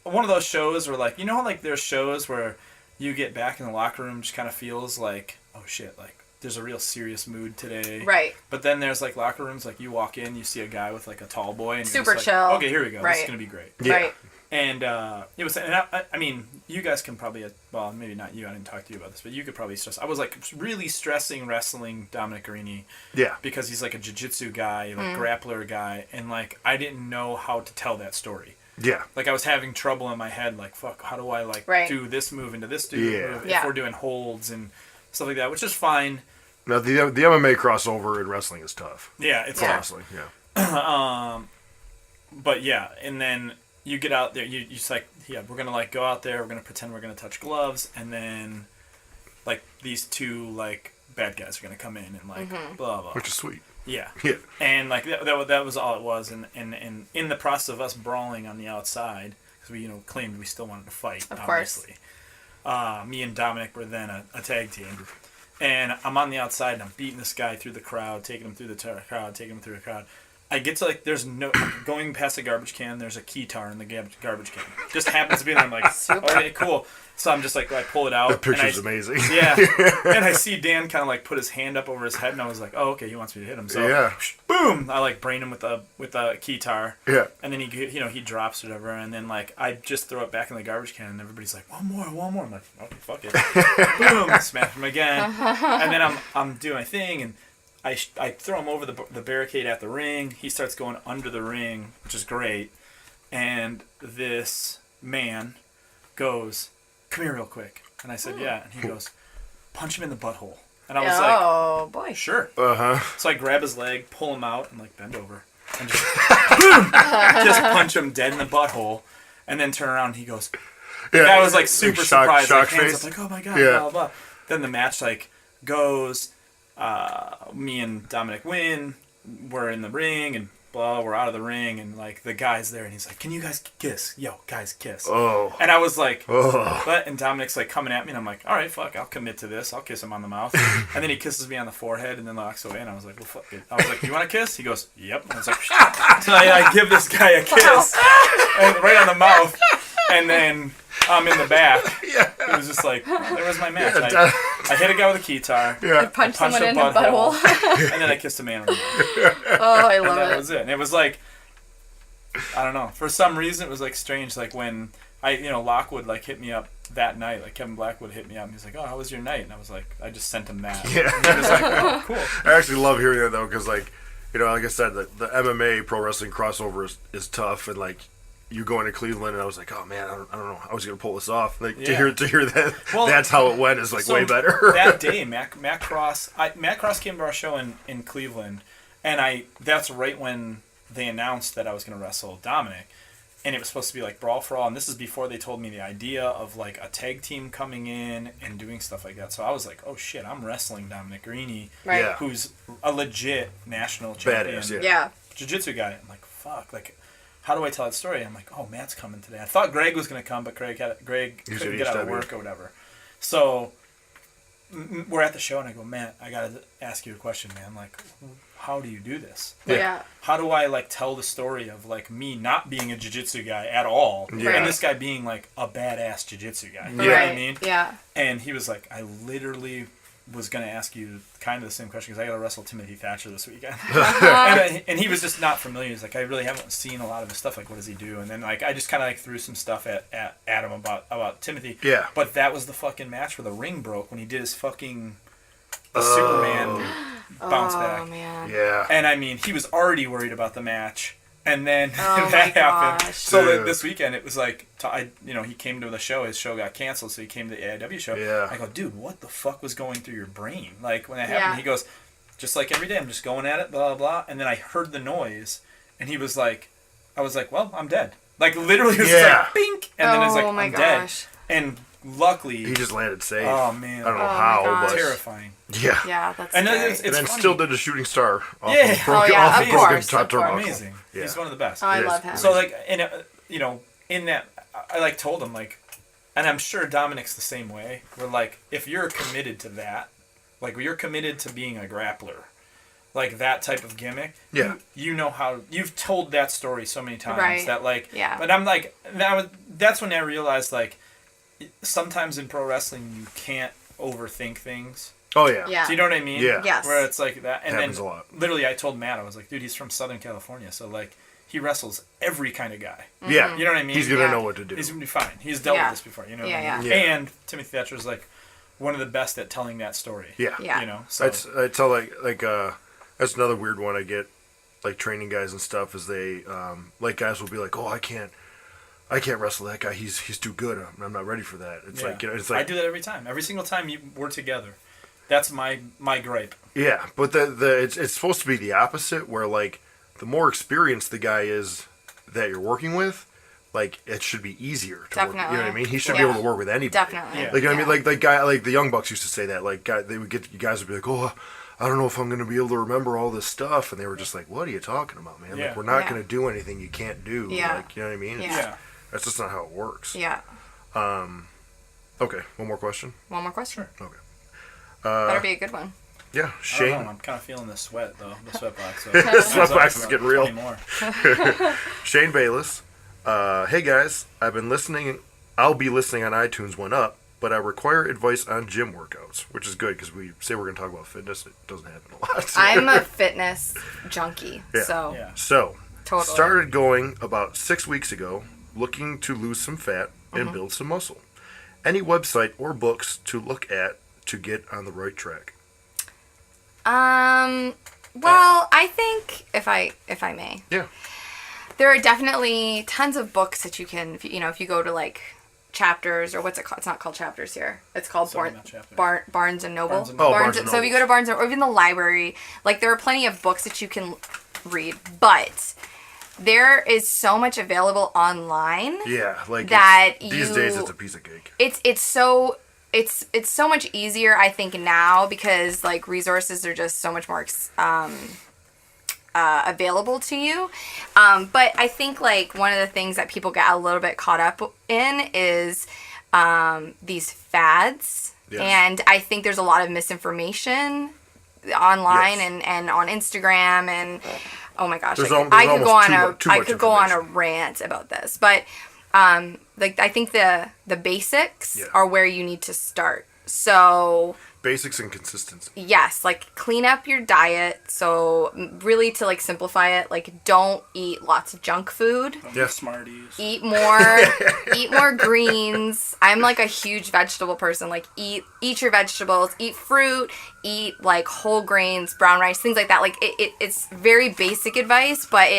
one of those shows where, like, you know how, like, there's shows where you get back in the locker room, just kind of feels like, oh, shit, like, there's a real serious mood today. Right. But then there's, like, locker rooms, like, you walk in, you see a guy with, like, a tall boy, and you're Super just like, chill. okay, here we go. This Right. is going to be great. Yeah. Right. And it was, and I mean, you guys can probably, well, maybe not you, I didn't talk to you about this, but you could probably stress. I was like really stressing wrestling Dominic Guarini Yeah. because he's like a jiu-jitsu guy, like grappler guy, and like I didn't know how to tell that story. Yeah. Like I was having trouble in my head, like, fuck, how do I like Right. do this move into this dude Yeah. move Yeah. if we're doing holds and stuff like that, which is fine. Now the MMA crossover in wrestling is tough. Yeah, it's Yeah. Wrestling. Yeah. But yeah, and then you get out there, you just like, yeah, we're gonna like go out there, we're gonna pretend we're gonna touch gloves, and then like these two like bad guys are gonna come in and like blah blah. Which is sweet. Yeah. Yeah. And like that was all it was, and in the process of us brawling on the outside, because we claimed we still wanted to fight, Of course. obviously. me and Dominic were then a tag team. And I'm on the outside, and I'm beating this guy through the crowd, taking him through the crowd. I get to, like, I'm going past the garbage can, there's a keytar in the garbage can. Just happens to be there, I'm like, okay, cool. So I'm just like, I pull it out. That picture's amazing. Yeah. And I see Dan kind of, like, put his hand up over his head, and I was like, oh, okay, he wants me to hit him. So, boom! I, like, brain him with a keytar. Yeah. And then he drops or whatever, and then, like, I just throw it back in the garbage can, and everybody's like, one more. I'm like, okay, fuck it. Boom! Smash him again. And then I'm doing my thing, and I throw him over the barricade at the ring. He starts going under the ring, which is great. And this man goes, come here real quick. And I said, yeah. And he goes, punch him in the butthole. And I was like, oh, boy. Sure. Uh-huh. So I grab his leg, pull him out, and, like, bend over. And just, boom! Just punch him dead in the butthole. And then turn around, and he goes, the guy was, like, super surprised. Shock like, hands face. up, like, oh, my God, Yeah. blah, blah. Then the match, like, goes. Me and Dominic win. We're in the ring, and blah, we're out of the ring, and, like, the guy's there, and he's like, can you guys kiss? Yo, guys, kiss. Oh. And I was like, Oh. what? And Dominic's, like, coming at me, and I'm like, all right, fuck, I'll commit to this. I'll kiss him on the mouth. And then he kisses me on the forehead, and then walks away, and I was like, well, fuck it. I was like, you want a kiss? He goes, yep. And I was like, so I give this guy a kiss, and right on the mouth, and then I'm in the back. Yeah. It was just like, there was my match. I hit a guy with a keytar. Yeah. Punch someone in the butthole. And then I kissed a man on the mouth. Oh, I love And that it. was it. And it was like, I don't know. For some reason, it was like strange. Like when Lockwood like hit me up that night. Like Kevin Blackwood hit me up. And he's like, "Oh, how was your night?" And I was like, I just sent him that. Yeah. And he was like, "Oh, cool." I actually love hearing that though, because like I said, the MMA pro wrestling crossover is tough, and like you going to Cleveland, and I was like, oh man, I don't know how I was gonna pull this off. Like to hear that that's how it went is like way better. That day, Matt Cross came to our show in Cleveland, and that's right when they announced that I was gonna wrestle Dominic. And it was supposed to be like Brawl for All, and this is before they told me the idea of like a tag team coming in and doing stuff like that. So I was like, oh shit, I'm wrestling Dominic Greeny, Right. Yeah. who's a legit national champion, Badass, Yeah. jiu-jitsu guy. I'm like, fuck, like, how do I tell that story? I'm like, oh, Matt's coming today. I thought Greg was gonna come, but Greg He's couldn't at get out of HW. work or whatever. So we're at the show, and I go, Matt, I gotta ask you a question, man. Like, how do you do this? Like, Yeah. how do I like tell the story of like me not being a jiu-jitsu guy at all, Yeah. and this guy being like a badass jiu-jitsu guy? You know Yeah. what I Right. mean? Yeah. And he was like, I literally was gonna ask you kind of the same question because I gotta wrestle Timothy Thatcher this weekend. and he was just not familiar. He's like, I really haven't seen a lot of his stuff. Like, what does he do? And then like I just kind of like threw some stuff at him about Timothy. Yeah. But that was the fucking match where the ring broke when he did his fucking Superman bounce back. Oh, man. Yeah. And I mean, he was already worried about the match, and then Oh, that my happened. gosh. So Dude. this weekend, it was like, he came to the show. His show got canceled, so he came to the AIW show. Yeah. I go, dude, what the fuck was going through your brain? Like when that Yeah. happened, he goes, just like every day, I'm just going at it, blah blah. And then I heard the noise, and he was like, I was like, well, I'm dead. Like literally, it was just Yeah. like, bink, and then it's like, Oh, my I'm gosh. dead. And luckily, He just landed safe. oh man, I don't know Oh, my how, gosh. but terrifying. yeah. Yeah, that's And then scary. it's And then funny. still did a shooting star off Yeah. of broken, Oh, yeah, off of of broken course, top of course. turnbuckle. Amazing. Yeah. He's one of the best. Oh, I It is. love him. So like, and in that, I like told him like, and I'm sure Dominic's the same way. We're like, if you're committed to that, like you're committed to being a grappler, like that type of gimmick. Yeah. You know how you've told that story so many times Right. that like. Yeah. But I'm like, that's when I realized like, sometimes in pro wrestling you can't overthink things. Oh yeah. Yeah. Do you know what I mean? Yeah. Yes. Where it's like that, and Happens then a lot. literally, I told Matt, I was like, dude, he's from Southern California, so like he wrestles every kind of guy. Yeah. You know what I mean? He's gonna Yeah. know what to do. He's gonna be fine. He's dealt Yeah. with this before. You know. Yeah, what I mean? yeah. And Timothy Thatcher is like one of the best at telling that story. Yeah. Yeah. You know. So I tell that's another weird one I get, like training guys and stuff, is they like guys will be like, oh, I can't wrestle that guy. He's too good. I'm not ready for that. It's yeah. like it's like I do that every time. Every single time we're together. That's my gripe. yeah, but it's supposed to be the opposite, where like the more experienced the guy is that you're working with, like it should be easier to work. You know what I Definitely. mean? He should Yeah. be able to work with anybody. Definitely. Yeah. Like you know what I mean? Like the Young Bucks used to say that. Like they would get guys would be like, oh, I don't know if I'm going to be able to remember all this stuff, and they were just like, what are you talking about, man? Yeah. Like we're not Yeah. going to do anything you can't do. Yeah. Like you know what I mean? Yeah. It's- That's just not how it works. Yeah. Okay, one more question. One more question. Okay. Better be a good one. Yeah, I don't know, Shane. I'm kind of feeling the sweat though. The sweat box. So Sweatbox is getting real. 20 more. Shane Bayless. Hey guys, I've been listening. I'll be listening on iTunes when up, but I require advice on gym workouts, which is good because we say we're going to talk about fitness. It doesn't happen a lot. I'm a fitness junkie, Yeah. so Yeah. So, totally. started going about 6 weeks ago, looking to lose some fat and build some muscle. Any website or books to look at to get on the right track? Well, I think if I may, Yeah. there are definitely tons of books that you can, if you go to like Chapters or what's it called? It's not called Chapters here. It's called Sorry, not Chapters. Barnes and Noble. Barnes and Noble. Oh, Barnes and So if you Noble. go to Barnes or even the library, like there are plenty of books that you can read, but there is so much available online. Yeah, like That these you- days it's a piece of cake. It's so much easier, I think, now because like resources are just so much more available to you. But I think like one of the things that people get a little bit caught up in is these fads. Yes. And I think there's a lot of misinformation online Yes. and on Instagram and oh my gosh, There's I could go almost on too much I could go on a information. rant about this. But like I think the basics Yeah. are where you need to start. So Basics and consistency. yes, like clean up your diet. So really to like simplify it, like don't eat lots of junk food. Yeah. Smarties. Eat more greens. I'm like a huge vegetable person. Like eat your vegetables, eat fruit, eat like whole grains, brown rice, things like that. Like it's very basic advice, but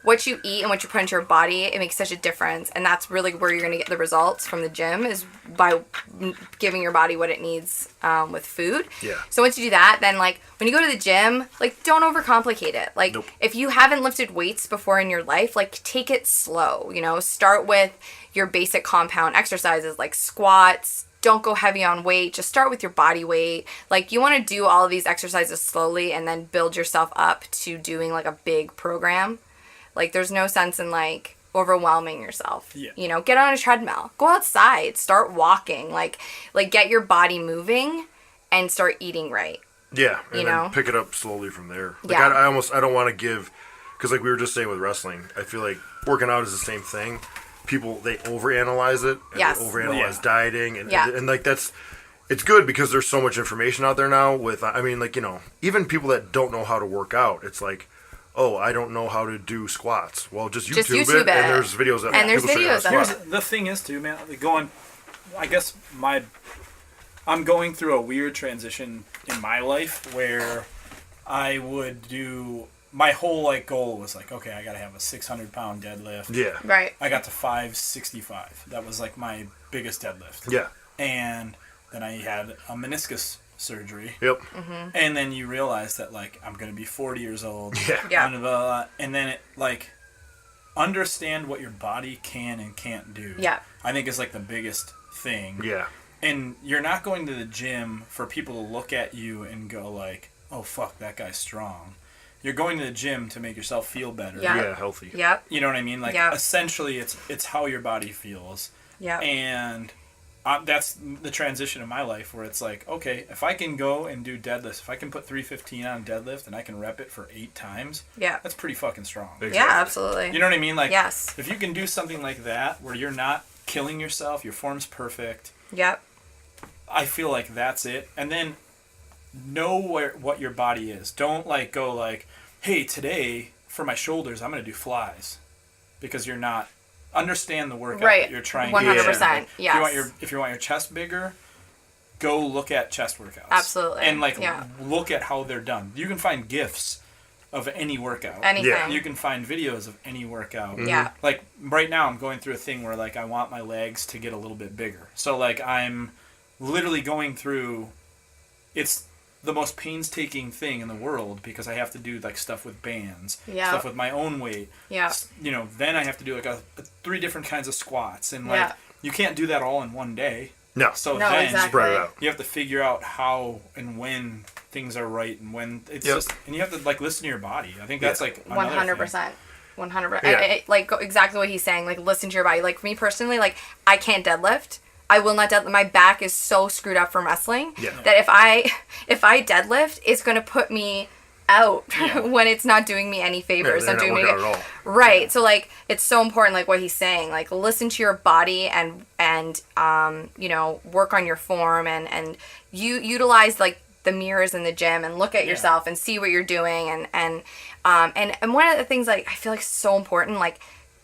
what you eat and what you put into your body, it makes such a difference. And that's really where you're going to get the results from the gym is by giving your body what it needs with food. Yeah. So once you do that, then like when you go to the gym, like don't overcomplicate it. Like Nope. if you haven't lifted weights before in your life, like take it slow, start with your basic compound exercises like squats. Don't go heavy on weight. Just start with your body weight. Like you want to do all of these exercises slowly and then build yourself up to doing like a big program. Like, there's no sense in, like, overwhelming yourself. Yeah. Get on a treadmill. Go outside. Start walking. Like get your body moving and start eating right. Yeah, and You then know? pick it up slowly from there. Like Yeah. I don't want to give, because like we were just saying with wrestling, I feel like working out is the same thing. People, they overanalyze it. And Yes. They overanalyze Yeah. dieting. And, Yeah. and like that's, it's good because there's so much information out there now with, I mean, like, even people that don't know how to work out, it's like, oh, I don't know how to do squats. Well, just YouTube, YouTube it. and there's videos that And there's people show you how videos to of squat. Here's the thing is too, man. I guess I'm going through a weird transition in my life where I would do my whole like goal was like, okay, I gotta have a 600-pound deadlift. Yeah. Right. I got to 565. That was like my biggest deadlift. Yeah. And then I had a meniscus surgery. Yep. And then you realize that like I'm gonna be 40 years old. Yeah. Yeah. Blah, blah, blah. And then it like understand what your body can and can't do. Yeah. I think is like the biggest thing. Yeah. And you're not going to the gym for people to look at you and go like, oh fuck, that guy's strong. You're going to the gym to make yourself feel better. Yeah. Yeah, healthy. Yep. You know what I mean? Like Yeah. essentially it's how your body feels. Yep. And that's the transition in my life where it's like, okay, if I can go and do deadlifts, if I can put 315 on deadlift and I can rep it for 8 times, Yeah. that's pretty fucking strong. Exactly. Yeah, absolutely. You know what I mean? Like, Yes. if you can do something like that where you're not killing yourself, your form's perfect, Yep. I feel like that's it. And then know what your body is. Don't like go like, hey, today for my shoulders, I'm going to do flies. Because you're not. Understand the workout Right. that you're trying 100%. to do. Yes. If you want your chest bigger, go look at chest workouts. Absolutely. And like Yeah. look at how they're done. You can find GIFs of any workout. Anything. Yeah. You can find videos of any workout. Yeah. Like right now I'm going through a thing where like I want my legs to get a little bit bigger. So like I'm literally going through, it's the most painstaking thing in the world because I have to do like stuff with bands, Yeah. stuff with my own weight. Yeah. Then I have to do like a 3 different kinds of squats and like Yeah. you can't do that all in one day. No. So No, then exactly. Spread it out. you have to figure out how and when things are right and when it's Yep. just, and you have to like listen to your body. I think that's like another 100%. 100%. Yeah. Like exactly what he's saying. Like listen to your body. Like for me personally, like I can't deadlift. I will not deadlift. My back is so screwed up from wrestling Yeah. that if I deadlift, it's going to put me out when it's not doing me any favors. Yeah, not they're doing not me working out at all. right. So like it's so important, like what he's saying, like listen to your body and you know, work on your form and you utilize like the mirrors in the gym and look at yourself and see what you're doing and one of the things like I feel like so important, like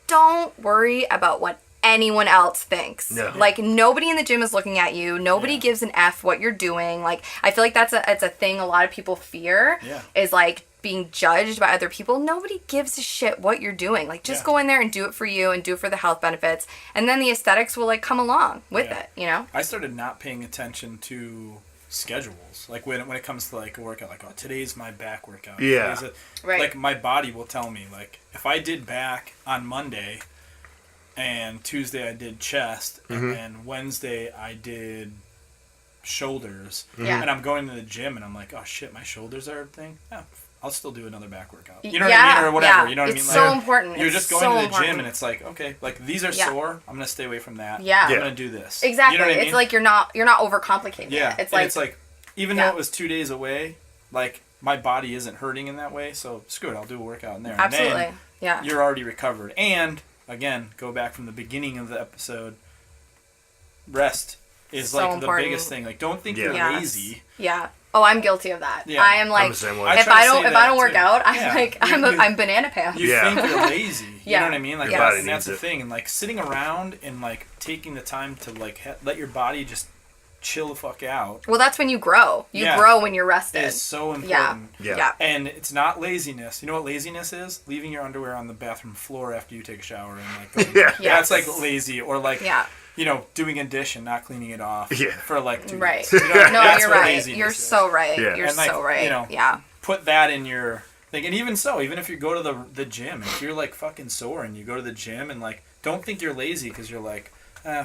don't worry about what anyone else thinks. No. Like nobody in the gym is looking at you. Nobody gives an F what you're doing. Like I feel like it's a thing a lot of people fear is like being judged by other people. Nobody gives a shit what you're doing. Like just go in there and do it for you and do it for the health benefits, and then the aesthetics will like come along with it, you know? I started not paying attention to schedules. Like when it comes to like a workout, like, oh, today's my back workout. Yeah. Right. Like my body will tell me, like if I did back on Monday and Tuesday I did chest and then Wednesday I did shoulders and I'm going to the gym and I'm like, oh shit, my shoulders are a thing. Yeah, I'll still do another back workout. You know what I mean? Or whatever. You know what I mean? It's Like, so important. You're It's just going so to the important. gym and it's like, okay, like these are sore. I'm gonna stay away from that. Yeah. I'm gonna do this. Exactly. You know what I mean? It's like you're not overcomplicating Yeah. it. It's like, it's like even though it was 2 days away, like my body isn't hurting in that way, so screw it, I'll do a workout in there. absolutely. And Yeah. then you're already recovered. And again, go back from the beginning of the episode. Rest is So like important. the biggest thing. Like don't think you're Yes. lazy. Yeah. Oh, I'm guilty of that. Yeah. I am like, I'm the same way. I if try to I say don't that work too. out, I'm Yeah. like You- I'm banana pants. You Yeah. think you're lazy. You Yeah. know what I mean? Like Your body and that's needs the it. thing. And like sitting around and like taking the time to like let your body just chill the fuck out Well, that's when you grow. You Yeah. grow when you're rested. is so Yeah. important. Yeah. Yeah. And it's not laziness. You know what laziness is? Leaving your underwear on the bathroom floor after you take a shower and like going, Yeah. that's Yes. like lazy. Or like Yeah. you know, doing a dish and not cleaning it off Yeah. for like 2 Right. days. You know, No, that's you're what right. laziness You're is. so right. Yeah. You're And, like, so right. you know, Yeah. Put that in your thing. And even so, even if you go to the gym, if you're like fucking sore and you go to the gym and like, don't think you're lazy because you're like,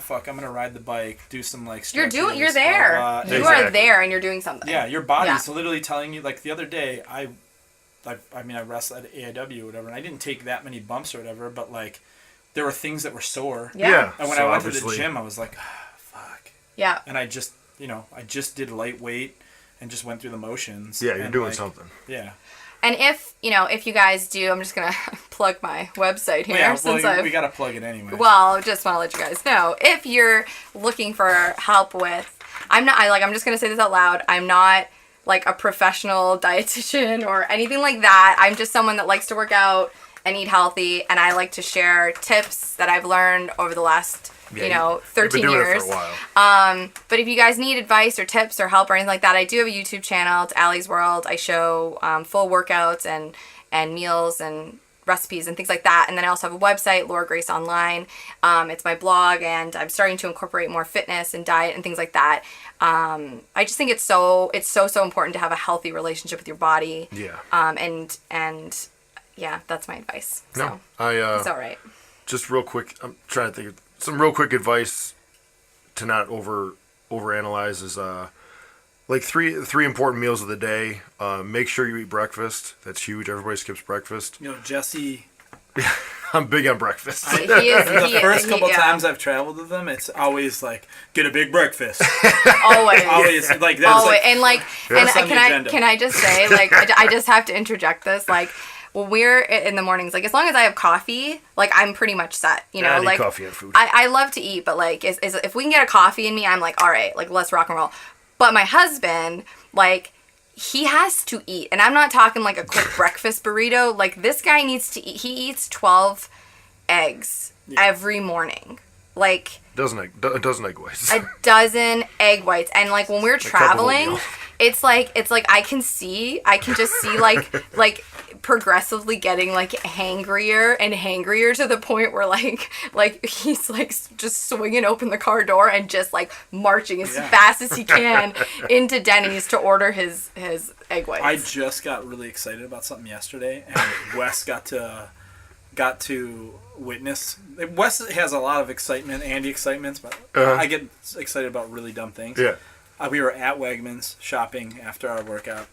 fuck, I'm gonna ride the bike, do some like You're stretches, you're there. blah, blah. You Exactly. are there and you're doing something. Yeah, your body's Yeah. literally telling you. Like the other day, I wrestled at AIW or whatever, and I didn't take that many bumps or whatever, but like there were things that were sore. Yeah. And when So I went to obviously- the gym, I was like, fuck. Yeah. And I just, I just did lightweight and just went through the motions. Yeah, you're and, doing like, something. Yeah. And if you guys do, I'm just gonna plug my website here Yeah, since well, I've we gotta plug it anyway. Well, just want to let you guys know, if you're looking for help with, I'm just going to say this out loud. I'm not like a professional dietitian or anything like that. I'm just someone that likes to work out and eat healthy. And I like to share tips that I've learned over the last, 13 You've been doing years. it for a while. But if you guys need advice or tips or help or anything like that, I do have a YouTube channel. It's Allie's World. I show full workouts and meals and recipes and things like that. And then I also have a website, Laura Grace Online. It's my blog, and I'm starting to incorporate more fitness and diet and things like that. I just think it's so important to have a healthy relationship with your body. Yeah. And yeah, that's my advice. So No, I it's all right. just real quick. I'm trying to think of some real quick advice to not overanalyze is like three important meals of the day. Make sure you eat breakfast. That's huge. Everybody skips breakfast. Jesse. I'm big on breakfast. The first couple times I've traveled with them, it's always like get a big breakfast. Always. Like that's Always. like, And like, That's and on the can agenda. I just say, like, I just have to interject this, like, when we're in the mornings, like, as long as I have coffee, like, I'm pretty much set, I need like, coffee and food. I love to eat, but like, if we can get a coffee in me, I'm like, all right, like, let's rock and roll. But my husband, like, he has to eat, and I'm not talking like a quick breakfast burrito. Like, this guy needs to eat. He eats 12 eggs every morning. Like, a dozen egg whites. a dozen egg whites. And like when we're couple traveling, oatmeal. it's like I can just see like progressively getting like hangrier and hangrier to the point where like he's like just swinging open the car door and just like marching as fast as he can into Denny's to order his egg whites. I just got really excited about something yesterday, and Wes got to witness. Wes has a lot of excitement, excitements, but I get excited about really dumb things. Yeah. We were at Wegmans shopping after our workout,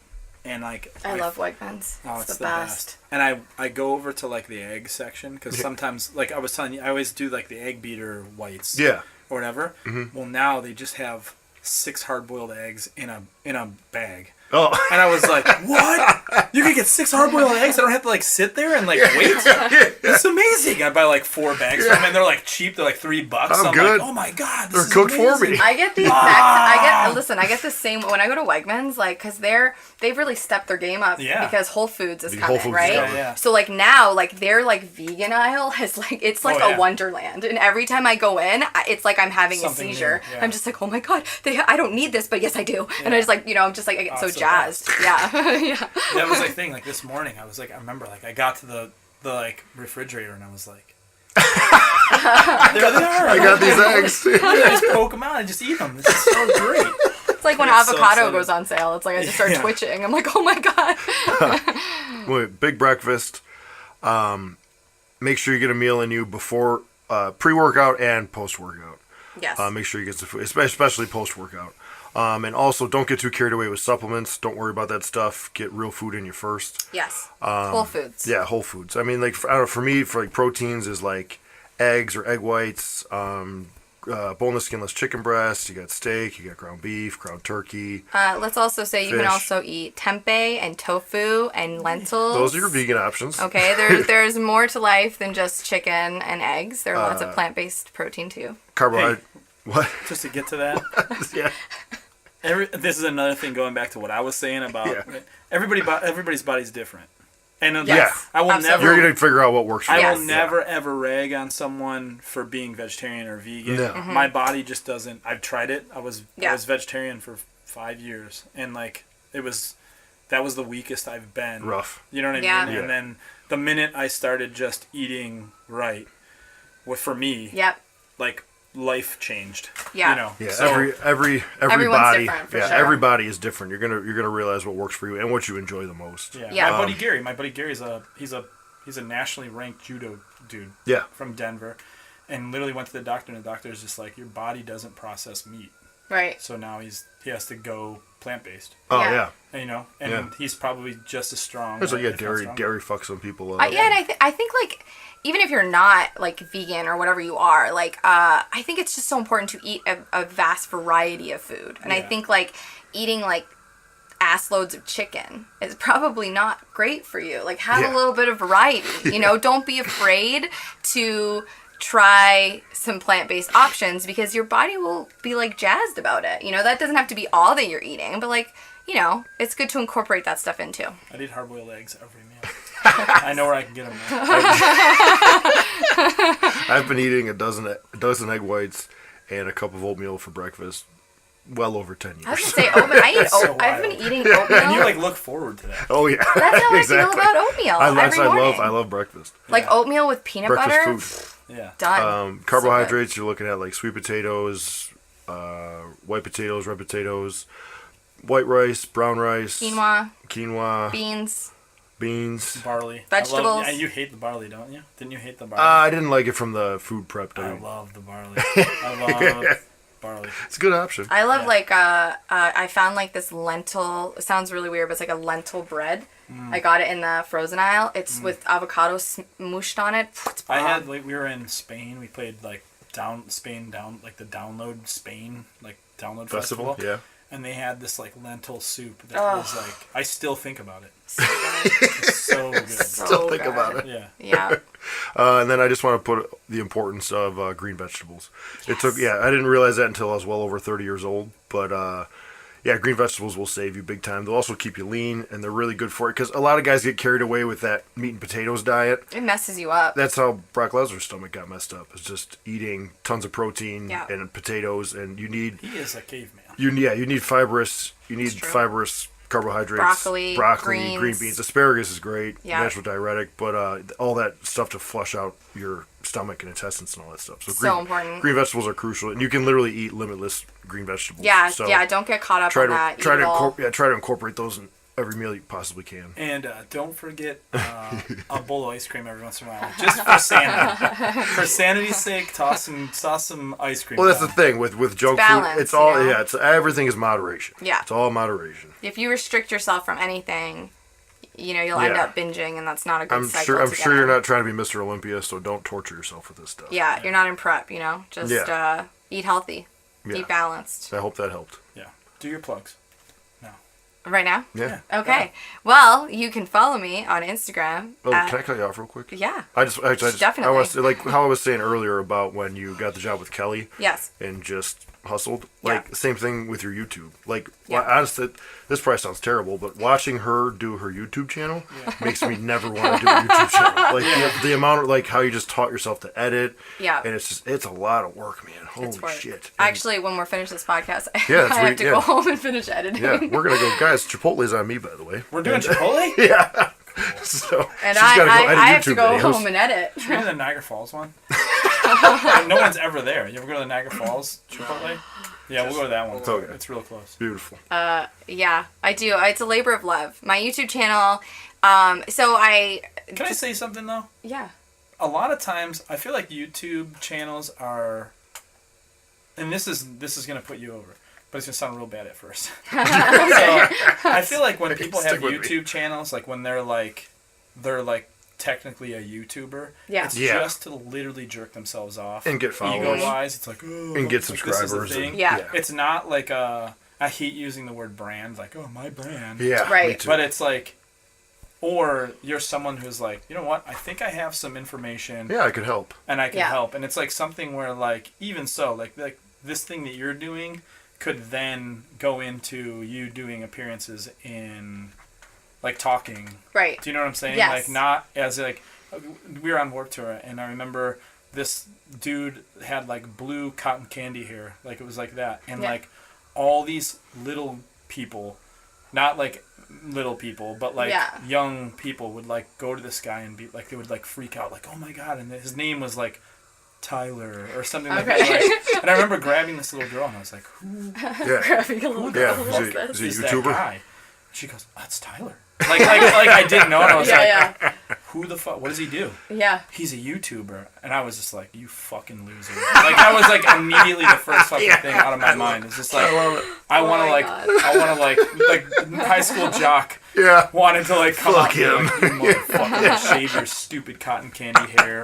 and like I love Wegmans. Oh, it's the best. And I go over to like the egg section because sometimes, like I was telling you, I always do like the egg beater whites. Yeah. or whatever. Well, now they just have 6 hard-boiled eggs in a bag. Oh. And I was like, what? You can get 6 hard-boiled eggs? I don't have to, like, sit there and, like, wait? It's amazing. I buy, like, 4 bags from them, and they're, like, cheap. They're, like, $3. Oh, I'm good. like, oh, my God, this They're is cooked for amazing. me. I get the exact. I get the same when I go to Wegmans, like, because they've really stepped their game up. Yeah. Because Whole Foods is Whole coming, Foods is right? coming. Yeah. So like now, like their like vegan aisle has like it's like Oh, a yeah. wonderland, and every time I go in, it's like I'm having Something a new, seizure. yeah. I'm just like, oh my God, I don't need this, but yes I do, and I just like I'm just like I get so it's so jazzed. Yeah, yeah. That was the thing. Like, this morning, I was like, I remember, like, I got to the like, refrigerator, and I was like, there they are. I got these eggs. I just poke them out and just eat them. This is so great. It's like when I get so avocado excited. goes on sale. It's like I just start Yeah. twitching. I'm like, oh my God. Wait, big breakfast. Make sure you get a meal in you before pre-workout and post-workout. Yes. Make sure you get the food, especially post-workout. And also, don't get too carried away with supplements. Don't worry about that stuff. Get real food in you first. Yes. Whole Foods. Yeah, Whole Foods. I mean, like, I don't know, for me, for like proteins is like eggs or egg whites, boneless, skinless chicken breast. You got steak. You got ground beef, ground turkey. Let's also say you can Fish. also eat tempeh and tofu and lentils. Those are your vegan options. Okay, there's more to life than just chicken and eggs. There are lots of plant-based protein too. Carbohydrate. Hey. What? Just to get to that. Yeah. This is another thing going back to what I was saying about Yeah. everybody's body's different. And Yes, I will absolutely. You're never gonna figure out what works for I you. Yes. will never ever rag on someone for being vegetarian or vegan. No. My body just doesn't. I've tried it. I was Yeah. vegetarian for 5 years, and like that was the weakest I've been. Rough. You know what I Yeah. mean? Yeah. And then the minute I started just eating right, for me, Yep. like life changed. Yeah. You know. Yeah, So, every Everyone's body. different, for Yeah, sure. every body is different. You're gonna realize what works for you and what you enjoy the most. Yeah. Yeah. My buddy Gary's he's a nationally ranked judo dude. Yeah. From Denver, and literally went to the doctor, and the doctor's just like, your body doesn't process meat, Right. so now he has to go plant based. Oh Yeah. yeah. And, you know, and Yeah. he's probably just as strong. So yeah, if not dairy stronger. fucks some people up. Yeah, and I think like even if you're not like vegan or whatever you are, like I think it's just so important to eat a vast variety of food, and I Yeah. think like eating like ass loads of chicken is probably not great for you. Like have Yeah. a little bit of variety. You know, don't be afraid to try some plant-based options because your body will be like jazzed about it. You know, that doesn't have to be all that you're eating, but like, you know, it's good to incorporate that stuff in too. I eat hard-boiled eggs every meal. I know where I can get them now. I've been eating a dozen egg whites and a cup of oatmeal for breakfast well over 10 I was years. gonna say oatmeal. so I've been wild. eating oatmeal. And you like look forward to that. Oh yeah. That's how exactly. I feel about oatmeal every morning. I love breakfast. Like Yeah. oatmeal with peanut Breakfast butter. food. Yeah. Done. Carbohydrates, you're looking at like sweet potatoes, white potatoes, red potatoes, white rice, brown rice, Quinoa, beans. Barley. Vegetables. You hate the barley, don't you? Didn't you hate the barley? I didn't like it from the food prep. I Dude. love the barley. I love barley. It's a good option. I love Yeah. like I found like this lentil. It sounds really weird, but it's like a lentil bread. I got it in the frozen aisle. It's with avocado smooshed on it. It's I bomb. had we were in Spain. We played like the download Spain download festival. Yeah. And they had this like lentil soup that Ugh. was like I still think about it. So good. It's so good. Still think about it. Yeah. Yeah. And then I just want to put the importance of green vegetables. It took, I didn't realize that until I was well over 30 years old. But green vegetables will save you big time. They'll also keep you lean, and they're really good for it. Because a lot of guys get carried away with that meat and potatoes diet. It messes you up. That's how Brock Lesnar's stomach got messed up. Is just eating tons of protein Yeah. and potatoes, and you need He is a caveman. you need fibrous true. fibrous carbohydrates, Broccoli, green greens. beans. Asparagus is great, Yeah. natural diuretic, but all that stuff to flush out your stomach and intestines and all that stuff. So important. Green vegetables are crucial, and you can literally eat limitless green vegetables. Yeah, So yeah. Don't get caught up Try on that. try Eat to it all. try to incorporate those in every meal you possibly can. And don't forget a bowl of ice cream every once in a while, just for sanity. For sanity's sake, toss some ice cream. Well, that's the down. thing with junk balance, food. It's all you know? it's everything is moderation. Yeah. It's all moderation. If you restrict yourself from anything, you know you'll end Yeah. up binging, and that's not a good I'm cycle. sure to you're get in. not trying to be Mr. Olympia, so don't torture yourself with this stuff. Yeah, you're not in prep. You know, just Yeah. Eat healthy. Yeah. Eat balanced. I hope that helped. Yeah. Do your plugs. Right now? Yeah. Okay. Well, you can follow me on Instagram. Oh, can I cut you off real quick? Yeah. I just Definitely. I was like how I was saying earlier about when you got the job with Kelly. Yes. And just hustled. Yeah. Like same thing with your YouTube. Like Yeah. honestly, this probably sounds terrible, but watching her do her YouTube channel makes me never want to do a YouTube channel. Like the amount of like how you just taught yourself to edit. Yeah. And it's a lot of work, man. Holy It's work. shit. And Actually, when we're finished this podcast, Yeah, I have to yeah. go home and finish editing. yeah, we're gonna go, guys. Chipotle's on me, by the way. We're doing Chipotle? Yeah. So And she's gotta go edit I have to YouTube go videos. home and edit. Should we do the Niagara Falls one? Like, no one's ever there. You ever go to the Niagara Falls Chipotle? Yeah, we'll go to that one. Okay. It's real close. Beautiful. Yeah, I do. It's a labor of love. My YouTube channel. Can I say something though? Yeah. A lot of times, I feel like YouTube channels are, and this is gonna put you over, but it's gonna sound real bad at first. So, I feel like when people have Stick with me. YouTube channels, like when they're like technically a YouTuber, Yeah. it's Yeah. just to literally jerk themselves off. And get followers. Ego-wise, it's like, oh, And get like, subscribers. This is the thing. and, Yeah. It's not like I hate using the word brand, like, oh, my brand. Yeah. Right. Me too. But it's like, or you're someone who's like, you know what, I think I have some information yeah, I could help. and I can Yeah. help. And it's like something where like, even so, like this thing that you're doing could then go into you doing appearances in like talking. Right. Do you know what I'm saying? Yes. Like not as like, we were on Warped Tour and I remember this dude had like blue cotton candy hair. Like it was like that. And Yeah. like all these little people, not like little people, but like Yeah. young people would like go to this guy and be like, they would like freak out like, oh my God. And his name was like Tyler or something like that. Okay. Like, and I remember grabbing this little girl and I was like, who Yeah. Grabbing a little Yeah. girl. Is he is a that YouTuber? guy? She goes, that's Tyler. Like I didn't know. And I was like, Yeah, who the fuck? What does he do? yeah. He's a YouTuber. And I was just like, you fucking loser. Like that was like immediately the first fucking thing out of my mind. It's just like, I want to my like, God. I want to like high school jock Yeah. wanted to like come Fuck up and be him. like, you motherfucker, shave your stupid cotton candy hair.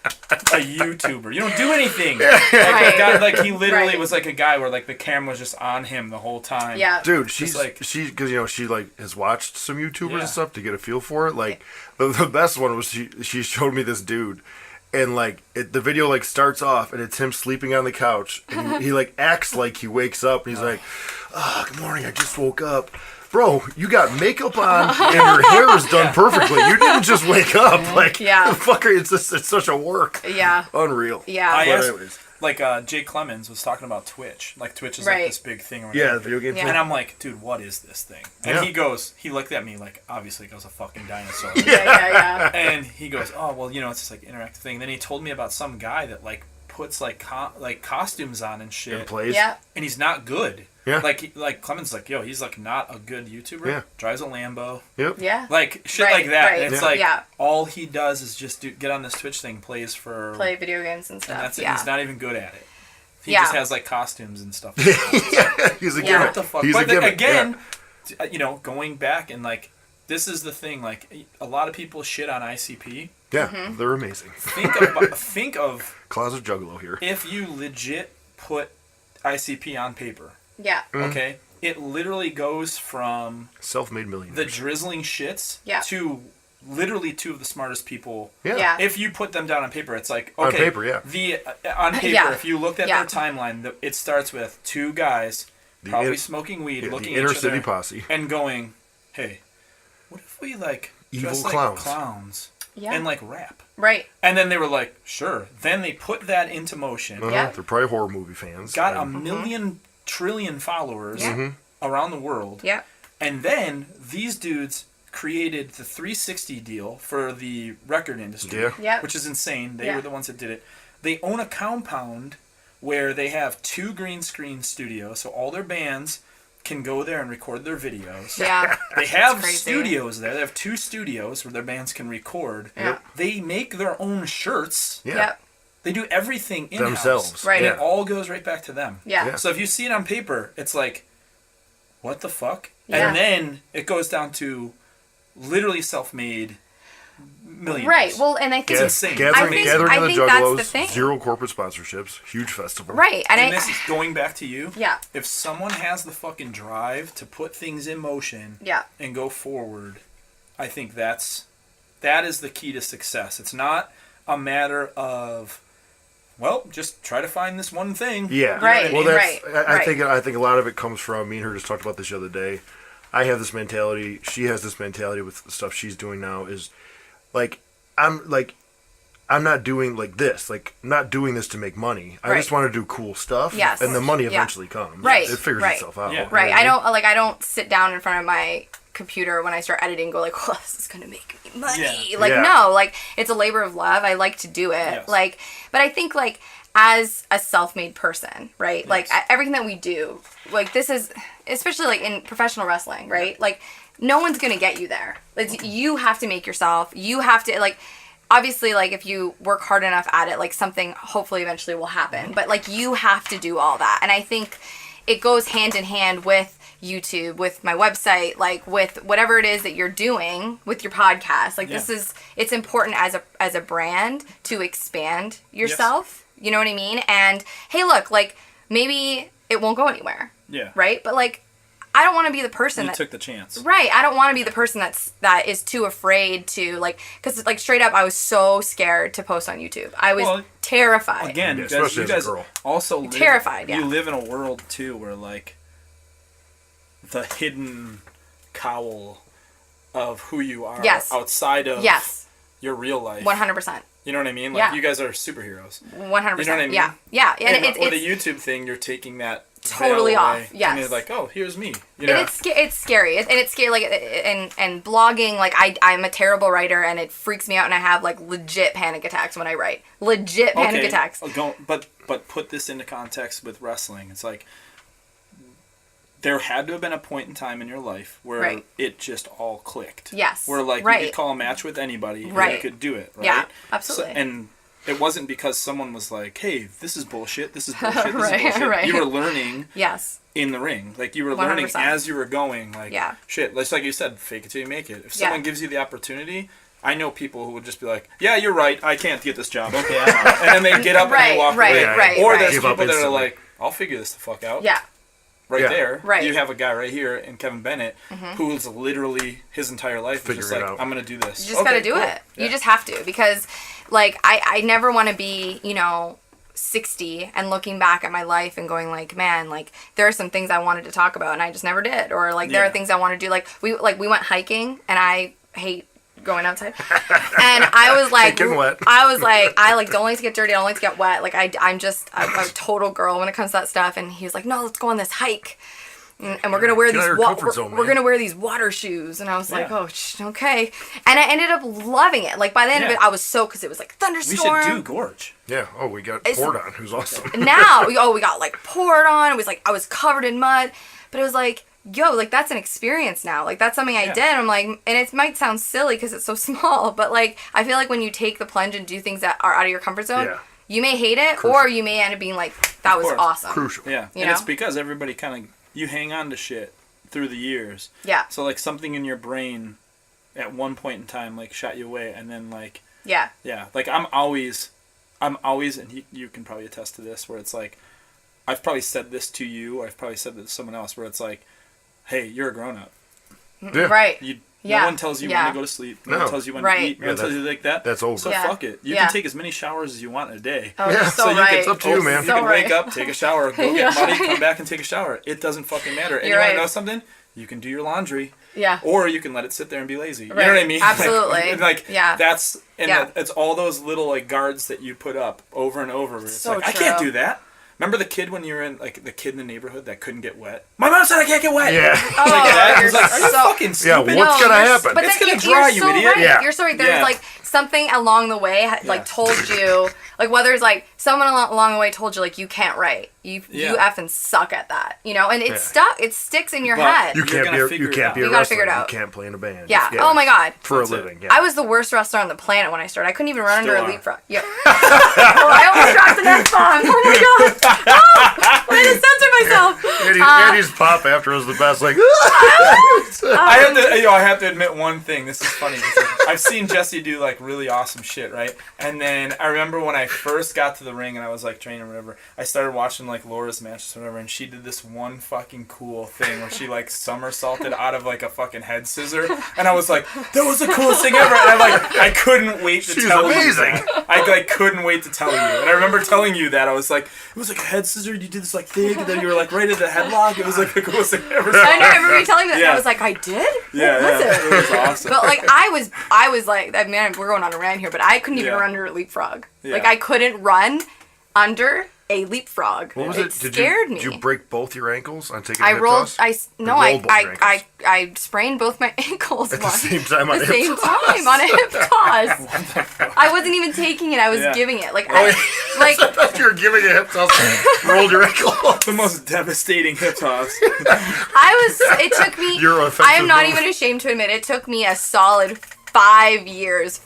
A YouTuber. You don't do anything. Like, Right. a guy, like he literally Right. was like a guy where like the camera was just on him the whole time. Yeah. Dude, she's like- because she like has watched some YouTubers Yeah. and stuff to get a feel for it. Like the best one was she showed me this dude, and like the video like starts off and it's him sleeping on the couch, and he like acts like he wakes up and he's like, "Ah, good morning, I just woke up." Bro, you got makeup on and your hair is done perfectly. You didn't just wake up. Like, Yeah. the fucker, it's such a work. Yeah. Unreal. Yeah. I But asked, anyways. like Jay Clemens was talking about Twitch. Like Twitch is like Right. this big thing or Yeah, whatever. the video game Yeah. thing. And I'm like, dude, what is this thing? And Yeah. he looked at me like, obviously, goes a fucking dinosaur. Yeah. And he goes, oh, well, you know, it's just like interactive thing. Then he told me about some guy that like puts like costumes on and shit. And plays. Yeah. And he's not good. Yeah. Like Clemens like, yo, he's like not a good YouTuber. Yeah. Drives a Lambo. Yep. Yeah. Like shit Right, like that. right. And it's Yeah. like Yeah. all he does is just get on this Twitch thing, plays for Play video games and stuff. and that's it. Yeah. He's not even good at it. He Yeah. just has like costumes and stuff. He's a Yeah. gimmick. What the fuck? He's a But then gimmick. again, you know, going back and like, this is the thing. Like, a lot of people shit on ICP. Yeah, Mm-hmm. they're amazing. Think of Closet Juggalo here. if you legit put ICP on paper. Yeah. Okay, it literally goes from Self-made millionaire. the drizzling shits Yeah. to literally two of the smartest people. Yeah. Yeah. If you put them down on paper, it's like, On okay, paper, yeah. On paper, Yeah. if you looked at Yeah. their timeline, it starts with two guys probably inner- smoking weed, Yeah, looking the at inner each city other posse. and going, "Hey, what if we like Evil dress like clowns. clowns Yeah. and like rap?" Right. And then they were like, "Sure." Then they put that into motion. Yeah. They're probably horror movie fans. Got a and- million trillion followers Yeah. around the world. Yeah. And then these dudes created the 360 deal for the record industry, Yeah. Yeah. which is insane. They Yeah. were the ones that did it. They own a compound where they have 2 green screen studios, so all their bands can go there and record their videos. Yeah. They have crazy. studios there. They have 2 studios where their bands can record. Yeah. They make their own shirts. Yeah. Yep. They do everything in-house. Themselves. Right. And Yeah. it all goes right back to them. Yeah. Yeah. So if you see it on paper, it's like, what the fuck? Yeah. And then it goes down to literally self-made millionaires. Right. Well, and I think insane. Gathering I of the think that's the Juggalos, thing. 0 corporate sponsorships, huge festival. Right. And this is going back to you. Yeah. If someone has the fucking drive to put things in motion and go forward, I think that is the key to success. It's not a matter of, well, just try to find this one thing. Yeah. Right. Well, that's, Right. I think a lot of it comes from, me and her just talked about this the other day. I have this mentality. She has this mentality with the stuff she's doing now is I'm not doing like this. Like, I'm not doing this to make money. I just want to do cool stuff. Yes. And the money eventually comes. Right. It figures itself out. Yeah. Right. I don't sit down in front of my computer when I start editing and go like, well, this is gonna make me money. Yeah. No, like, it's a labor of love. I like to do it. Yes. Like, but I think, like, as a self-made person, right? Yes. Like, everything that we do, like, this is, especially like in professional wrestling, right? Like, no one's gonna get you there. Like, you have to make yourself. You have to, like, obviously, like, if you work hard enough at it, like, something hopefully eventually will happen. But, like, you have to do all that. And I think it goes hand in hand with YouTube, with my website, like, with whatever it is that you're doing with your podcast. Like, it's important as a brand to expand yourself. Yes. You know what I mean? And hey, look, like, maybe it won't go anywhere. Yeah. Right? But, like, I don't want to be the person that took the chance. Right. I don't want to be the person that is too afraid to, like, because, like, straight up, I was so scared to post on YouTube. I was terrified. Again, Yeah, you guys also live, terrified. Yeah. You live in a world too where, like, the hidden cowl of who you are outside of your real life. 100%. You know what I mean? Like, you guys are superheroes. 100%. You know what I mean? Yeah. And with the YouTube thing, you're taking that totally off. Yes. And you're like, oh, here's me. You know? And it's scary. And it's scary. Like, and blogging, like, I'm a terrible writer, and it freaks me out, and I have, like, legit panic attacks when I write. Legit panic attacks. But put this into context with wrestling. It's like, there had to have been a point in time in your life where it just all clicked. Yes. Where, like, you could call a match with anybody and you could do it, right? Yeah, absolutely. And it wasn't because someone was like, hey, this is bullshit, this is bullshit, this is bullshit. Right. You were learning in the ring. Like, you were learning 100%. As you were going. Like, shit, like you said, fake it till you make it. If someone gives you the opportunity, I know people who would just be like, yeah, you're right, I can't get this job. Okay, I'm out. And then they get up and they walk away. Or there's people that are like, I'll figure this the fuck out. Yeah. There, you have a guy right here in Kevin Bennett who's literally his entire life is just like, I'm going to do this. You just got to do it. Yeah. You just have to, because, like, I never want to be, 60 and looking back at my life and going like, man, like, there are some things I wanted to talk about and I just never did. Or, like, there are things I want to do. Like, we went hiking, and I hate going outside, and I was like, I don't like to get dirty, I don't like to get wet, like, I'm just a total girl when it comes to that stuff. And he was like, no, let's go on this hike, and we're gonna wear we're gonna wear these water shoes. And I was like, oh, okay. And I ended up loving it. Like, by the end of it, I was because it was like thunderstorm. We should do Gorge. Yeah. Oh, we got poured on. Who's awesome. Now we got, like, poured on. It was like I was covered in mud, but it was like, yo, like, that's an experience now. Like, that's something I did. I'm like, and it might sound silly because it's so small, but, like, I feel like when you take the plunge and do things that are out of your comfort zone, you may hate it, or you may end up being like, that was awesome. Crucial. Yeah. And it's because everybody kind of, you hang on to shit through the years. Yeah. So, like, something in your brain at one point in time, like, shot you away, and then, like... Yeah. Yeah. Like, I'm always, and you can probably attest to this, where it's like, I've probably said this to you, or I've probably said this to someone else, where it's like, hey, you're a grown-up. Yeah. Right. No one tells you when to go to sleep. No one tells you when to eat. No one tells you like that. That's over. So fuck it. You can take as many showers as you want in a day. Oh, yeah. So it's up to you, man. You can wake up, take a shower, go get money, come back and take a shower. It doesn't fucking matter. And you want to know something? You can do your laundry. Yeah. Or you can let it sit there and be lazy. You know what I mean? Absolutely. That's it's all those little, like, guards that you put up over and over. Where it's like, I can't do that. Remember the kid when you were in, like, the kid in the neighborhood that couldn't get wet? My mom said I can't get wet! Yeah. Oh, like that. You're like, are you fucking stupid? Yeah, what's gonna happen? But it's gonna dry, you idiot. Right. Yeah. You're so right. There's, like, something along the way, like, told you, like, whether it's, like, someone along the way told you, like, you can't write. You effing suck at that, and it's stuck. It sticks in your head. You can't be a wrestler. You gotta figure it out. You can't play in a band. Yeah. Oh my god. For a living. Yeah. I was the worst wrestler on the planet when I started. I couldn't even run under a leapfrog. Yeah. I almost dropped an F-bomb. Oh my god. I had to censor myself. Andy's pop after was the best. Like, I have to admit one thing. This is funny. I've seen Jesse do like really awesome shit, right? And then I remember when I first got to the ring and I was like training or whatever, I started watching like Laura's matches or whatever, and she did this one fucking cool thing where she like somersaulted out of like a fucking head scissor, and I was like, that was the coolest thing ever. And I couldn't wait to tell you that. I like couldn't wait to tell you. And I remember telling you that. I was like, it was like a head scissor. You did this like thing, and then you were like right at the headlock. It was like the coolest thing ever. I know. I remember you telling me that. Yeah. And I was like, I did. Yeah, it was awesome. But like I was like, man, we're going on a rant here, but I couldn't even run under a leapfrog. Yeah. Like I couldn't run under a leapfrog. What was it? Scared me. Did you break both your ankles on taking? I sprained both my ankles at the same time on a hip toss. I wasn't even taking it. I was giving it. Like I thought you were giving a hip toss. Rolled your ankle. The most devastating hip toss. It took me. I am not even ashamed to admit it took me a solid 5 years.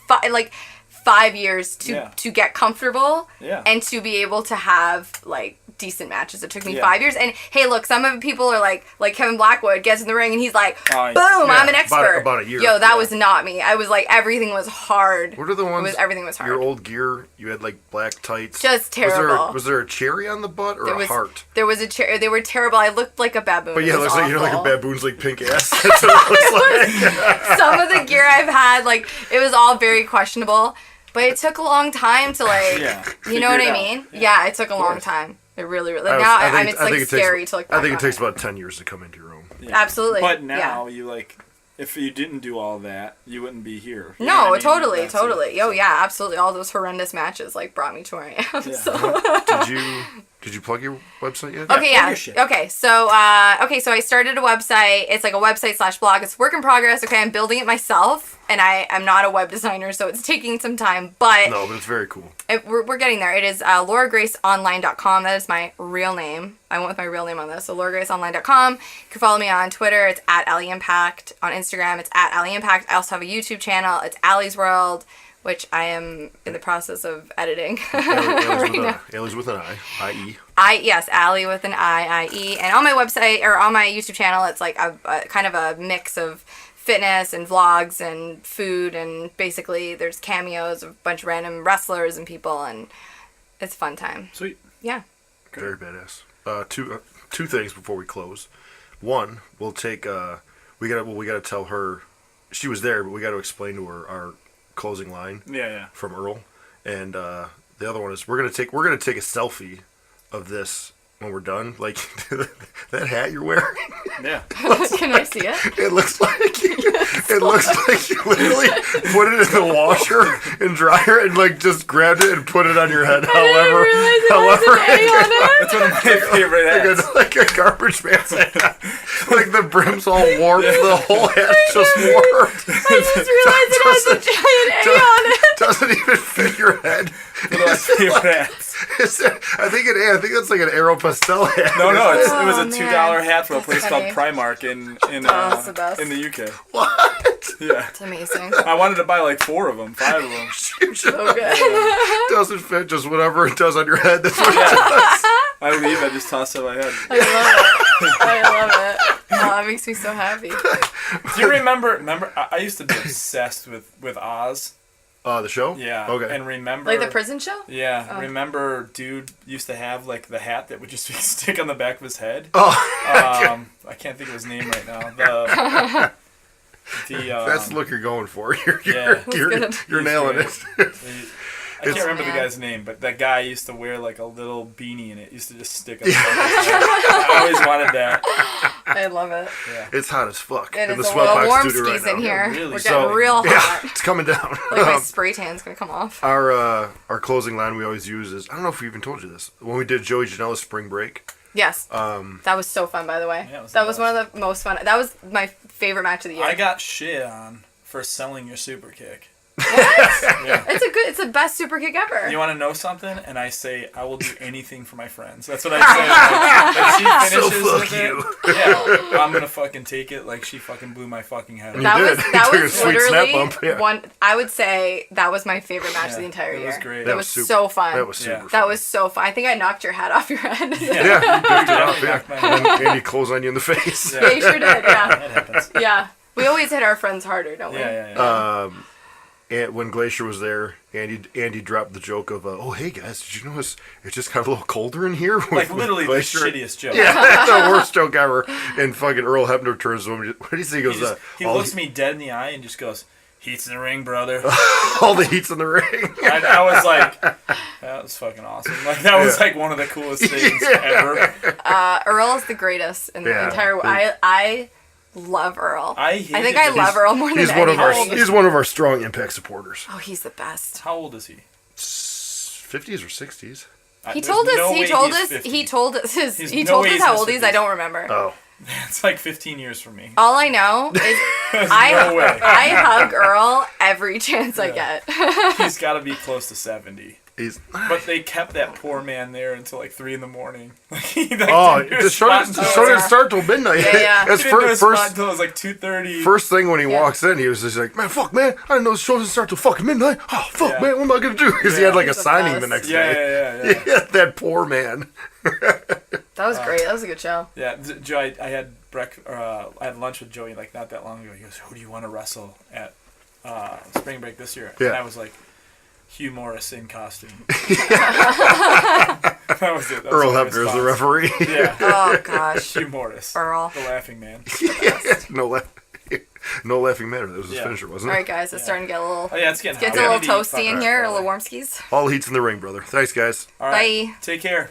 5 years to get comfortable and to be able to have like decent matches. It took me 5 years. And hey, look, some of the people are like Kevin Blackwood gets in the ring and he's like, boom, I'm an expert. About a year. Yo, that was not me. I was like, everything was hard. What are the ones? Everything was hard. Your old gear, you had like black tights. Just terrible. Was there a cherry on the butt or a heart? There was a cherry. They were terrible. I looked like a baboon. But yeah, it looks like like a baboon's like pink ass. That's what it looks like. Some of the gear I've had, like, it was all very questionable. But it took a long time to like, you know what I mean? Yeah, it took a long time. It really. It's scary to look back. I think it takes about 10 years to come into your own. Yeah. Absolutely. But now you like, if you didn't do all that, you wouldn't be here. No, totally. Oh yeah, absolutely. All those horrendous matches like brought me to where I am. Yeah. So. Did you plug your website yet? Okay, yeah. Okay, so I started a website. It's like a website/blog. It's work in progress. Okay, I'm building it myself, and I'm not a web designer, so it's taking some time. But it's very cool. We're getting there. It is LauraGraceOnline.com. That is my real name. I went with my real name on this. So LauraGraceOnline.com. You can follow me on Twitter. It's @AllieImpact. On Instagram, it's @AllieImpact. I also have a YouTube channel. It's Allie's World, which I am in the process of editing right now. Allie's with an I, I-E. Yes, Allie with an I-E. And on my website, or on my YouTube channel, it's like a kind of a mix of fitness and vlogs and food, and basically there's cameos of a bunch of random wrestlers and people, and it's a fun time. Sweet. Yeah. Very badass. Two things before we close. One, we'll take, we gotta tell her, she was there, but we gotta explain to her our closing line from Earl, and the other one is we're gonna take a selfie of this when we're done, like that hat you're wearing. Yeah. Can I see it? It looks like you literally put it in the washer and dryer and like just grabbed it and put it on your head. However, that's one of my favorite hats. Like a garbage man's hat. Like the brim's all warped, the whole hat's just warped. I just realized it has a giant A on it. Doesn't even fit your head. One of my favorite hats. I think that's like an Aeropostale hat. No, it was a $2 hat from a place called Primark in the UK. What? Yeah. It's amazing. I wanted to buy like 5 of them. So good. It doesn't fit, just whatever it does on your head. That's what it does. I leave, I just toss it on my head. I love it. Oh, that makes me so happy. Do you remember? I used to be obsessed with Oz. The show? Yeah. Okay. And remember... Like the prison show? Yeah. Oh. Remember dude used to have like the hat that would just stick on the back of his head? Oh. I can't think of his name right now. That's the look you're going for. You're nailing it. I can't remember the guy's name, but that guy used to wear like a little beanie and it used to just stick on the back of his head. I always wanted that. I love it. Yeah. It's hot as fuck. It in is the a little Sweatbox studio right in now. here. Yeah, really. We're getting real hot. Yeah, it's coming down. Like my spray tan's gonna come off. Our closing line we always use is, I don't know if we even told you this, when we did Joey Janela's Spring Break. Yes. That was so fun, by the way. Yeah, that was one of the most fun. That was my favorite match of the year. I got shit on for selling your super kick. Yeah. It's the best super kick ever. You want to know something? And I say, I will do anything for my friends. That's what I say. Like, she finishes So with fuck you. it. Yeah, I'm gonna fucking take it. Like she fucking blew my fucking head. You that did. was You took a sweet literally snap bump, yeah. one. I would say that was my favorite match of the entire it year. was great. That was so fun. That was super Yeah. fun. That was so fun. I think I knocked your hat off your head. Yeah, you picked it up, Knocked my yeah. head. And Andy closed on you in the face. Yeah. Yeah, you sure did. Yeah, That happens. yeah. We always hit our friends harder, don't we? Yeah. And when Glacier was there, Andy dropped the joke of, "Oh, hey guys, did you notice it just got a little colder in here?" Like literally the Glacier. shittiest joke. Yeah, that's the worst joke ever. And fucking Earl Hebner turns to him. What do you say? He goes, He looks me dead in the eye and just goes, "Heat's in the ring, brother." all the heat's in the ring. I was like, that was fucking awesome. Like that was like one of the coolest things ever. Earl is the greatest in the Yeah. entire. I love Earl. I think I love Earl more than He's one of our anybody. he's one of our strong Impact supporters. Oh, he's the best. How old is he? 50s or 60s. He There's told us. no he way told he's us. 50. He told us. He's He no told way us he's how in old he is. his I don't remember. Oh, It's like 15 years for me. All I know is No way. I hug Earl every chance I get. He's got to be close to 70. he's But they kept that poor man there until like 3 in the morning. Like, oh, the show didn't start till midnight. Yeah. That's He didn't do his spot first until it was like 2:30. first thing when he Yeah. walks in, he was just like, "Man, fuck, man, I didn't know the show didn't start till fucking midnight. Oh, fuck, Yeah. man, what am I gonna do?" Because he Yeah. had like a He's the signing best. the next Yeah, day. yeah, yeah, yeah. That poor man. That was great. That was a good show. Yeah, Joe, I had I had lunch with Joey like not that long ago. He goes, "Who do you want to wrestle at Spring Break this year?" Yeah. And I was like, Hugh Morris in costume. That was it. That was Earl my Hebner is the response. referee. Yeah, Oh gosh, Hugh Morris, Earl. the laughing man. No laughing matter. That was his Yeah. finisher, wasn't All it? right, guys, it's starting to get a little. Oh yeah, it's getting Gets hot. a We little need to eat toasty in fucking here, a early. little warmskis. All heat's in the ring, brother. Thanks, guys. All right, Bye. take care.